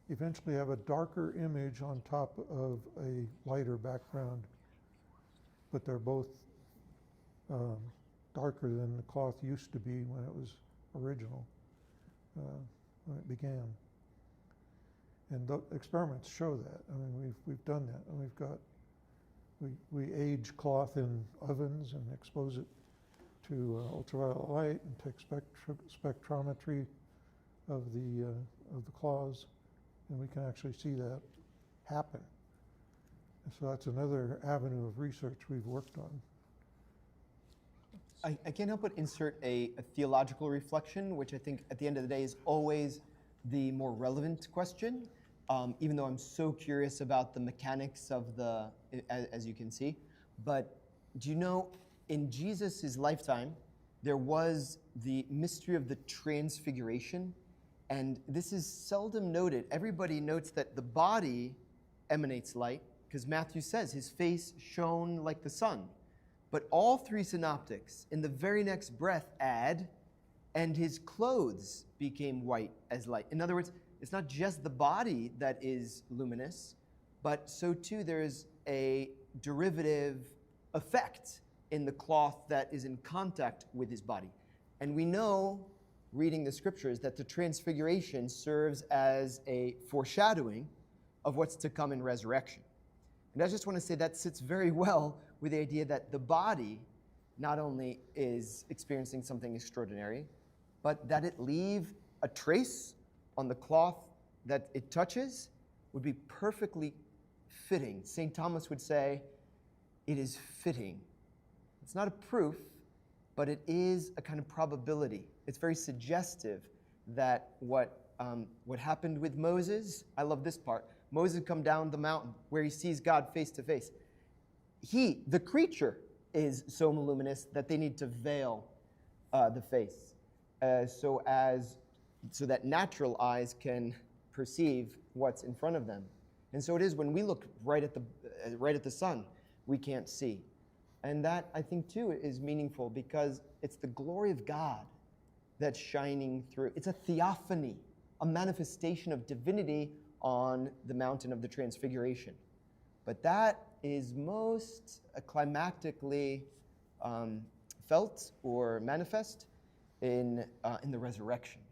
eventually have a darker image on top of a lighter background, but they're both darker than the cloth used to be when it was original, when it began. And the experiments show that. I mean, we've done that, and we age cloth in ovens and expose it to ultraviolet light and take spectrometry of the cloths, and we can actually see that happen. And so that's another avenue of research we've worked on. I can't help but insert a theological reflection, which I think at the end of the day is always the more relevant question, even though I'm so curious about the mechanics of as you can see. But do you know, in Jesus' lifetime, there was the mystery of the transfiguration, and this is seldom noted. Everybody notes that the body emanates light, because Matthew says his face shone like the sun. But all three synoptics, in the very next breath, add, and his clothes became white as light. In other words, it's not just the body that is luminous, but so too there is a derivative effect in the cloth that is in contact with his body. And we know, reading the scriptures, that the transfiguration serves as a foreshadowing of what's to come in resurrection. And I just want to say that sits very well with the idea that the body not only is experiencing something extraordinary, but that it leave a trace on the cloth that it touches would be perfectly fitting. St. Thomas would say, it is fitting. It's not a proof, but it is a kind of probability. It's very suggestive that what happened with Moses, I love this part, Moses come down the mountain where he sees God face to face. He, the creature, is so luminous that they need to veil the face so that natural eyes can perceive what's in front of them. And so it is when we look right at the sun, we can't see. And that, I think, too, is meaningful because it's the glory of God that's shining through. It's a theophany, a manifestation of divinity on the mountain of the Transfiguration. But that is most climactically felt or manifest in the resurrection.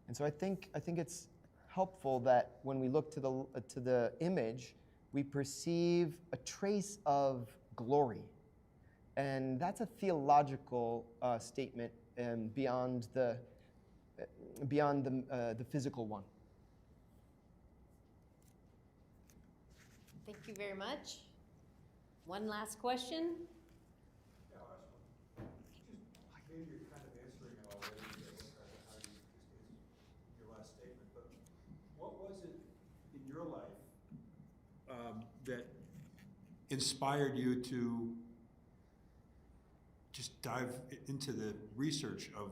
And so I think it's helpful that when we look to the image, we perceive a trace of glory. And that's a theological statement beyond the physical one. Thank you very much. One last question. Maybe you're kind of answering it already, how you your last statement, but what was it in your life that inspired you to just dive into the research of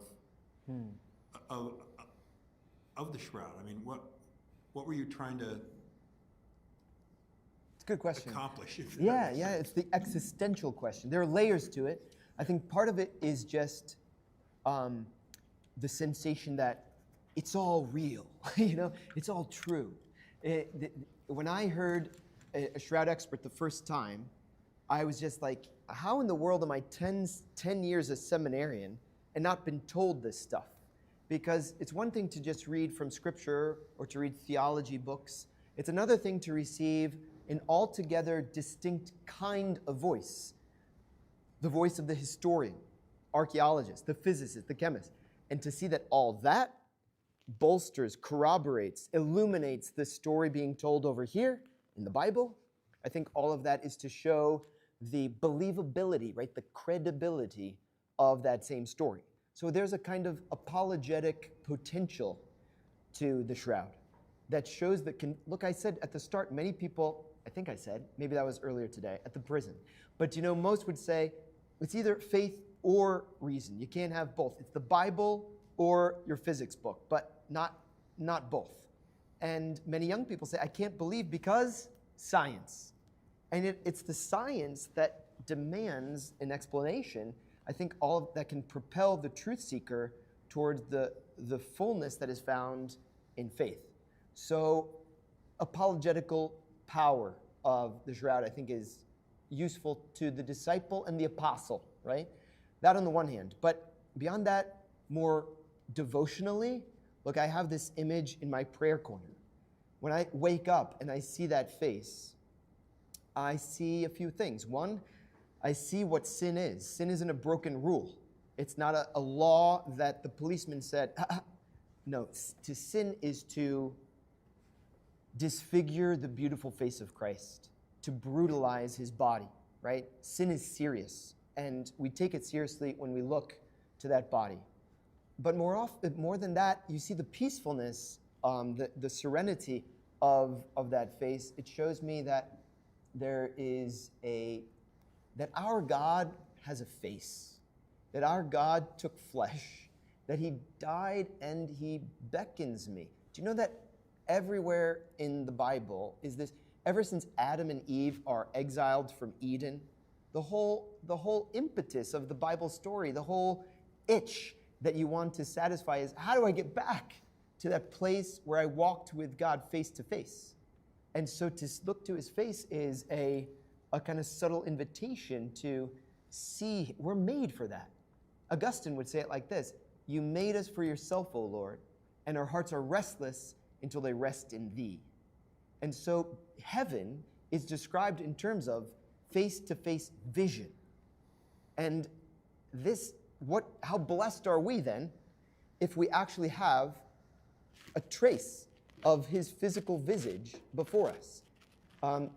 the shroud? I mean, what were you trying to It's a good question. accomplish? Yeah, it's the existential question. There are layers to it. I think part of it is just the sensation that it's all real, it's all true. When I heard a shroud expert the first time, I was just like, how in the world am I 10 years a seminarian and not been told this stuff? Because it's one thing to just read from scripture or to read theology books. It's another thing to receive an altogether distinct kind of voice. The voice of the historian, archaeologist, the physicist, the chemist. And to see that all that bolsters, corroborates, illuminates the story being told over here in the Bible, I think all of that is to show the believability, right, the credibility of that same story. So there's a kind of apologetic potential to the shroud that shows that, look, I said at the start, many people, I think I said, maybe that was earlier today, at the prison. But most would say, it's either faith or reason. You can't have both. It's the Bible or your physics book, but not both. And many young people say, I can't believe because science. And it's the science that demands an explanation. I think all of that can propel the truth seeker towards the fullness that is found in faith. So apologetical power of the shroud, I think, is useful to the disciple and the apostle, right? That on the one hand. But beyond that, more devotionally, look, I have this image in my prayer corner. When I wake up and I see that face, I see a few things. One, I see what sin is. Sin isn't a broken rule. It's not a law that the policeman said, no, to sin is to disfigure the beautiful face of Christ, to brutalize his body, right? Sin is serious, and we take it seriously when we look to that body. But more than that, you see the peacefulness, the serenity of that face. It shows me that that our God has a face, that our God took flesh, that he died and he beckons me. Do you know that everywhere in the Bible is this, ever since Adam and Eve are exiled from Eden, the whole impetus of the Bible story, the whole itch that you want to satisfy is, how do I get back to that place where I walked with God face to face? And so to look to his face is a kind of subtle invitation to see, we're made for that. Augustine would say it like this: you made us for yourself, O Lord, and our hearts are restless until they rest in thee. And so heaven is described in terms of face-to-face vision. And how blessed are we then if we actually have a trace of his physical visage before us.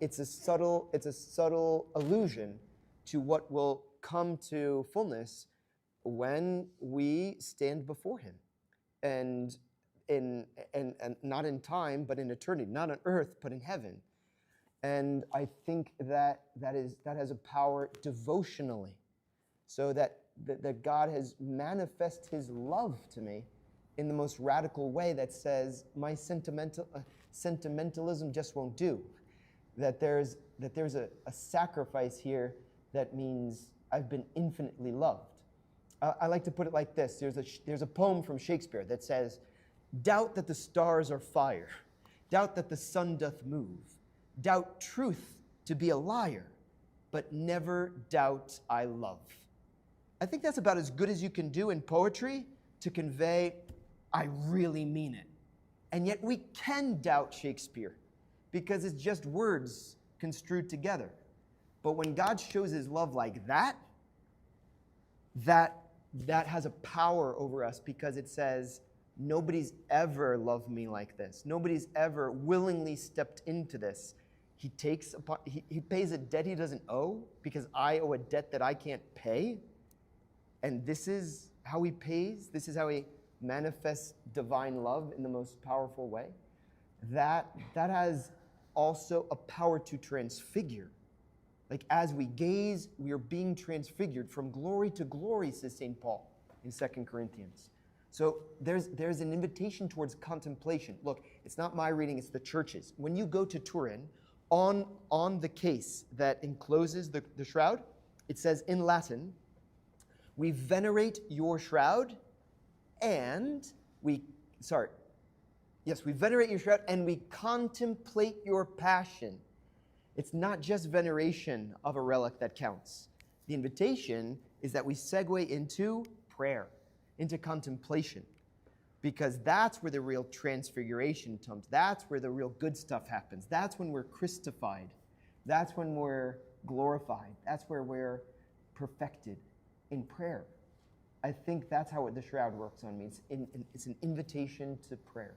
It's a subtle allusion to what will come to fullness when we stand before him, and not in time, but in eternity, not on earth, but in heaven. And I think that has a power devotionally, so that God has manifest his love to me in the most radical way that says my sentimentalism just won't do. That there's a sacrifice here that means I've been infinitely loved. I like to put it like this. There's a poem from Shakespeare that says, doubt that the stars are fire, doubt that the sun doth move, doubt truth to be a liar, but never doubt I love. I think that's about as good as you can do in poetry to convey, I really mean it. And yet we can doubt Shakespeare because it's just words construed together. But when God shows his love like that, that has a power over us because it says, nobody's ever loved me like this. Nobody's ever willingly stepped into this. He pays a debt he doesn't owe because I owe a debt that I can't pay. And this is how he pays. This is how he manifests divine love in the most powerful way. That has also a power to transfigure. Like as we gaze, we are being transfigured from glory to glory, says St. Paul in 2 Corinthians. So there's an invitation towards contemplation. Look, it's not my reading, it's the church's. When you go to Turin, on the case that encloses the shroud, it says in Latin, we venerate your shroud and we venerate your shroud and we contemplate your passion. It's not just veneration of a relic that counts. The invitation is that we segue into prayer, into contemplation, because that's where the real transfiguration comes. That's where the real good stuff happens. That's when we're Christified. That's when we're glorified. That's where we're perfected in prayer. I think that's how the shroud works on me. It's an invitation to prayer.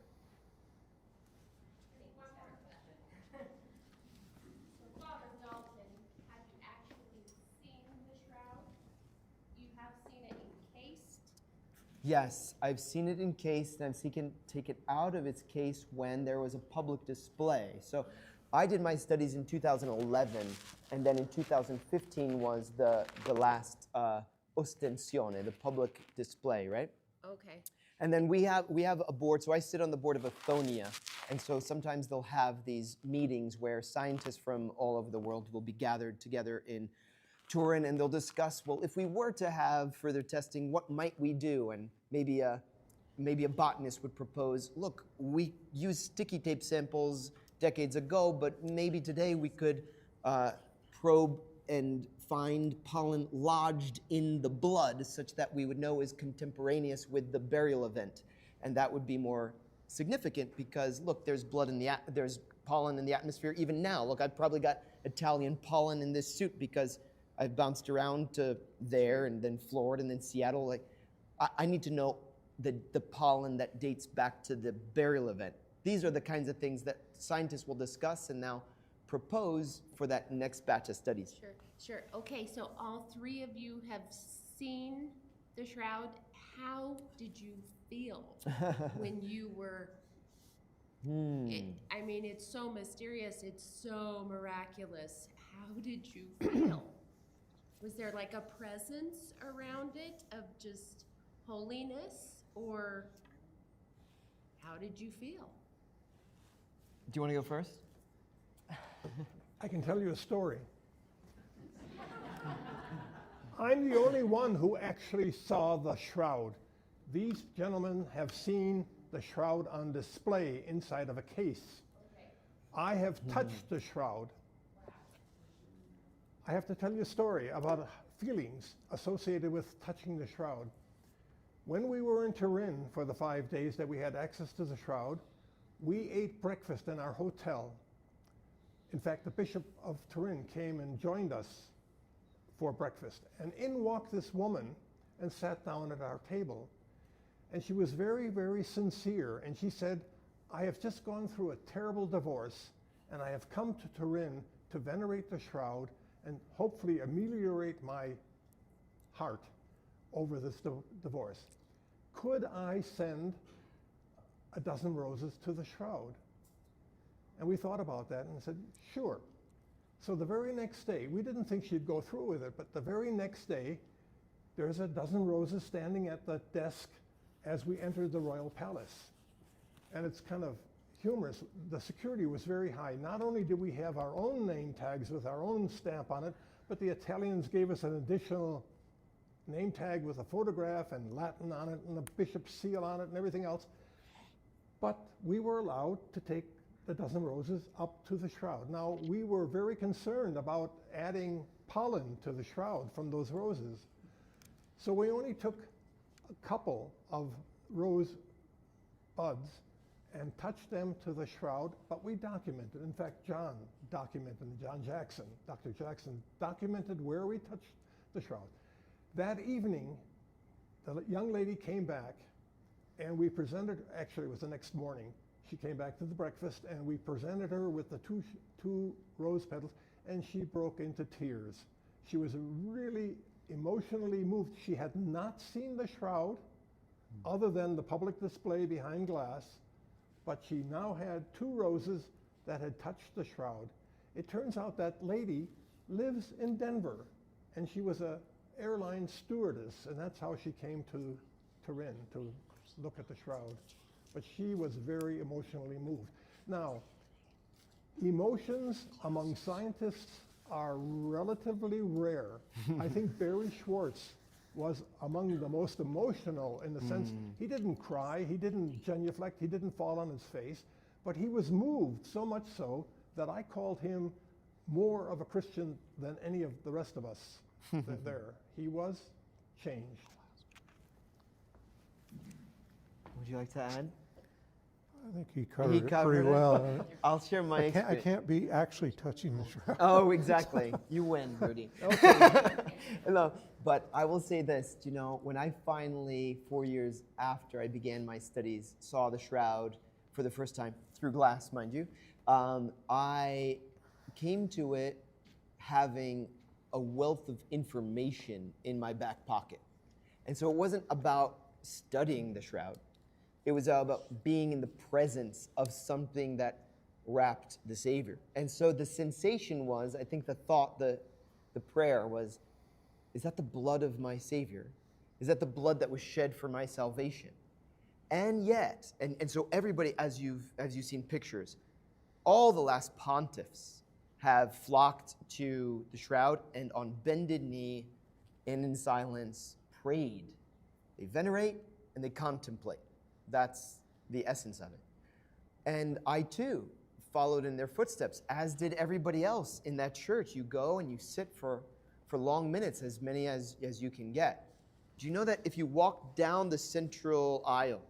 Father Dalton, have you actually seen the shroud? You have seen it encased? Yes, I've seen it encased, and I've seen it take it out of its case when there was a public display. So I did my studies in 2011, and then in 2015 was the last ostensione, the public display, right? Okay. And then we have a board, so I sit on the board of Athonia, and so sometimes they'll have these meetings where scientists from all over the world will be gathered together in Turin, and they'll discuss, well, if we were to have further testing, what might we do? And maybe a botanist would propose, look, we used sticky tape samples decades ago, but maybe today we could probe and find pollen lodged in the blood such that we would know is contemporaneous with the burial event. And that would be more significant because, look, there's there's pollen in the atmosphere even now. Look, I've probably got Italian pollen in this suit because I've bounced around to there and then Florida and then Seattle. Like, I need to know the pollen that dates back to the burial event. These are the kinds of things that scientists will discuss and now propose for that next batch of studies. Sure. Okay, so all three of you have seen the shroud. How did you feel when you were... I mean, it's so mysterious. It's so miraculous. How did you feel? Was there like a presence around it of just holiness, or how did you feel? Do you want to go first? I can tell you a story. I'm the only one who actually saw the shroud. These gentlemen have seen the shroud on display inside of a case. Okay. I have touched the shroud. I have to tell you a story about feelings associated with touching the shroud. When we were in Turin for the 5 days that we had access to the shroud, we ate breakfast in our hotel. In fact, the Bishop of Turin came and joined us for breakfast. And in walked this woman and sat down at our table. And she was very, very sincere. And she said, I have just gone through a terrible divorce, and I have come to Turin to venerate the shroud and hopefully ameliorate my heart over this divorce. Could I send a dozen roses to the shroud? And we thought about that and said, sure. So the very next day, we didn't think she'd go through with it, but the very next day, there's a dozen roses standing at the desk as we entered the royal palace. And it's kind of humorous. The security was very high. Not only did we have our own name tags with our own stamp on it, but the Italians gave us an additional name tag with a photograph and Latin on it and the bishop's seal on it and everything else. But we were allowed to take the dozen roses up to the shroud. Now, we were very concerned about adding pollen to the shroud from those roses. So we only took a couple of rose buds and touched them to the shroud, but we documented. In fact, Dr. Jackson documented where we touched the shroud. That evening, the young lady came back, and we presented, actually it was the next morning, she came back to the breakfast, and we presented her with the two rose petals, and she broke into tears. She was really emotionally moved. She had not seen the shroud other than the public display behind glass, but she now had 2 roses that had touched the shroud. It turns out that lady lives in Denver, and she was a airline stewardess, and that's how she came to Turin to look at the shroud. But she was very emotionally moved. Now, emotions among scientists are relatively rare. I think Barry Schwartz was among the most emotional in the sense he didn't cry, he didn't genuflect, he didn't fall on his face, but he was moved so much so that I called him more of a Christian than any of the rest of us there. He was changed. Would you like to add? I think he covered it covered pretty it. well. I'll share my I experience. can't be actually touching the shroud. Oh, exactly. You win, Rudy. No, but I will say this, you know, when I finally, 4 years after I began my studies, saw the shroud for the first time, through glass, mind you, I came to it having a wealth of information in my back pocket. And so it wasn't about studying the shroud. It was about being in the presence of something that wrapped the Savior. And so the sensation was, I think the thought, the prayer was, is that the blood of my Savior? Is that the blood that was shed for my salvation? And yet, and so everybody, as you've seen pictures, all the last pontiffs have flocked to the shroud and on bended knee and in silence prayed. They venerate and they contemplate. That's the essence of it. And I too followed in their footsteps, as did everybody else in that church. You go and you sit for long minutes, as many as you can get. Do you know that if you walk down the central aisle,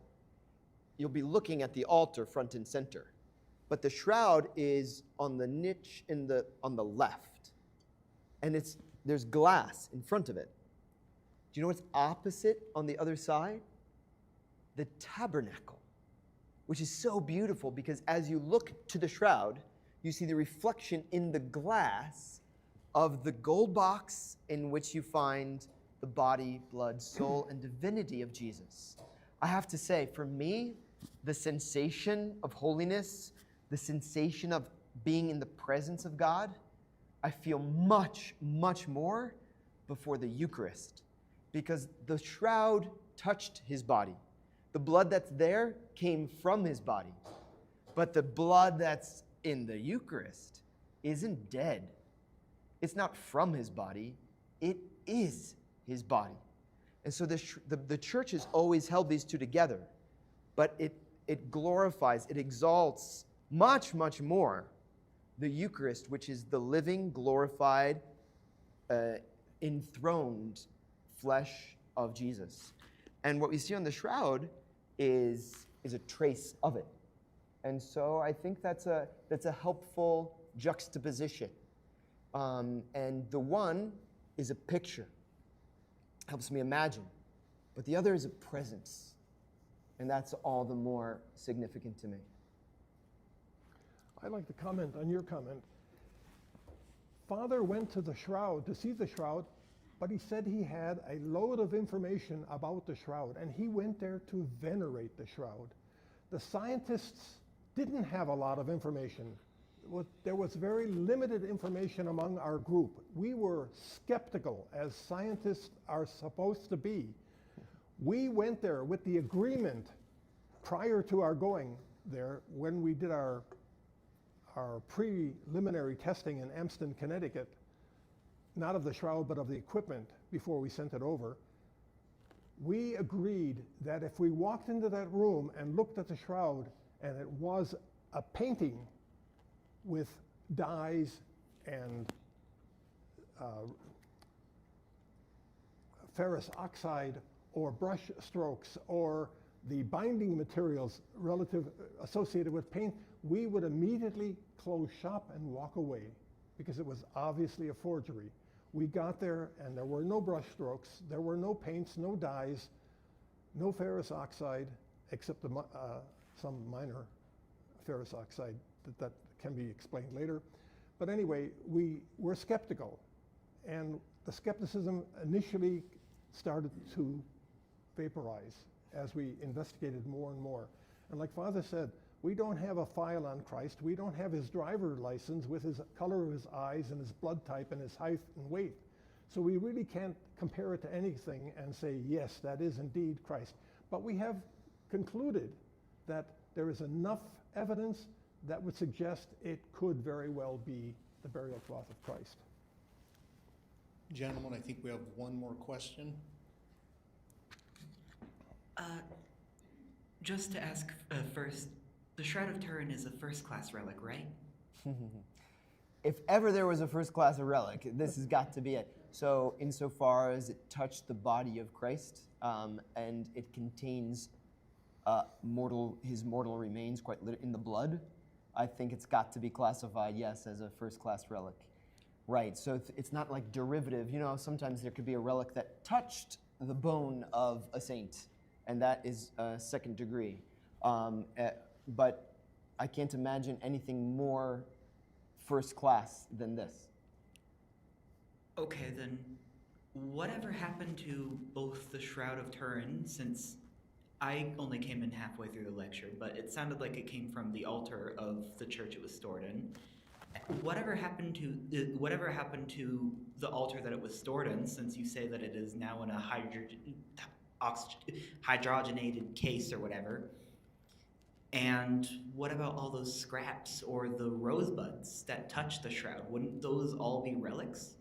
you'll be looking at the altar front and center, but the shroud is on the niche on the left, and there's glass in front of it. Do you know what's opposite on the other side? The tabernacle, which is so beautiful because as you look to the shroud, you see the reflection in the glass of the gold box in which you find the body, blood, soul, and divinity of Jesus. I have to say, for me, the sensation of holiness, the sensation of being in the presence of God, I feel much, much more before the Eucharist, because the shroud touched his body. The blood that's there came from his body. But the blood that's in the Eucharist isn't dead. It's not from his body. It is his body. And so the church has always held these two together. But it glorifies, it exalts much, much more the Eucharist, which is the living, glorified, enthroned flesh of Jesus. And what we see on the shroud is a trace of it. And so I think that's a helpful juxtaposition. And the one is a picture, helps me imagine, but the other is a presence. And that's all the more significant to me. I'd like to comment on your comment. Father went to the shroud to see the shroud, but he said he had a load of information about the shroud, and he went there to venerate the shroud. The scientists didn't have a lot of information. There was very limited information among our group. We were skeptical, as scientists are supposed to be. We went there with the agreement prior to our going there, when we did our preliminary testing in Amston, Connecticut, not of the shroud, but of the equipment before we sent it over. We agreed that if we walked into that room and looked at the shroud and it was a painting with dyes and ferrous oxide or brush strokes or the binding materials associated with paint, we would immediately close shop and walk away because it was obviously a forgery. We got there and there were no brush strokes, there were no paints, no dyes, no ferrous oxide, except some minor ferrous oxide that can be explained later. But anyway, we were skeptical. And the skepticism initially started to vaporize as we investigated more and more. And like Father said, we don't have a file on Christ. We don't have his driver license with his color of his eyes and his blood type and his height and weight. So we really can't compare it to anything and say, yes, that is indeed Christ. But we have concluded that there is enough evidence that would suggest it could very well be the burial cloth of Christ. Gentlemen, I think we have one more question. Just to ask first, the Shroud of Turin is a first-class relic, right? If ever there was a first-class relic, this has got to be it. So insofar as it touched the body of Christ, and it contains his mortal remains quite in the blood, I think it's got to be classified, yes, as a first-class relic. Right, so it's not like derivative. You know, sometimes there could be a relic that touched the bone of a saint, and that is second degree. But I can't imagine anything more first class than this. Okay, then whatever happened to both the Shroud of Turin, since I only came in halfway through the lecture, but it sounded like it came from the altar of the church it was stored in. Whatever happened to the altar that it was stored in, since you say that it is now in a hydrogenated case or whatever? And what about all those scraps or the rosebuds that touch the shroud? Wouldn't those all be relics?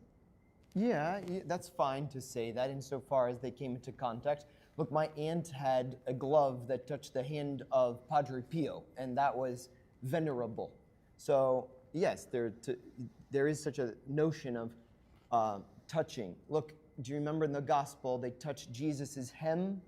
Yeah, that's fine to say that insofar as they came into contact. Look, my aunt had a glove that touched the hand of Padre Pio, and that was venerable. So yes, there is such a notion of touching. Look, do you remember in the gospel, they touched Jesus' hem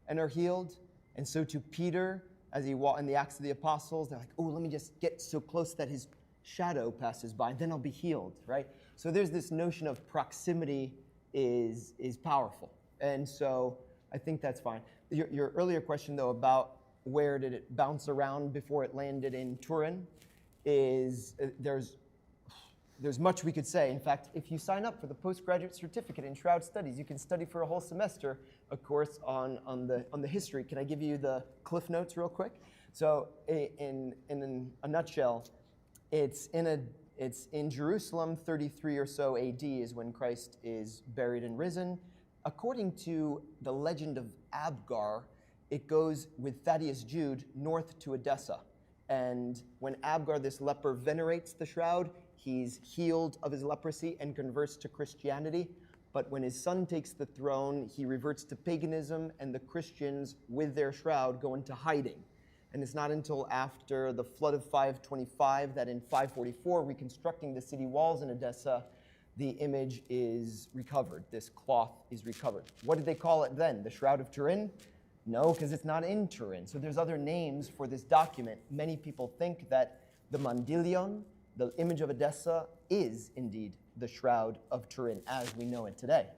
and are healed? And so to Peter, as he walked in the Acts of the Apostles, they're like, oh, let me just get so close that his shadow passes by, and then I'll be healed, right? So there's this notion of proximity is powerful. And so I think that's fine. Your earlier question, though, about where did it bounce around before it landed in Turin, is there's much we could say. In fact, if you sign up for the postgraduate certificate in Shroud Studies, you can study for a whole semester a course on the history. Can I give you the cliff notes real quick? So in a nutshell, it's in Jerusalem, 33 or so AD is when Christ is buried and risen. According to the legend of Abgar, it goes with Thaddeus Jude north to Edessa. And when Abgar, this leper, venerates the shroud, he's healed of his leprosy and converts to Christianity. But when his son takes the throne, he reverts to paganism, and the Christians, with their shroud, go into hiding. And it's not until after the flood of 525 that in 544, reconstructing the city walls in Edessa, the image is recovered. This cloth is recovered. What did they call it then? The Shroud of Turin? No, because it's not in Turin. So there's other names for this document. Many people think that the Mandilion, the image of Edessa, is indeed the Shroud of Turin as we know it today.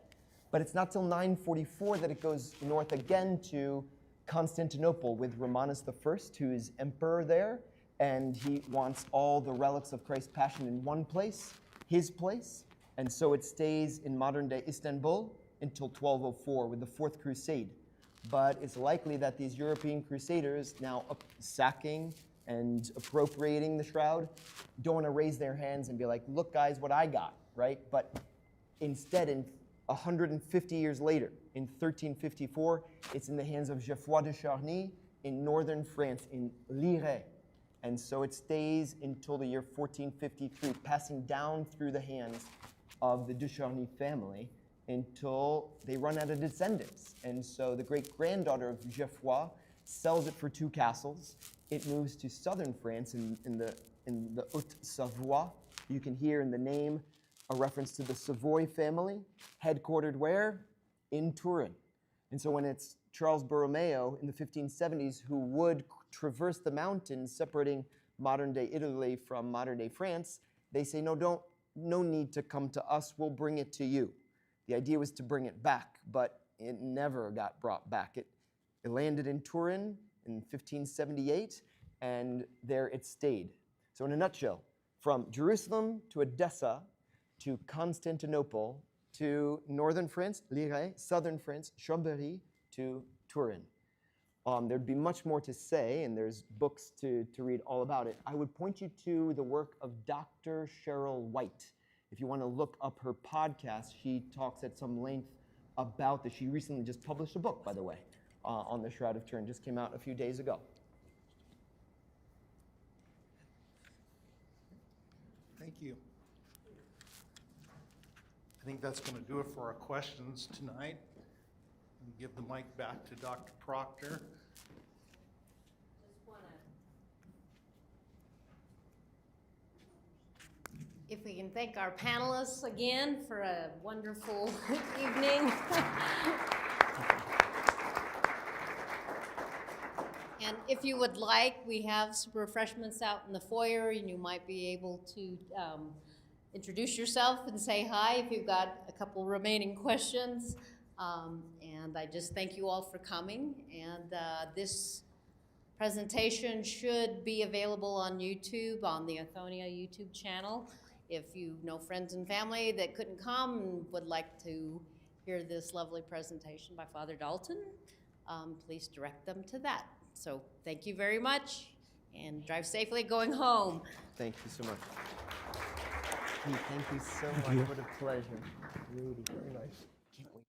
But it's not till 944 that it goes north again to Constantinople with Romanus I, who is emperor there, and he wants all the relics of Christ's Passion in one place, his place, and so it stays in modern-day Istanbul until 1204 with the Fourth Crusade. But it's likely that these European crusaders, now sacking and appropriating the shroud, don't want to raise their hands and be like, look, guys, what I got, right? But instead, in 150 years later, in 1354, it's in the hands of Geoffroy de Charny in northern France, in Lire. And so it stays until the year 1453, passing down through the hands of the de Charny family until they run out of descendants. And so the great-granddaughter of Geoffroy sells it for 2 castles. It moves to southern France in the Haute-Savoie. You can hear in the name a reference to the Savoy family, headquartered where? In Turin. And so when it's Charles Borromeo in the 1570s who would traverse the mountains separating modern-day Italy from modern-day France, they say, no, no need to come to us, we'll bring it to you. The idea was to bring it back, but it never got brought back. It landed in Turin in 1578, and there it stayed. So in a nutshell, from Jerusalem to Edessa to Constantinople to northern France, Lire, southern France, Chambéry to Turin. There'd be much more to say, and there's books to read all about it. I would point you to the work of Dr. Cheryl White. If you want to look up her podcast, she talks at some length about this. She recently just published a book, by the way, on the Shroud of Turin. Just came out a few days ago. Thank you. I think that's going to do it for our questions tonight. And give the mic back to Dr. Proctor. If we can thank our panelists again for a wonderful evening. And if you would like, we have some refreshments out in the foyer, and you might be able to introduce yourself and say hi if you've got a couple remaining questions. And I just thank you all for coming. And this presentation should be available on YouTube, on the Athonia YouTube channel. If you know friends and family that couldn't come and would like to hear this lovely presentation by Father Dalton, please direct them to that. So thank you very much, and drive safely going home. Thank you so much. Thank you so much. What a pleasure. Really very nice. Can't wait.